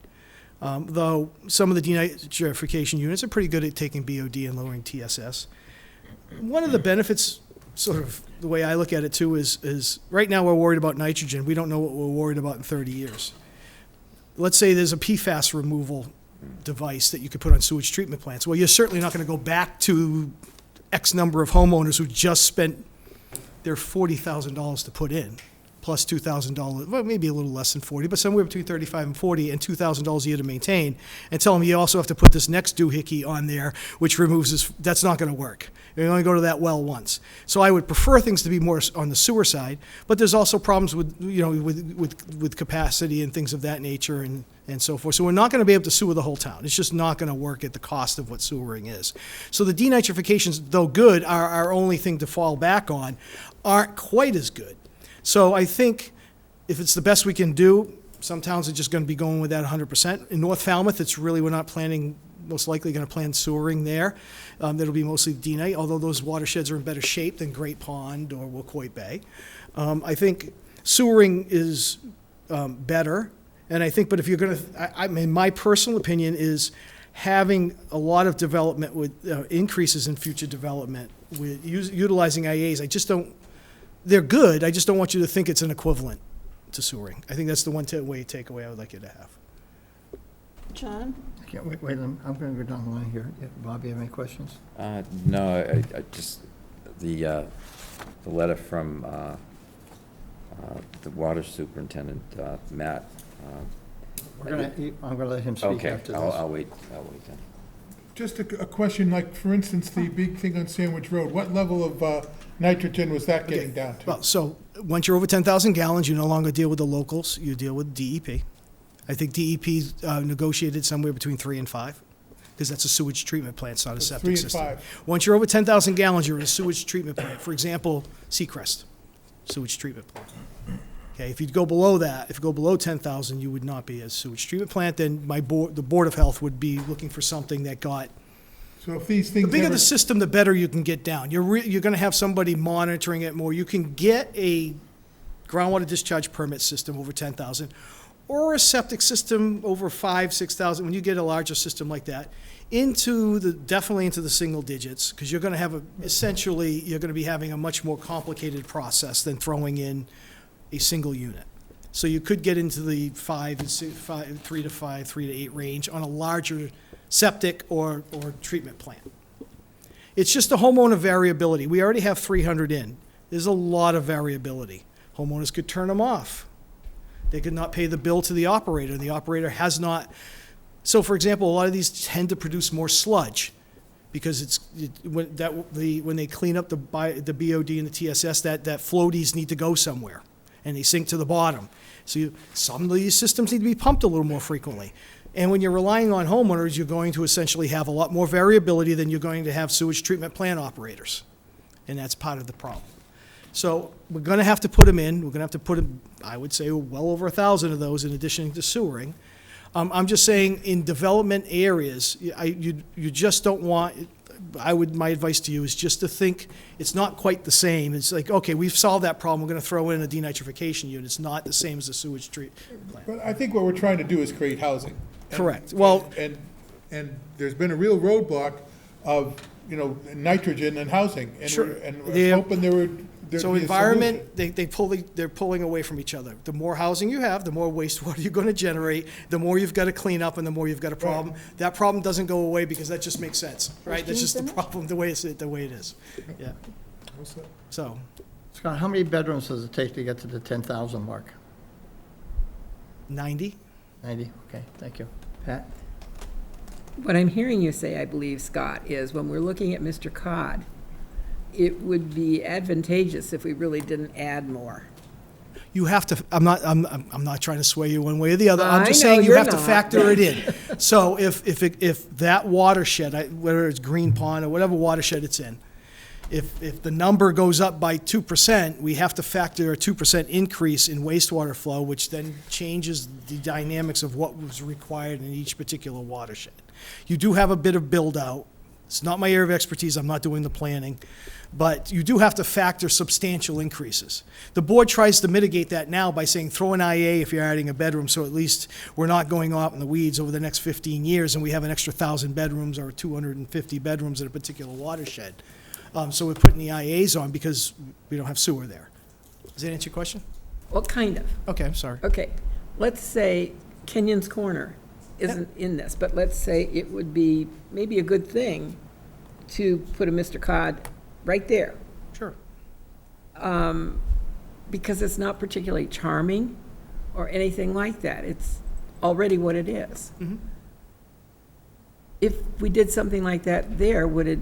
Speaker 4: Though some of the denitrification units are pretty good at taking BOD and lowering TSS. One of the benefits, sort of the way I look at it too, is right now we're worried about nitrogen. We don't know what we're worried about in 30 years. Let's say there's a PFAS removal device that you could put on sewage treatment plants. Well, you're certainly not going to go back to X number of homeowners who just spent their $40,000 to put in, plus $2,000, well, maybe a little less than 40, but somewhere between 35 and 40, and $2,000 a year to maintain, and tell them you also have to put this next doohickey on there, which removes this. That's not going to work. You only go to that well once. So I would prefer things to be more on the sewer side, but there's also problems with, with capacity and things of that nature and so forth. So we're not going to be able to sewer the whole town. It's just not going to work at the cost of what sewering is. So the denitrifications, though good, are our only thing to fall back on, aren't quite as good. So I think if it's the best we can do, some towns are just going to be going with that 100%. In North Falmouth, we're not planning, most likely going to plan sewering there. That'll be mostly denite, although those watersheds are in better shape than Great Pond or Wacoit Bay. I think sewering is better, and I think, but if you're going to, I mean, my personal opinion is having a lot of development with increases in future development with utilizing IAs, I just don't, they're good, I just don't want you to think it's an equivalent to sewering. I think that's the one takeaway I would like you to have.
Speaker 14: John?
Speaker 2: I can't wait, I'm going to go down the line here. Yeah, Bob, you have any questions?
Speaker 5: No, I just, the letter from the water superintendent, Matt.
Speaker 2: I'm going to let him speak after this.
Speaker 5: I'll wait then.
Speaker 12: Just a question, like, for instance, the big thing on Sandwich Road, what level of nitrogen was that getting down to?
Speaker 4: Well, so once you're over 10,000 gallons, you no longer deal with the locals, you deal with DEP. I think DEP negotiated somewhere between 3 and 5, because that's a sewage treatment plant, it's not a septic
Speaker 12: 3 and
Speaker 4: system.
Speaker 12: 5.
Speaker 4: Once you're over 10,000 gallons, you're in a sewage treatment plant. For example, Seacrest, sewage treatment plant. Okay, if you go below that, if you go below 10,000, you would not be a sewage treatment plant, then the Board of Health would be looking for something that got.
Speaker 12: So if these things
Speaker 4: The bigger
Speaker 12: ever-
Speaker 4: the system, the better you can get down. You're going to have somebody monitoring it more. You can get a groundwater discharge permit system over 10,000, or a septic system over 5,000, 6,000. When you get a larger system like that, definitely into the single digits, because you're going to have essentially you're going to be having a much more complicated process than throwing in a single unit. So you could get into the 3 to 5, 3 to 8 range on a larger septic or treatment plant. It's just a homeowner variability. We already have 300 in. There's a lot of variability. Homeowners could turn them off. They could not pay the bill to the operator. The operator has not. So, for example, a lot of these tend to produce more sludge because when they clean up the BOD and the TSS, that floaties need to go somewhere, and they sink to the bottom. So some of these systems need to be pumped a little more frequently. And when you're relying on homeowners, you're going to essentially have a lot more variability than you're going to have sewage treatment plant operators. And that's part of the problem. So we're going to have to put them in. We're going to have to put, I would say, well over 1,000 of those in addition to sewering. I'm just saying in development areas, you just don't want, my advice to you is just to think it's not quite the same. It's like, okay, we've solved that problem. We're going to throw in a denitrification unit. It's not the same as a sewage treatment plant.
Speaker 12: But I think what we're trying to do is create housing.
Speaker 4: Correct. Well,
Speaker 12: and there's been a real roadblock of, nitrogen and housing. And
Speaker 4: Sure.
Speaker 12: we're hoping there'd
Speaker 4: so
Speaker 12: be a
Speaker 4: environment, they're pulling away from each other. The more housing you have, the more wastewater you're going to generate, the more you've got to clean up, and the more you've got a problem. Right. That problem doesn't go away because that just makes sense, right? That's just the problem, the way it is. Yeah. So,
Speaker 2: Scott, how many bedrooms does it take to get to the 10,000 mark?
Speaker 4: 90.
Speaker 2: 90. Okay, thank you. Pat.
Speaker 9: What I'm hearing you say, I believe, Scott, is when we're looking at Mr. Cod, it would be advantageous if we really didn't add more.
Speaker 4: You have to, I'm not trying to sway you one way or the other. I'm just
Speaker 9: I know
Speaker 4: saying you
Speaker 9: you're
Speaker 4: have to
Speaker 9: not.
Speaker 4: factor it in. So if that watershed, whether it's Green Pond or whatever watershed it's in, if the number goes up by 2%, we have to factor a 2% increase in wastewater flow, which then changes the dynamics of what was required in each particular watershed. You do have a bit of build-out. It's not my area of expertise, I'm not doing the planning, but you do have to factor substantial increases. The board tries to mitigate that now by saying throw an IA if you're adding a bedroom, so at least we're not going off in the weeds over the next 15 years and we have an extra 1,000 bedrooms or 250 bedrooms in a particular watershed. So we're putting the IAs on because we don't have sewer there. Does that answer your question?
Speaker 9: Well, kind of.
Speaker 4: Okay, I'm sorry.
Speaker 9: Okay, let's say Kenyon's Corner isn't in this, but let's say it would be maybe a good thing to put a Mr. Cod right there.
Speaker 4: Sure.
Speaker 9: Because it's not particularly charming or anything like that. It's already what it is.
Speaker 4: Mhm.
Speaker 9: If we did something like that there, would it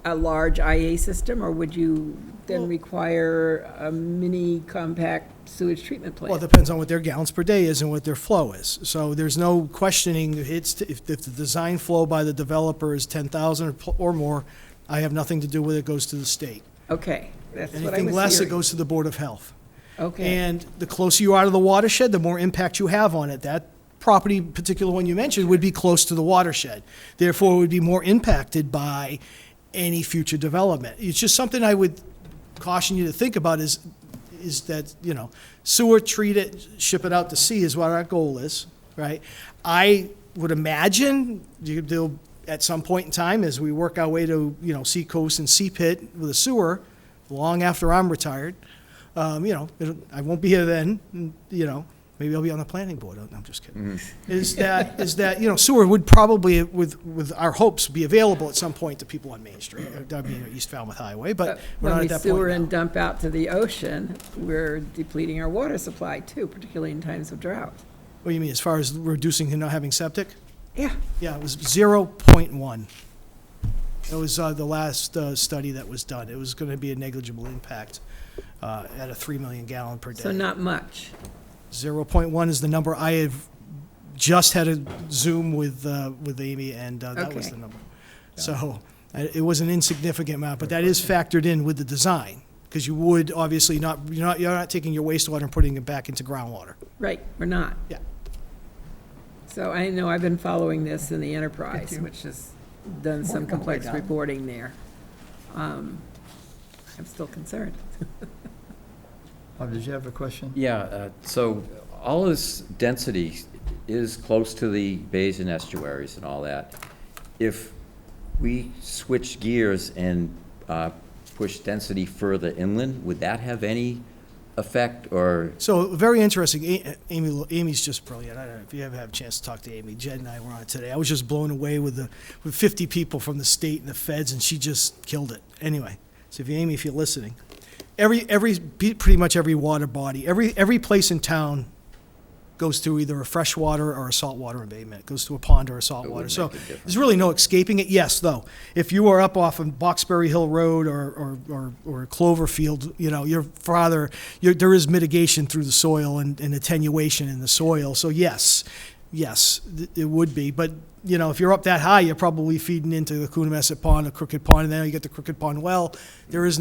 Speaker 9: a large IA system, or would you then require a mini compact sewage treatment plant?
Speaker 4: Well, it depends on what their gallons per day is and what their flow is. So there's no questioning, if the design flow by the developer is 10,000 or more, I have nothing to do with it, it goes to the state.
Speaker 9: Okay, that's what I was
Speaker 4: Anything less, it
Speaker 9: hearing.
Speaker 4: goes to the Board of Health.
Speaker 9: Okay.
Speaker 4: And the closer you are to the watershed, the more impact you have on it. That property, particular one you mentioned, would be close to the watershed. Therefore, it would be more impacted by any future development. It's just something I would caution you to think about is that, sewer, treat it, ship it out to sea is what our goal is, right? I would imagine they'll, at some point in time, as we work our way to, Seacoast and Sea Pit with a sewer, long after I'm retired, I won't be here then, maybe I'll be on the planning board. No, I'm just kidding. Is that sewer would probably, with our hopes, be available at some point to people on Main Street, that'd be East Falmouth Highway, but we're
Speaker 9: when
Speaker 4: not
Speaker 9: we
Speaker 4: at that
Speaker 9: sewer
Speaker 4: point now.
Speaker 9: and dump out to the ocean, we're depleting our water supply too, particularly in times of drought.
Speaker 4: What do you mean, as far as reducing and not having septic?
Speaker 9: Yeah.
Speaker 4: Yeah, it was 0.1. It was the last study that was done. It was going to be a negligible impact at a 3 million gallon per day.
Speaker 9: So not much.
Speaker 4: 0.1 is the number. I have just had a Zoom with Amy, and that was
Speaker 9: Okay.
Speaker 4: the number. So it was an insignificant amount, but that is factored in with the design, because you would obviously you're not taking your wastewater and putting it back into groundwater.
Speaker 9: Right, we're not.
Speaker 4: Yeah.
Speaker 9: So I know I've been following this in the enterprise, which has done some complex
Speaker 2: down.
Speaker 9: reporting there. I'm still concerned.
Speaker 2: Did you have a question?
Speaker 5: Yeah, so all this density is close to the bays and estuaries and all that. If we switch gears and push density further inland, would that have any effect, or?
Speaker 4: So, very interesting. Amy's just brilliant. I don't know if you ever have a chance to talk to Amy. Jed and I were on it today. I was just blown away with 50 people from the state and the feds, and she just killed it. Anyway, so Amy, if you're listening, pretty much every water body, every place in town goes through either a freshwater or a saltwater abatement. It goes to a pond or a saltwater. So there's really no escaping it. Yes, though, if you are up off of Boxbury Hill Road or Cloverfield, you're farther, there is mitigation through the soil and attenuation in the soil. So yes, it would be. But, if you're up that high, you're probably feeding into the Coonamessett Pond, a Crooked Pond, and then you get the Crooked Pond well. That's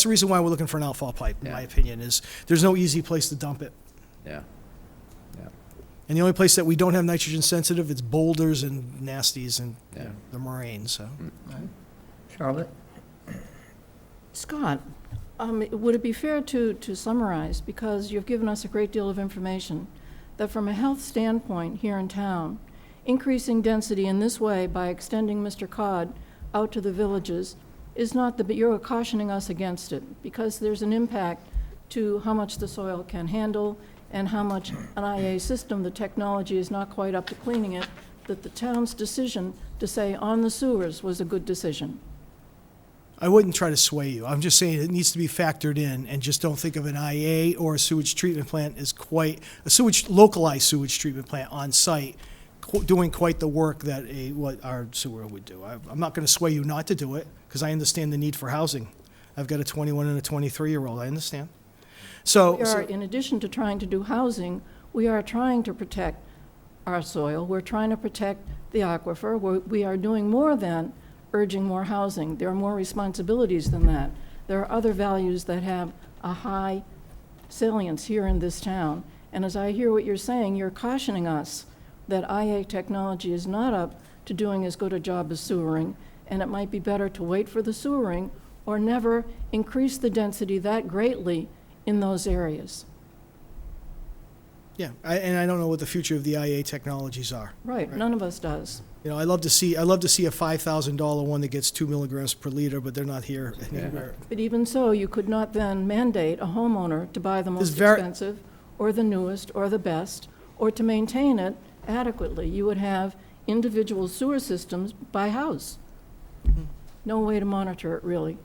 Speaker 4: the reason why we're looking for an outfall pipe, in my opinion, is there's no easy place to dump it.
Speaker 5: Yeah.
Speaker 4: And the only place that we don't have nitrogen sensitive, it's boulders and nasties and the moraine, so.
Speaker 2: Charlotte?
Speaker 14: Scott, would it be fair to summarize, because you've given us a great deal of information, that from a health standpoint here in town, increasing density in this way by extending Mr. Cod out to the villages is not but you're cautioning us against it, because there's an impact to how much the soil can handle and how much an IA system, the technology is not quite up to cleaning it, that the town's decision to say on the sewers was a good decision.
Speaker 4: I wouldn't try to sway you. I'm just saying it needs to be factored in, and just don't think of an IA or a sewage treatment plant as localized sewage treatment plant on site doing quite the work that what our sewer would do. I'm not going to sway you not to do it, because I understand the need for housing. I've got a 21 and a 23-year-old, I understand. So,
Speaker 14: In addition to trying to do housing, we are trying to protect our soil, we're trying to protect the aquifer, we are doing more than urging more housing. There are more responsibilities than that. There are other values that have a high salience here in this town. And as I hear what you're saying, you're cautioning us that IA technology is not up to doing as good a job as sewering, and it might be better to wait for the sewering or never increase the density that greatly in those areas.
Speaker 4: yeah, and I don't know what the future of the IA technologies are.
Speaker 14: Right, none of us does.
Speaker 4: You know, I love to see a $5,000 one that gets 2 milligrams per liter, but they're not here anywhere.
Speaker 14: But even so, you could not then mandate a homeowner to buy the most expensive, or the newest, or the best, or to maintain it adequately. You would have individual sewer systems by house. No way to monitor it, really.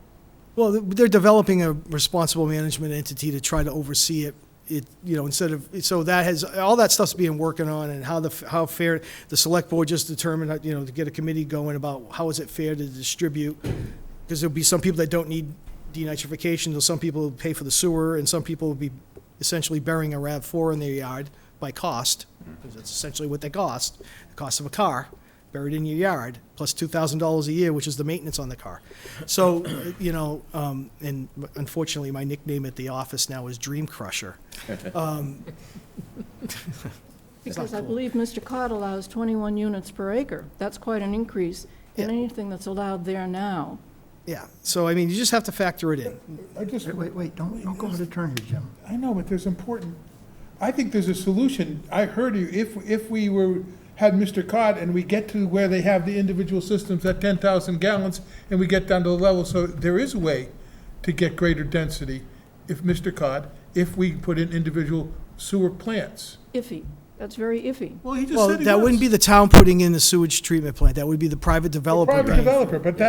Speaker 4: Well, they're developing a responsible management entity to try to oversee it. Instead of, so that has, all that stuff's being working on, and how fair, the select board just determined, to get a committee going about how is it fair to distribute, because there'll be some people that don't need denitrification, there's some people who pay for the sewer, and some people will be essentially burying a RAV4 in their yard by cost, because that's essentially what they cost, the cost of a car, buried in your yard, plus $2,000 a year, which is the maintenance on the car. So, and unfortunately, my nickname at the office now is Dream Crusher.
Speaker 14: Because I believe Mr. Cott allows 21 units per acre. That's quite an increase in anything that's allowed there now.
Speaker 4: Yeah, so I mean, you just have to factor it in.
Speaker 2: Wait, don't go out of turn here, Jim.
Speaker 12: I know, but there's important, I think there's a solution. I heard you, if we had Mr. Cod and we get to where they have the individual systems at 10,000 gallons and we get down to the level, so there is a way to get greater density, if we put in individual sewer plants.
Speaker 14: Iffy. That's very iffy.
Speaker 12: Well, he just said he
Speaker 4: that
Speaker 12: was.
Speaker 4: Wouldn't be the town putting in the sewage treatment plant. That would be the private developer.
Speaker 12: Private developer, but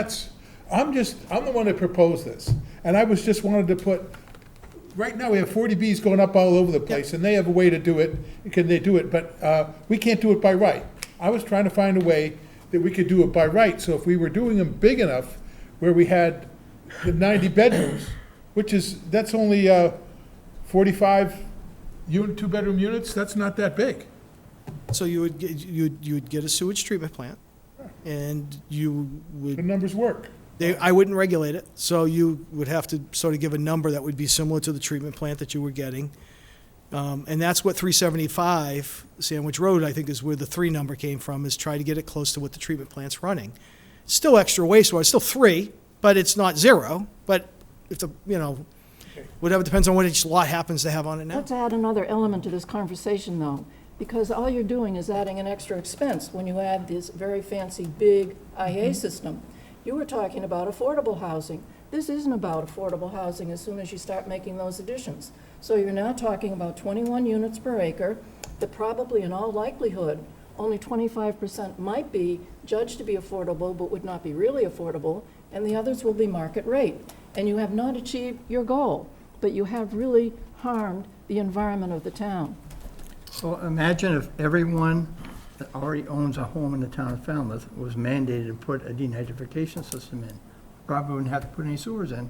Speaker 12: I'm the one that proposed this. And I was just wanted to put, right now we have 40Bs going up all over the place, and they have a way to do it. Can they do it? But we can't do it by right. I was trying to find a way that we could do it by right. So if we were doing them big enough, where we had the 90 bedrooms, that's only 45 two-bedroom units. That's not that big.
Speaker 4: So you would get a sewage treatment plant, and you would.
Speaker 12: The numbers work.
Speaker 4: I wouldn't regulate it, so you would have to sort of give a number that would be similar to the treatment plant that you were getting. And that's what 375 Sandwich Road, I think, is where the 3 number came from, is try to get it close to what the treatment plant's running. Still extra wastewater, it's still 3, but it's not 0. But if whatever, depends on what each lot happens to have on it now.
Speaker 14: Let's add another element to this conversation, though, because all you're doing is adding an extra expense when you add this very fancy big IA system. You were talking about affordable housing. This isn't about affordable housing as soon as you start making those additions. So you're now talking about 21 units per acre, that probably in all likelihood, only 25% might be judged to be affordable, but would not be really affordable, and the others will be market rate. And you have not achieved your goal, but you have really harmed the environment of the town.
Speaker 2: So imagine if everyone that already owns a home in the town of Falmouth was mandated to put a denitrification system in. Probably wouldn't have to put any sewers in.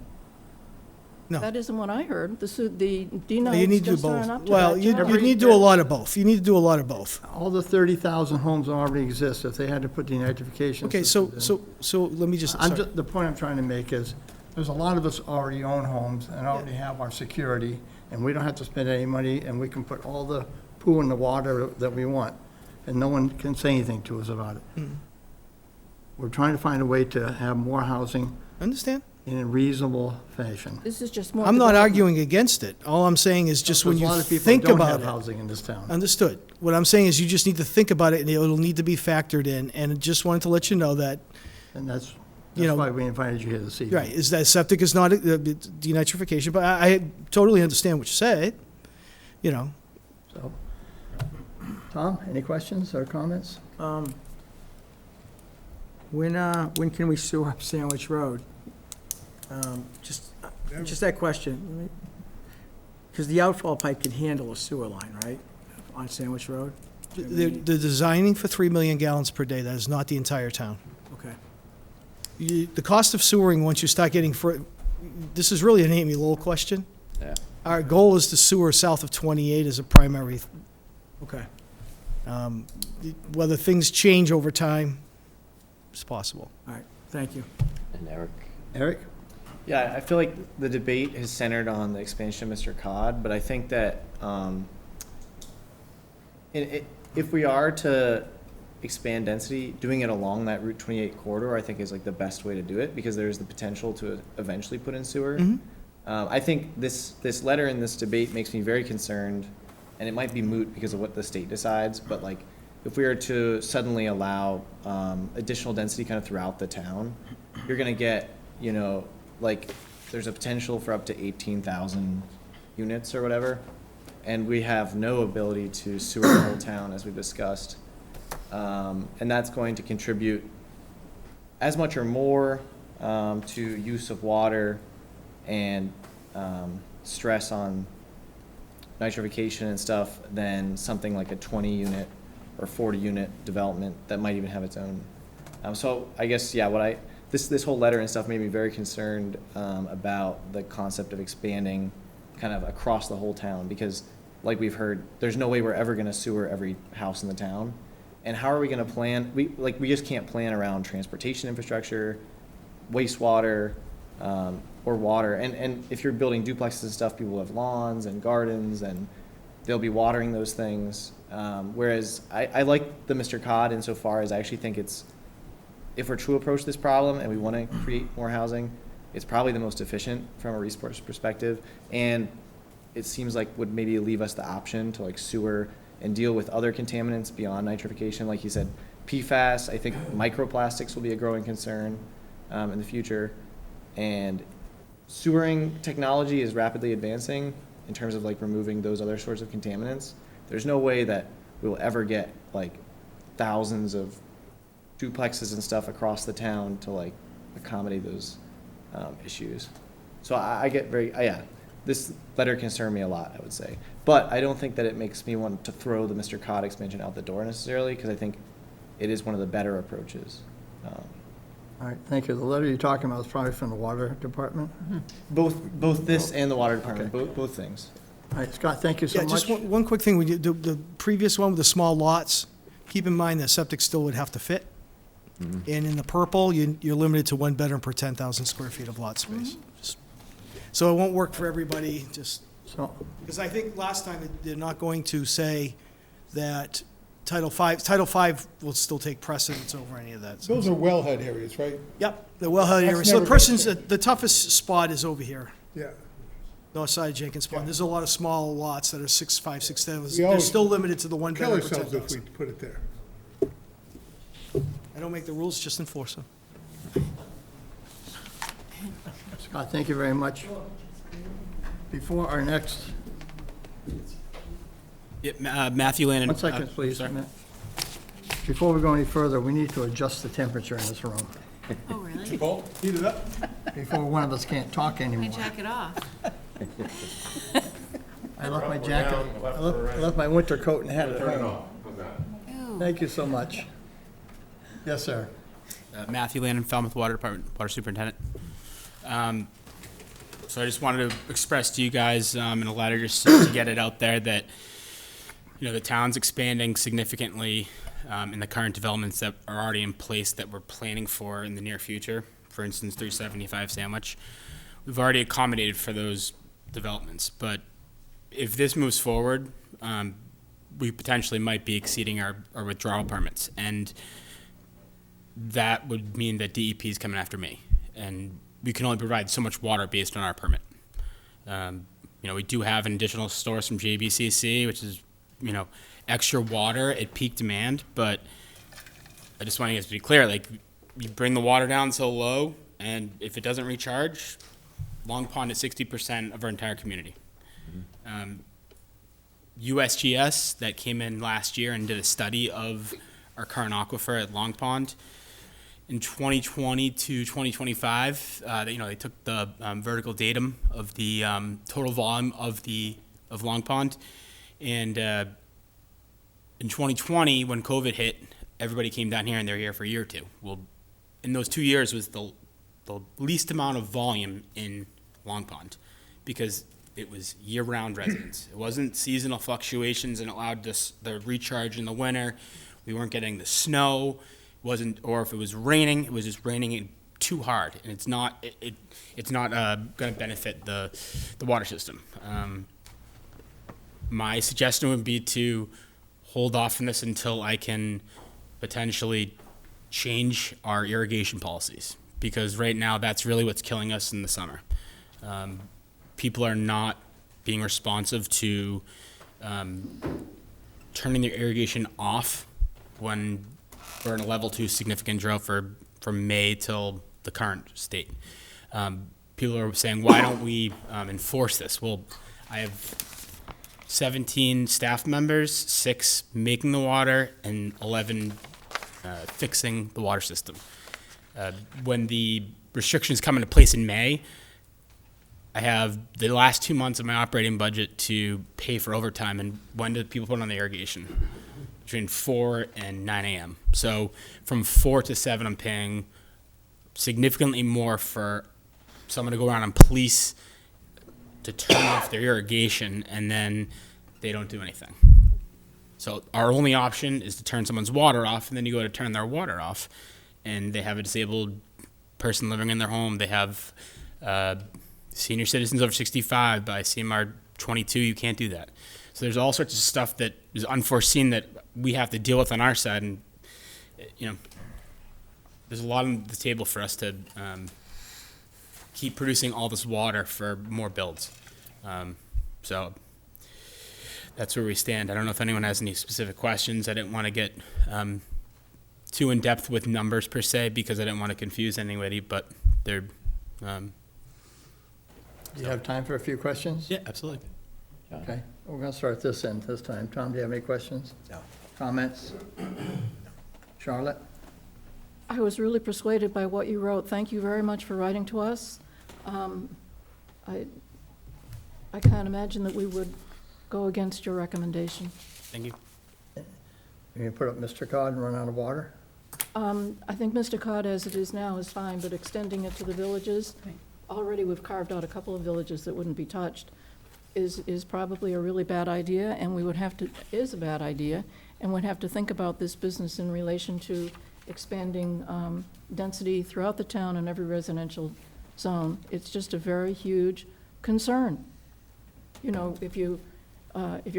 Speaker 4: No.
Speaker 14: That isn't what I heard. The
Speaker 4: You
Speaker 14: denies
Speaker 4: need to do
Speaker 14: just aren't up
Speaker 4: both.
Speaker 14: to
Speaker 4: Well,
Speaker 14: that
Speaker 4: you
Speaker 14: job.
Speaker 4: need to do a lot of both. You need to do a lot of both.
Speaker 2: All the 30,000 homes already exist, if they had to put denitrification
Speaker 4: Okay,
Speaker 2: systems in.
Speaker 4: so let me just. sorry.
Speaker 2: The point I'm trying to make is, there's a lot of us already own homes and already have our security, and we don't have to spend any money, and we can put all the poo in the water that we want, and no one can say anything to us about it. We're trying to find a way to have more housing.
Speaker 4: Understand?
Speaker 2: In a reasonable fashion.
Speaker 14: This is just more.
Speaker 4: I'm not
Speaker 14: development.
Speaker 4: arguing against it. All I'm saying is just when
Speaker 2: There's
Speaker 4: you
Speaker 2: a lot of people
Speaker 4: think
Speaker 2: that don't
Speaker 4: about
Speaker 2: have
Speaker 4: it.
Speaker 2: housing in this town.
Speaker 4: Understood. What I'm saying is you just need to think about it, and it'll need to be factored in. And I just wanted to let you know that.
Speaker 2: And that's
Speaker 4: You know,
Speaker 2: why we invited you here this evening.
Speaker 4: Right, is that septic is not denitrification, but I totally understand what you said,
Speaker 2: So, Tom, any questions or comments?
Speaker 6: When can we sewer up Sandwich Road? Just that question. Because the outfall pipe can handle a sewer line, right, on Sandwich Road?
Speaker 4: They're designing for 3 million gallons per day. That is not the entire town.
Speaker 6: Okay.
Speaker 4: The cost of sewering, once you start getting, this is really an Amy Lowell question.
Speaker 5: Yeah.
Speaker 4: Our goal is to sewer south of 28 as a primary.
Speaker 6: Okay.
Speaker 4: Whether things change over time, it's possible.
Speaker 6: All right, thank you.
Speaker 5: And Eric?
Speaker 2: Eric?
Speaker 17: Yeah, I feel like the debate has centered on the expansion of Mr. Cod, but I think that if we are to expand density, doing it along that Route 28 corridor, I think is like the best way to do it, because there's the potential to eventually put in sewer. I think this letter in this debate makes me very concerned, and it might be moot because of what the state decides, but like, if we are to suddenly allow additional density kind of throughout the town, you're gonna get, you know, like, there's a potential for up to 18,000 units or whatever, and we have no ability to sewer the whole town, as we've discussed. And that's going to contribute as much or more to use of water and stress on nitrification and stuff than something like a 20-unit or 40-unit development that might even have its own. So I guess, yeah, this whole letter and stuff made me very concerned about the concept of expanding kind of across the whole town, because like we've heard, there's no way we're ever gonna sewer every house in the town. And how are we gonna plan? We just can't plan around transportation infrastructure, wastewater, or water. And if you're building duplexes and stuff, people have lawns and gardens, and they'll be watering those things. Whereas I like the Mr. Cod insofar as I actually think if we're to approach this problem and we want to create more housing, it's probably the most efficient from a resource perspective. And it seems like would maybe leave us the option to like sewer and deal with other contaminants beyond nitrification. Like you said, PFAS, I think microplastics will be a growing concern in the future. And sewering technology is rapidly advancing in terms of like removing those other sorts of contaminants. There's no way that we'll ever get like thousands of duplexes and stuff across the town to like accommodate those issues. So I get yeah, this letter concerned me a lot, I would say. But I don't think that it makes me want to throw the Mr. Cod expansion out the door necessarily, because I think it is one of the better approaches.
Speaker 2: All right, thank you. The letter you're talking about is probably from the water department?
Speaker 17: Both this and the water department,
Speaker 2: Okay.
Speaker 17: both things.
Speaker 2: All right, Scott, thank you so
Speaker 4: Yeah,
Speaker 2: much.
Speaker 4: just one quick thing, the previous one with the small lots, keep in mind that septic still would have to fit. And in the purple, you're limited to 1 bedroom per 10,000 square feet of lot space. So it won't work for everybody, because I think last time they're not going to say that Title V will still take precedence over any of that. So-
Speaker 12: Those are wellhead areas, right?
Speaker 4: Yep, the wellhead
Speaker 12: That's
Speaker 4: area. So
Speaker 12: never
Speaker 4: the toughest spot is over here,
Speaker 12: Yeah.
Speaker 4: north side of Jenkins Pond. There's a lot of small lots that are 6'5", 6'10".
Speaker 12: We
Speaker 4: They're
Speaker 12: always
Speaker 4: still limited to the 1
Speaker 12: Kill
Speaker 4: bedroom per
Speaker 12: ourselves if
Speaker 4: 10,000.
Speaker 12: we put it there.
Speaker 4: I don't make the rules, just enforce them.
Speaker 2: Scott, thank you very much. Before our next,
Speaker 3: Matthew Lannon.
Speaker 2: 1 second, please. Matt. Before we go any further, we need to adjust the temperature in this room.
Speaker 8: Oh, really?
Speaker 12: Heat it up.
Speaker 2: Before one of us can't talk
Speaker 8: My
Speaker 2: anymore.
Speaker 8: jacket off.
Speaker 2: I left my jacket, I left my winter coat and hat at home.
Speaker 8: Ew.
Speaker 2: Thank you so much. Yes, sir.
Speaker 3: Matthew Lannon, Falmouth Water Department, Water Superintendent. So I just wanted to express to you guys in a letter, just to get it out there, that the town's expanding significantly in the current developments that are already in place that we're planning for in the near future. For instance, 375 Sandwich. We've already accommodated for those developments, but if this moves forward, we potentially might be exceeding our withdrawal permits, and that would mean that DEP is coming after me, and we can only provide so much water based on our permit. We do have an additional source from JBCC, which is, extra water at peak demand, but I just want you guys to be clear, like, you bring the water down so low, and if it doesn't recharge, Long Pond is 60% of our entire community. USGS, that came in last year and did a study of our current aquifer at Long Pond. In 2020 to 2025, they took the vertical datum of the total volume of Long Pond, and in 2020, when COVID hit, everybody came down here and they're here for a year or two. Well, in those 2 years was the least amount of volume in Long Pond because it was year-round residents. It wasn't seasonal fluctuations and allowed us the recharge in the winter. We weren't getting the snow, or if it was raining, it was just raining too hard, and it's not going to benefit the water system. My suggestion would be to hold off on this until I can potentially change our irrigation policies, because right now that's really what's killing us in the summer. People are not being responsive to turning their irrigation off when we're in a level 2 significant drought from May till the current state. People are saying, why don't we enforce this? Well, I have 17 staff members, 6 making the water, and 11 fixing the water system. When the restrictions come into place in May, I have the last 2 months of my operating budget to pay for overtime. And when do people put on the irrigation? Between 4 and 9 a.m. So from 4 to 7, I'm paying significantly more for someone to go around and police to turn off their irrigation, and then they don't do anything. So our only option is to turn someone's water off, and then you go to turn their water off, and they have a disabled person living in their home. They have senior citizens over 65 by CMR 22. You can't do that. So there's all sorts of stuff that is unforeseen that we have to deal with on our side, and there's a lot on the table for us to keep producing all this water for more builds. So that's where we stand. I don't know if anyone has any specific questions. I didn't want to get too in depth with numbers per se because I didn't want to confuse anybody, but they're.
Speaker 2: Do you have time for a few questions?
Speaker 3: Yeah, absolutely.
Speaker 2: Okay, we're going to start this end this time. Tom, do you have any questions?
Speaker 17: No.
Speaker 2: Comments? Charlotte?
Speaker 14: I was really persuaded by what you wrote. Thank you very much for writing to us. I can't imagine that we would go against your recommendation.
Speaker 3: Thank you.
Speaker 2: You can put up Mr. Cod and run out of water?
Speaker 14: I think Mr. Cod, as it is now, is fine, but extending it to the villages, already we've carved out a couple of villages that wouldn't be touched, is probably a really bad idea, and we would have to, is a bad idea, and would have to think about this business in relation to expanding density throughout the town in every residential zone. It's just a very huge concern. You know, if you're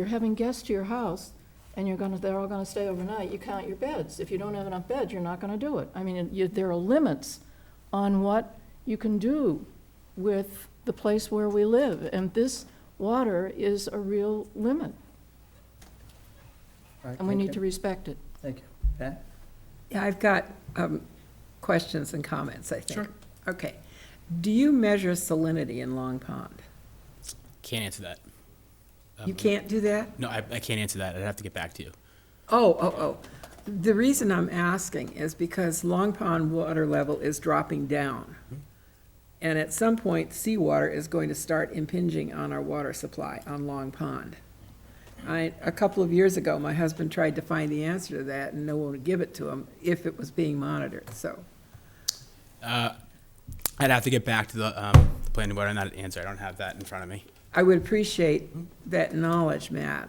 Speaker 14: having guests to your house and they're all gonna stay overnight, you count your beds. If you don't have enough beds, you're not gonna do it. I mean, there are limits on what you can do with the place where we live, and this water is a real limit.
Speaker 2: All right,
Speaker 14: And we
Speaker 2: thank
Speaker 14: need
Speaker 2: you.
Speaker 14: to respect it.
Speaker 2: Thank you. Pat?
Speaker 9: Yeah, I've got questions and comments, I think.
Speaker 3: Sure.
Speaker 9: Okay. Do you measure salinity in Long Pond?
Speaker 3: Can't answer that.
Speaker 9: You can't do that?
Speaker 3: No, I can't answer that. I'd have to get back to you.
Speaker 9: Oh. The reason I'm asking is because Long Pond water level is dropping down. And at some point, seawater is going to start impinging on our water supply on Long Pond. A couple of years ago, my husband tried to find the answer to that, and no one would give it to him if it was being monitored, so.
Speaker 3: I'd have to get back to the planning board on that answer. I don't have that in front of me.
Speaker 9: I would appreciate that knowledge, Matt,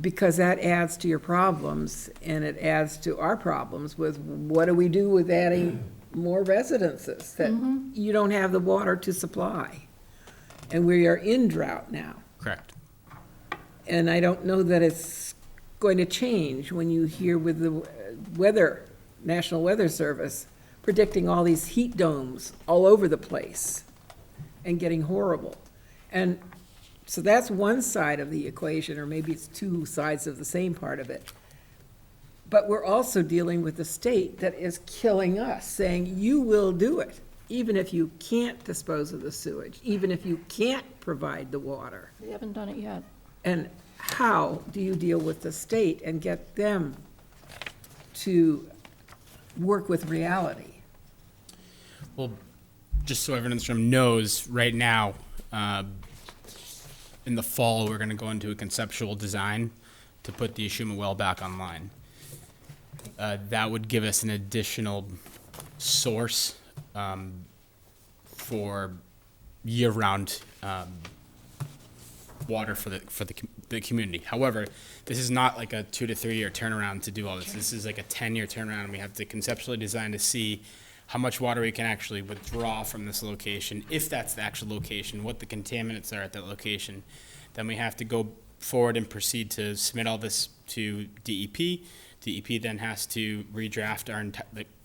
Speaker 9: because that adds to your problems, and it adds to our problems with what do we do with adding more residences that you don't have the water to supply. And we are in drought now.
Speaker 3: Correct.
Speaker 9: And I don't know that it's going to change when you hear with the National Weather Service predicting all these heat domes all over the place and getting horrible. And so that's one side of the equation, or maybe it's two sides of the same part of it. But we're also dealing with the state that is killing us, saying you will do it, even if you can't dispose of the sewage, even if you can't provide the water.
Speaker 14: We haven't done it yet.
Speaker 9: And how do you deal with the state and get them to work with reality?
Speaker 3: Well, just so everyone in this room knows, right now, in the fall, we're going to go into a conceptual design to put the Ishuma well back online. That would give us an additional source for year-round water for the community. However, this is not like a 2 to 3 year turnaround to do all this. This is like a 10-year turnaround, and we have to conceptually design to see how much water we can actually withdraw from this location, if that's the actual location, what the contaminants are at that location. Then we have to go forward and proceed to submit all this to DEP. DEP then has to redraft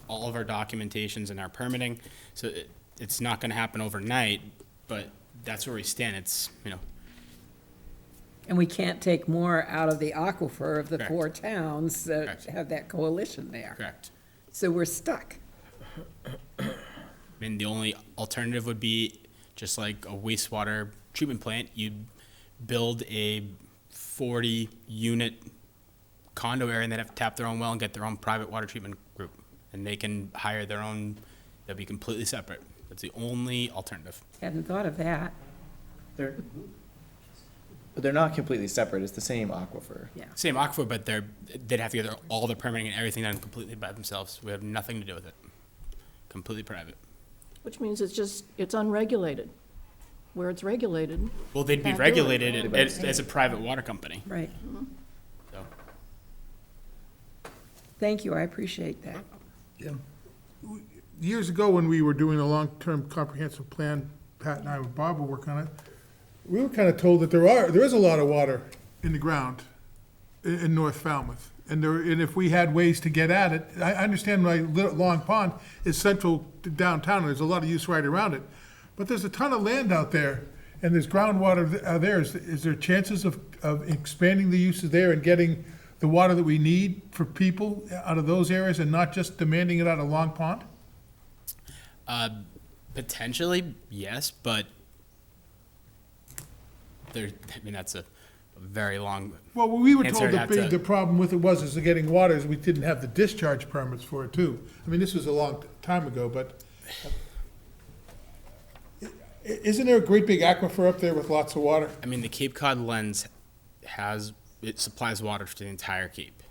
Speaker 3: all of our documentations and our permitting. So it's not going to happen overnight, but that's where we stand. It's,
Speaker 9: And we can't take more out of the aquifer of the
Speaker 3: Correct.
Speaker 9: 4 towns that
Speaker 3: Correct.
Speaker 9: have that coalition there.
Speaker 3: Correct.
Speaker 9: So we're stuck.
Speaker 3: I mean, the only alternative would be just like a wastewater treatment plant. You'd build a 40-unit condo area, and they'd have to tap their own well and get their own private water treatment group. And they can hire their own, they'll be completely separate. That's the only alternative.
Speaker 9: Hadn't thought of that.
Speaker 17: But they're not completely separate, it's the same aquifer.
Speaker 9: Yeah.
Speaker 3: Same aquifer, but they'd have to get all their permitting and everything done completely by themselves. We have nothing to do with it. Completely private.
Speaker 14: Which means it's unregulated. Where it's regulated.
Speaker 3: Well, they'd be
Speaker 14: can't do it.
Speaker 3: regulated as a private water company.
Speaker 9: Right.
Speaker 3: So.
Speaker 9: Thank you, I appreciate that.
Speaker 12: Years ago, when we were doing a long-term comprehensive plan, Pat and I with Bob were working on it, we were kind of told that there is a lot of water in the ground in North Falmouth. And if we had ways to get at it, I understand my Long Pond is central to downtown, and there's a lot of use right around it. But there's a ton of land out there, and there's groundwater there. Is there chances of expanding the uses there and getting the water that we need for people out of those areas and not just demanding it out of Long Pond?
Speaker 3: Potentially, yes, but that's a very long.
Speaker 12: Well, we were
Speaker 3: answer.
Speaker 12: told the problem with it was getting water is we didn't have the discharge permits for it too. I mean, this was a long time ago, but isn't there a great big aquifer up there with lots of water?
Speaker 3: I mean, the Cape Cod lens supplies water to the entire Cape.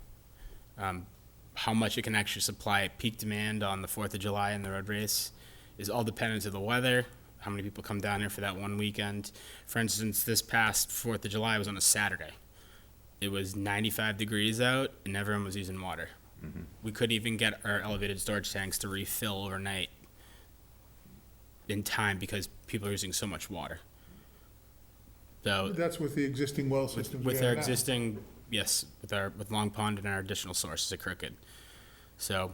Speaker 3: How much it can actually supply at peak demand on the 4th of July and the road race is all dependent on the weather, how many people come down here for that one weekend. For instance, this past 4th of July was on a Saturday. It was 95 degrees out, and everyone was using water. Mm-hmm. We couldn't even get our elevated storage tanks to refill overnight in time because people are using so much water. So
Speaker 12: That's with the existing well systems we
Speaker 3: with
Speaker 12: have
Speaker 3: our
Speaker 12: now.
Speaker 3: existing, yes, with Long Pond and our additional sources at Crooked. So,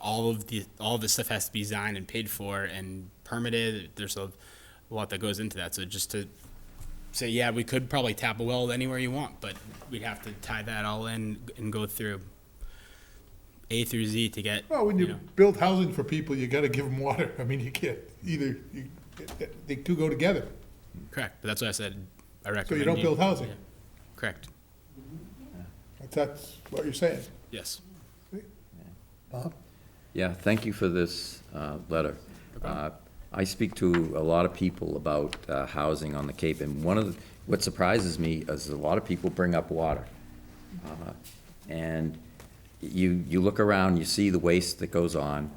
Speaker 3: all of this stuff has to be designed and paid for and permitted. There's a lot that goes into that. So just to say, yeah, we could probably tap a well anywhere you want, but we'd have to tie that all in and go through A through Z to get.
Speaker 12: Well, when you build housing for people, you gotta give them water. I mean, you can't, they two go together.
Speaker 3: Correct, but that's what I said. I recommend.
Speaker 12: So you don't build housing?
Speaker 3: Yeah. Correct.
Speaker 12: That's what you're saying?
Speaker 3: Yes.
Speaker 12: Bob?
Speaker 5: Yeah, thank you for this letter. I speak to a lot of people about housing on the Cape, and what surprises me is a lot of people bring up water. And you look around, you see the waste that goes on,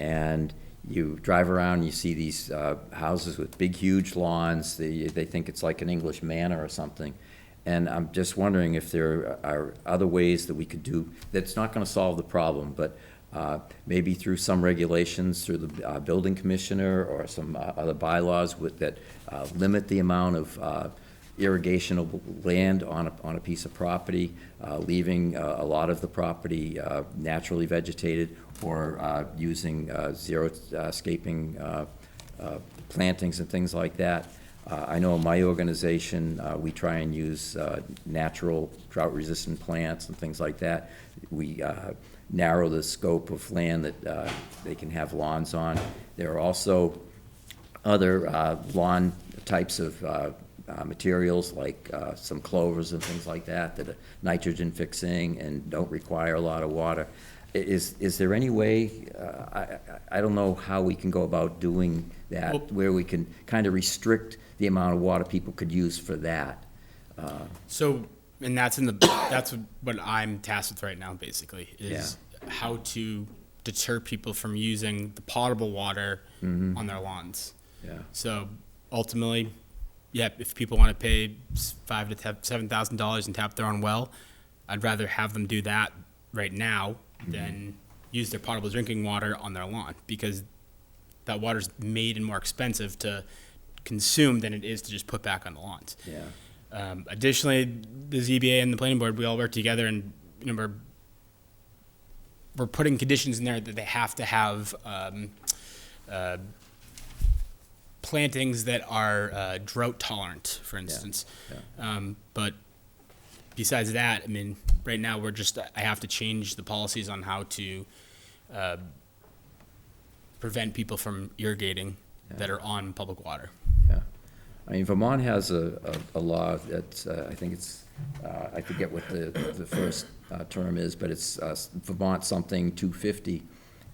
Speaker 5: and you drive around and you see these houses with big, huge lawns. They think it's like an English manor or something. And I'm just wondering if there are other ways that we could do, that's not gonna solve the problem, but maybe through some regulations, through the building commissioner or some other bylaws that limit the amount of irrigationable land on a piece of property, leaving a lot of the property naturally vegetated, or using zero-scaping plantings and things like that. I know in my organization, we try and use natural drought-resistant plants and things like that. We narrow the scope of land that they can have lawns on. There are also other lawn types of materials, like some clovers and things like that are nitrogen fixing and don't require a lot of water. Is there any way, I don't know how we can go about doing that, where we can kind of restrict the amount of water people could use for that?
Speaker 3: So, And that's what I'm tasked with right now, basically, is how to deter people from using the potable water on their lawns.
Speaker 5: Yeah.
Speaker 3: So ultimately, if people want to pay $5,000 to $7,000 and tap their own well, I'd rather have them do that right now than use their potable drinking water on their lawn, because that water's made and more expensive to consume than it is to just put back on the lawns.
Speaker 5: Yeah.
Speaker 3: Additionally, the ZBA and the planning board, we all work together, and we're putting conditions in there that they have to have plantings that are drought tolerant, for instance. But besides that, I mean, right now I have to change the policies on how to prevent people from irrigating that are on public water.
Speaker 5: Yeah. I mean, Vermont has a law that I think it's, I forget what the first term is, but it's Vermont something 250.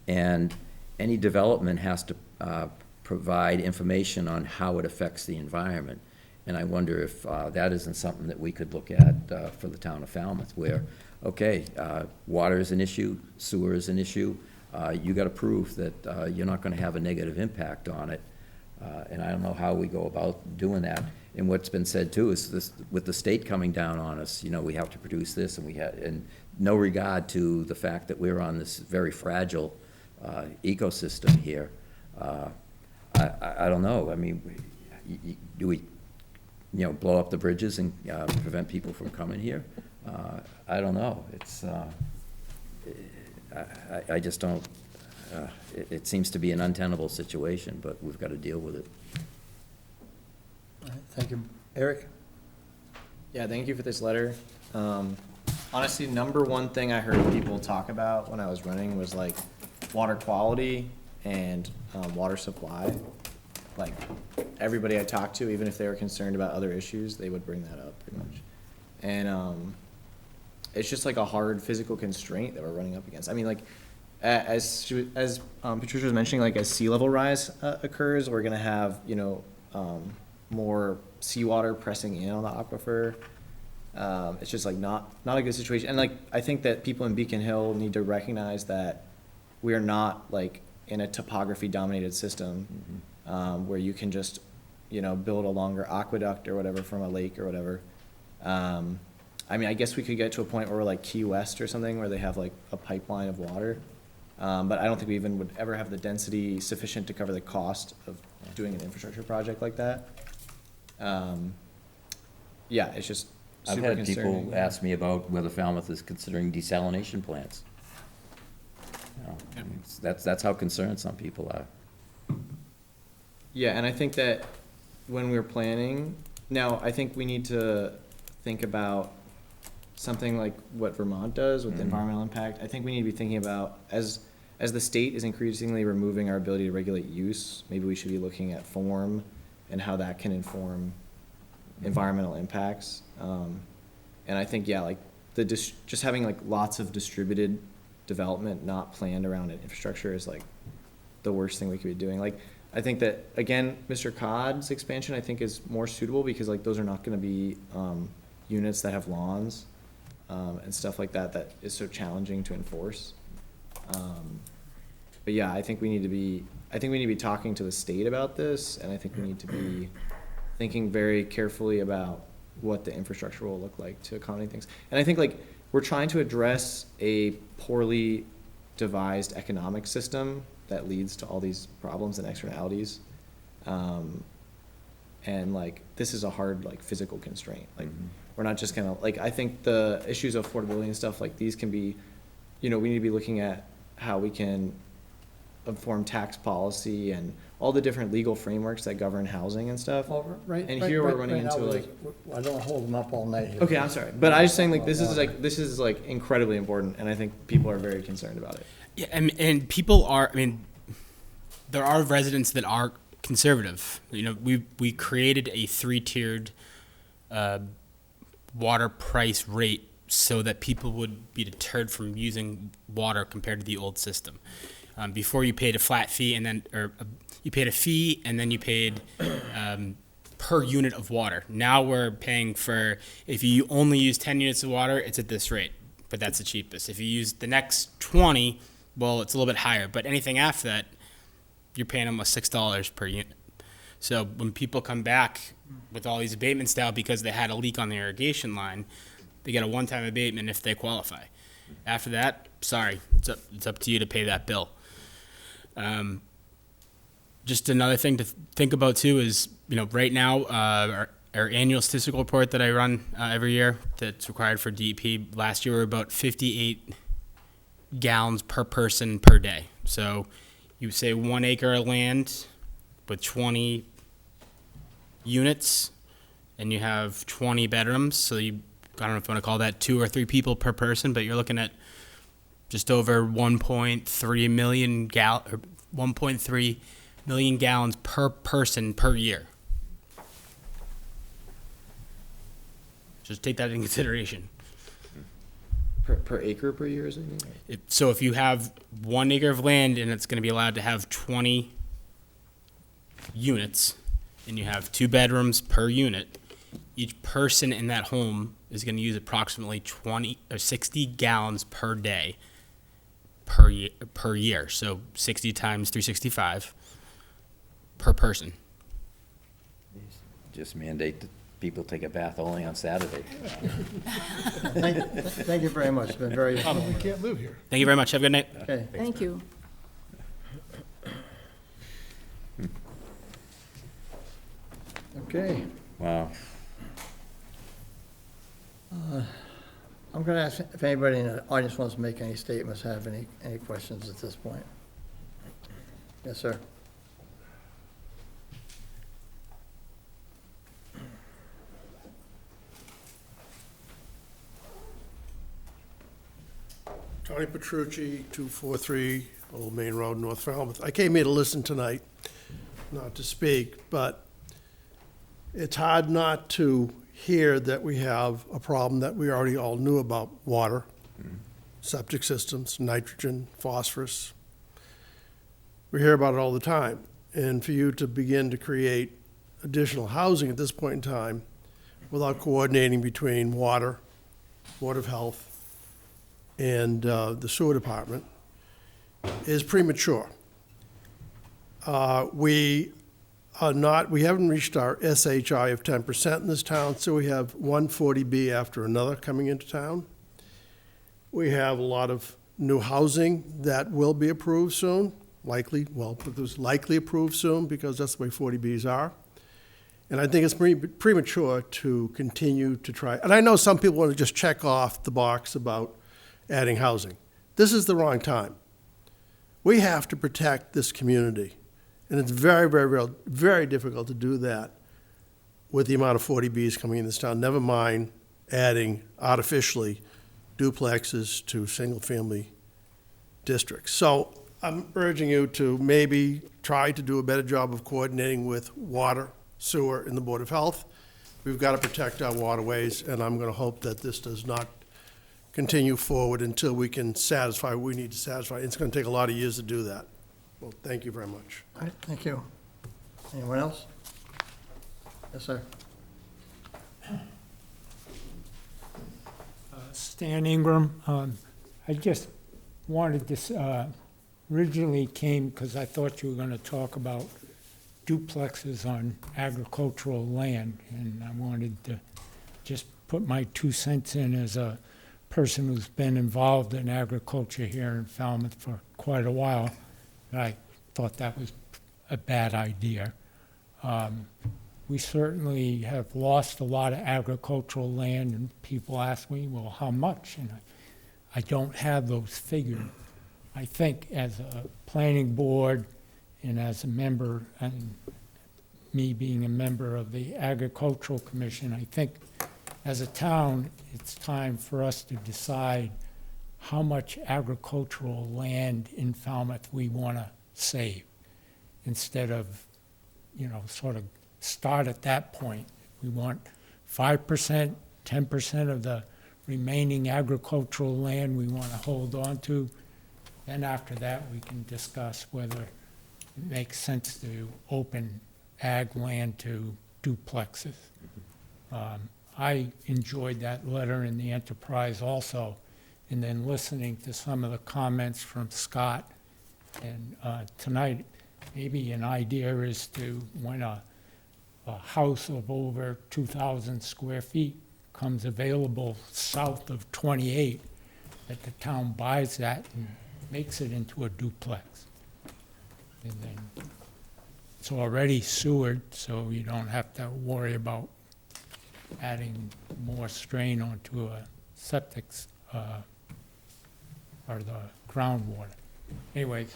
Speaker 5: And any development has to provide information on how it affects the environment. And I wonder if that isn't something that we could look at for the town of Falmouth, where, okay, water is an issue, sewer is an issue. You got to prove that you're not going to have a negative impact on it. And I don't know how we go about doing that. And what's been said too is this, with the state coming down on us, we have to produce this, and and no regard to the fact that we're on this very fragile ecosystem here. I don't know. I mean, do we, blow up the bridges and prevent people from coming here? I don't know. It's, I just don't, it seems to be an untenable situation, but we've got to deal with it.
Speaker 17: All right, thank you. Eric? Yeah, thank you for this letter. Honestly, number one thing I heard people talk about when I was running was like water quality and water supply. Like everybody I talked to, even if they were concerned about other issues, they would bring that up pretty much. And it's just like a hard physical constraint that we're running up against. I mean, like as Patricia was mentioning, like as sea level rise occurs, we're gonna have more seawater pressing in on the aquifer. It's just like not a good situation. And like I think that people in Beacon Hill need to recognize that we are not like in a topography dominated system where you can just build a longer aqueduct or whatever from a lake or whatever. I mean, I guess we could get to a point where we're like Key West or something where they have like a pipeline of water. But I don't think we even would ever have the density sufficient to cover the cost of doing an infrastructure project like that. Yeah, it's just super
Speaker 5: I've had
Speaker 17: concerning.
Speaker 5: people ask me about whether Falmouth is considering desalination plants. That's how concerned some people are.
Speaker 17: Yeah, and I think that when we're planning, now I think we need to think about something like what Vermont does with environmental impact. I think we need to be thinking about, as the state is increasingly removing our ability to regulate use, maybe we should be looking at form and how that can inform environmental impacts. And I think, yeah, like just having like lots of distributed development not planned around an infrastructure is like the worst thing we could be doing. Like, I think that, again, Mr. Codd's expansion, I think, is more suitable because like those are not gonna be units that have lawns and stuff like that is so challenging to enforce. But yeah, I think we need to be talking to the state about this, and I think we need to be thinking very carefully about what the infrastructure will look like to accommodate things. And I think like we're trying to address a poorly devised economic system that leads to all these problems and externalities. And like, this is a hard like physical constraint. Like we're not just gonna, like, I think the issues of affordability and stuff like these can be, we need to be looking at how we can inform tax policy and all the different legal frameworks that govern housing and stuff.
Speaker 2: Well,
Speaker 17: And here we're running into like,
Speaker 2: I don't hold them up all night here.
Speaker 17: okay, I'm sorry, but I was saying like this is like incredibly important, and I think people are very concerned about it.
Speaker 3: Yeah, and people are. I mean, there are residents that are conservative. We created a 3-tiered water price rate so that people would be deterred from using water compared to the old system. Before you paid a flat fee, and then you paid a fee, and then you paid per unit of water. Now we're paying for, if you only use 10 units of water, it's at this rate, but that's the cheapest. If you use the next 20, well, it's a little bit higher, but anything after that, you're paying almost $6 per unit. So when people come back with all these abatements now because they had a leak on the irrigation line, they get a one-time abatement if they qualify. After that, sorry, it's up to you to pay that bill. Just another thing to think about too is, right now, our annual statistical report that I run every year that's required for DEP, last year we were about 58 gallons per person per day. So you say 1 acre of land with 20 units and you have 20 bedrooms. So I don't know if you want to call that 2 or 3 people per person, but you're looking at just over 1.3 million gallons per person per year. Just take that into consideration.
Speaker 17: Per acre per year, is it?
Speaker 3: So if you have 1 acre of land and it's going to be allowed to have 20 units and you have 2 bedrooms per unit, each person in that home is going to use approximately 60 gallons per day per year. So 60 times 365 per person.
Speaker 5: Just mandate that people take a bath only on Saturday.
Speaker 2: Thank you very much. It's been very.
Speaker 12: We can't live here.
Speaker 3: Thank you very much. Have a good night.
Speaker 2: Okay.
Speaker 14: Thank you.
Speaker 2: Okay.
Speaker 5: Wow.
Speaker 2: I'm going to ask if anybody in the audience wants to make any statements, have any questions at this point. Yes, sir.
Speaker 10: Tony Petrucci, 243 Old Main Road, North Falmouth. I came here to listen tonight, not to speak, but it's hard not to hear that we have a problem that we already all knew about: water, septic systems, nitrogen, phosphorus. We hear about it all the time. And for you to begin to create additional housing at this point in time without coordinating between water, Board of Health, and the sewer department is premature. We haven't reached our SHI of 10% in this town, so we have one 40B after another coming into town. We have a lot of new housing that will be approved soon, likely approved soon because that's the way 40Bs are. And I think it's premature to continue to try. And I know some people want to just check off the box about adding housing. This is the wrong time. We have to protect this community. And it's very, very, very difficult to do that with the amount of 40Bs coming in this town, never mind adding artificially duplexes to single-family districts. So I'm urging you to maybe try to do a better job of coordinating with water, sewer, and the Board of Health. We've got to protect our waterways, and I'm going to hope that this does not continue forward until we can satisfy what we need to satisfy. It's going to take a lot of years to do that. Well, thank you very much.
Speaker 2: All right, thank you. Anyone else? Yes, sir.
Speaker 22: Stan Ingram. I just wanted this, originally came because I thought you were going to talk about duplexes on agricultural land, and I wanted to just put my 2 cents in as a person who's been involved in agriculture here in Falmouth for quite a while. I thought that was a bad idea. We certainly have lost a lot of agricultural land, and people ask me, well, how much? And I don't have those figures. I think as a planning board and as a member, and me being a member of the Agricultural Commission, I think as a town, it's time for us to decide how much agricultural land in Falmouth we want to save, instead of, sort of start at that point. We want 5%, 10% of the remaining agricultural land we want to hold on to. Then after that, we can discuss whether it makes sense to open ag land to duplexes. I enjoyed that letter in the Enterprise also, and then listening to some of the comments from Scott. And tonight, maybe an idea is to, when a house of over 2,000 square feet comes available south of 28, that the town buys that and makes it into a duplex. And then it's already sewered, so you don't have to worry about adding more strain onto a septic or the groundwater. Anyways,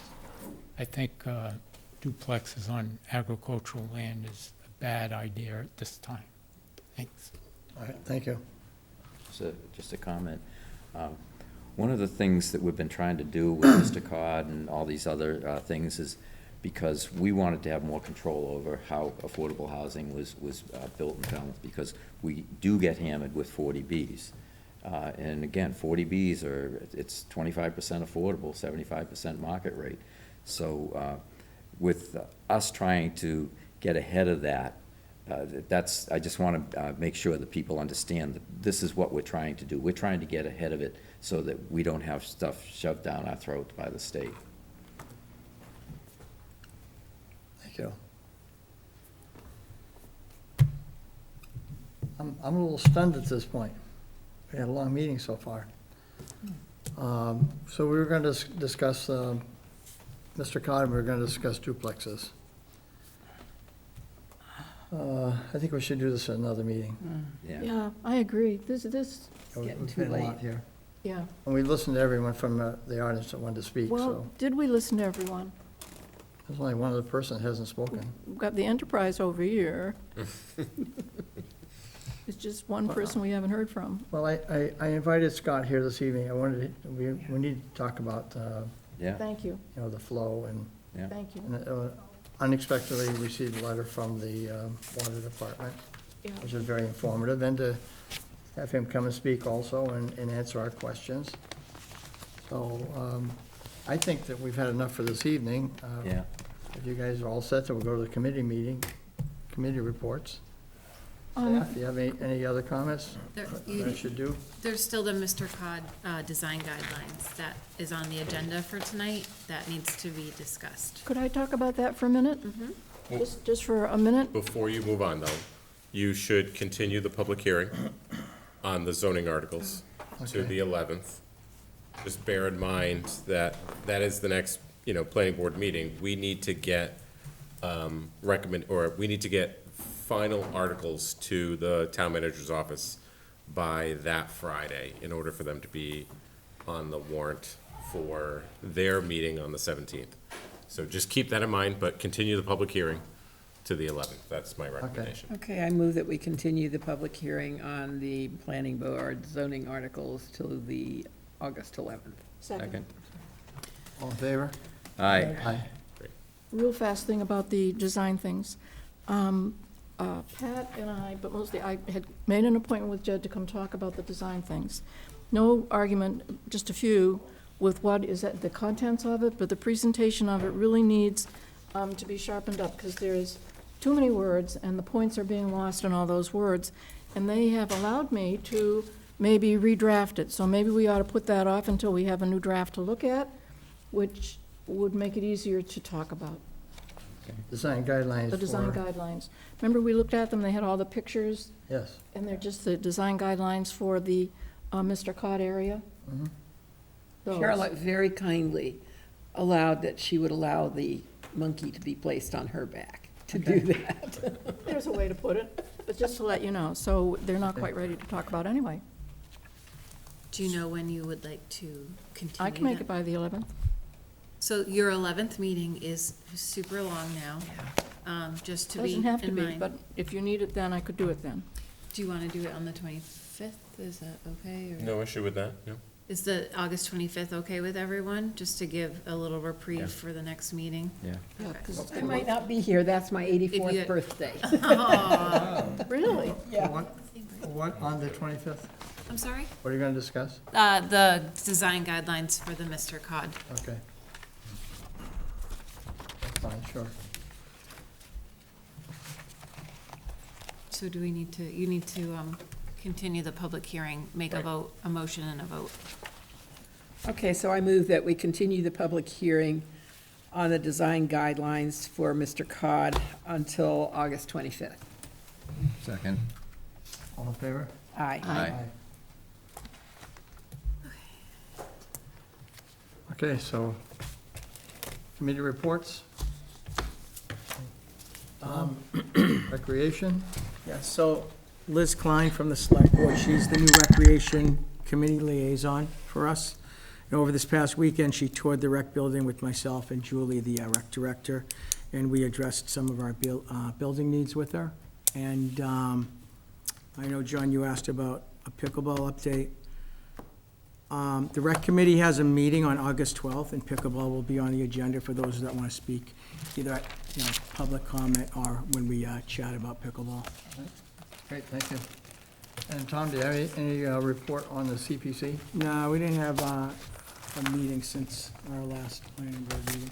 Speaker 22: I think duplexes on agricultural land is a bad idea at this time. Thanks.
Speaker 2: All right, thank you.
Speaker 5: Just a comment. One of the things that we've been trying to do with Mr. Cod and all these other things is because we wanted to have more control over how affordable housing was built in Falmouth, because we do get hammered with 40Bs. And again, 40Bs it's 25% affordable, 75% market rate. So with us trying to get ahead of that, I just want to make sure that people understand that this is what we're trying to do. We're trying to get ahead of it so that we don't have stuff shoved down our throat by the state.
Speaker 2: Thank you. I'm a little stunned at this point. We had a long meeting so far. So we were going to discuss, Mr. Cotton, we were going to discuss duplexes. I think we should do this at another meeting.
Speaker 14: Yeah, I agree. This,
Speaker 2: Getting too late here.
Speaker 14: yeah.
Speaker 2: And we listened to everyone from the audience that wanted to speak,
Speaker 14: Well,
Speaker 2: so
Speaker 14: did we listen to everyone?
Speaker 2: there's only one other person that hasn't spoken.
Speaker 14: We've got the Enterprise over here. It's just one person we haven't heard from.
Speaker 2: Well, I invited Scott here this evening. We need to talk about,
Speaker 14: Thank you.
Speaker 2: the flow and.
Speaker 14: Thank you.
Speaker 2: And, unexpectedly received a letter from the water department,
Speaker 14: Yeah.
Speaker 2: which is very informative, and to have him come and speak also and answer our questions. So I think that we've had enough for this evening. If you guys are all set, then we'll go to the committee meeting, committee reports. Staff, do you have any other comments that I should do?
Speaker 8: There's still the Mr. Cod design guidelines that is on the agenda for tonight that needs to be discussed.
Speaker 14: Could I talk about that for a minute? Just for a minute?
Speaker 13: Before you move on, though, you should continue the public hearing on the zoning articles to the 11th. Just bear in mind that that is the next, planning board meeting. We need to get we need to get final articles to the town manager's office by that Friday in order for them to be on the warrant for their meeting on the 17th. So just keep that in mind, but continue the public hearing to the 11th. That's my recommendation.
Speaker 9: Okay, I move that we continue the public hearing on the planning board zoning articles till the August 11th.
Speaker 14: Second.
Speaker 2: All in favor?
Speaker 5: Aye.
Speaker 2: Aye.
Speaker 14: Real fast thing about the design things. Pat and I, but mostly I, had made an appointment with Jed to come talk about the design things. No argument, just a few, with what is the contents of it, but the presentation of it really needs to be sharpened up, because there's too many words, and the points are being lost in all those words. And they have allowed me to maybe redraft it, so maybe we ought to put that off until we have a new draft to look at, which would make it easier to talk about.
Speaker 2: Design guidelines.
Speaker 14: The design guidelines. Remember, we looked at them, they had all the pictures?
Speaker 2: Yes.
Speaker 14: And they're just the design guidelines for the Mr. Cod area? Those.
Speaker 9: Charlotte very kindly allowed that she would allow the monkey to be placed on her back to do that.
Speaker 14: There's a way to put it, but just to let you know, so they're not quite ready to talk about anyway.
Speaker 8: Do you know when you would like to continue
Speaker 14: I can make
Speaker 8: that?
Speaker 14: it by the 11th.
Speaker 8: So your 11th meeting is super long now, just to be in
Speaker 14: Doesn't have to
Speaker 8: mind.
Speaker 14: be, but if you need it then, I could do it then.
Speaker 8: Do you want to do it on the 25th? Is that okay? Or
Speaker 13: No issue with that, no?
Speaker 8: is the August 25th okay with everyone, just to give a little reprieve for the next meeting?
Speaker 5: Yeah.
Speaker 9: I might not be here, that's my
Speaker 8: If
Speaker 9: 84th
Speaker 8: you-
Speaker 9: birthday.
Speaker 14: Really?
Speaker 9: Yeah.
Speaker 2: What, on the 25th?
Speaker 8: I'm sorry?
Speaker 2: What are you going to discuss?
Speaker 8: The design guidelines for the Mr. Cod.
Speaker 2: Okay. Fine, sure.
Speaker 8: So do we need to, you need to continue the public hearing, make a vote, a motion and a vote.
Speaker 9: Okay, so I move that we continue the public hearing on the design guidelines for Mr. Cod until August 25th.
Speaker 5: Second.
Speaker 2: All in favor?
Speaker 9: Aye.
Speaker 5: Aye.
Speaker 2: Okay, so committee reports. Recreation.
Speaker 6: Yeah, so Liz Klein from the Select Board, she's the new Recreation Committee liaison for us. And over this past weekend, she toured the rec building with myself and Julie, the rec director, and we addressed some of our building needs with her. And I know, John, you asked about a pickleball update. The rec committee has a meeting on August 12th, and pickleball will be on the agenda for those that want to speak, either at, public comment or when we chat about pickleball.
Speaker 2: Great, thank you. And Tom, do you have any report on the CPC?
Speaker 6: No, we didn't have a meeting since our last planning board meeting.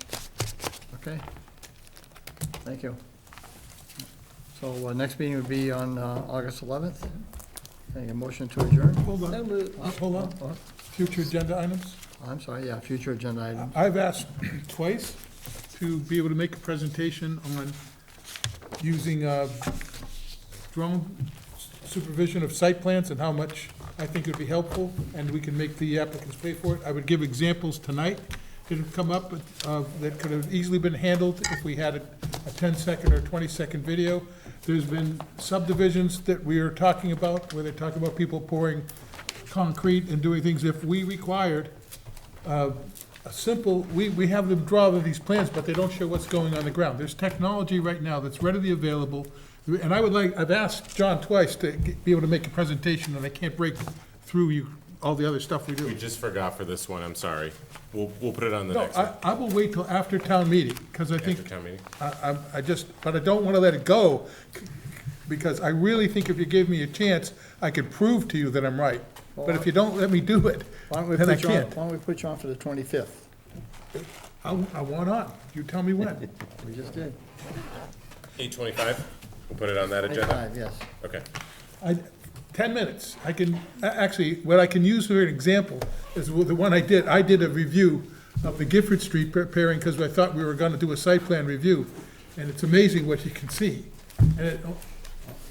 Speaker 2: Okay. Thank you. So next meeting would be on August 11th. Take a motion to adjourn?
Speaker 12: Hold on.
Speaker 9: So moved.
Speaker 12: Hold on. Future agenda items?
Speaker 2: I'm sorry, yeah, future agenda items.
Speaker 12: I've asked twice to be able to make a presentation on using drone supervision of site plans and how much I think it would be helpful, and we can make the applicants pay for it. I would give examples tonight that have come up that could have easily been handled if we had a 10-second or 20-second video. There's been subdivisions that we are talking about, where they're talking about people pouring concrete and doing things. If we required a simple, we have them draw these plans, but they don't show what's going on the ground. There's technology right now that's readily available, and I've asked John twice to be able to make a presentation, and I can't break through all the other stuff we do.
Speaker 13: We just forgot for this one, I'm sorry. We'll put it on the next
Speaker 12: No,
Speaker 13: one.
Speaker 12: I will wait till after town meeting, because I think.
Speaker 13: After town meeting?
Speaker 12: But I don't want to let it go, because I really think if you give me a chance, I could prove to you that I'm right. But if you don't let me do it, then I can't.
Speaker 2: Why don't we put you on for the 25th?
Speaker 12: I want on. You tell me when.
Speaker 2: We just did.
Speaker 13: 8:25? We'll put it on that agenda?
Speaker 2: 8:05, yes.
Speaker 13: Okay.
Speaker 12: 10 minutes. I can, actually, what I can use for an example is the one I did. I did a review of the Gifford Street pairing because I thought we were going to do a site plan review. And it's amazing what you can see. And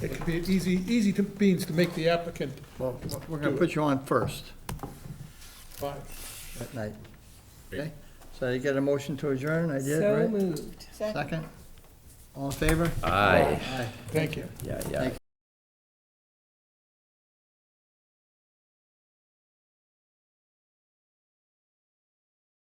Speaker 12: it can be easy to beans to make the applicant.
Speaker 2: Well, we're going to put you on first
Speaker 12: Fine.
Speaker 2: at night. Okay? So you get a motion to adjourn, I did,
Speaker 9: So
Speaker 2: right?
Speaker 9: moved.
Speaker 2: Second? All in favor?
Speaker 5: Aye.
Speaker 2: Aye.
Speaker 12: Thank you.
Speaker 5: Yeah, yeah.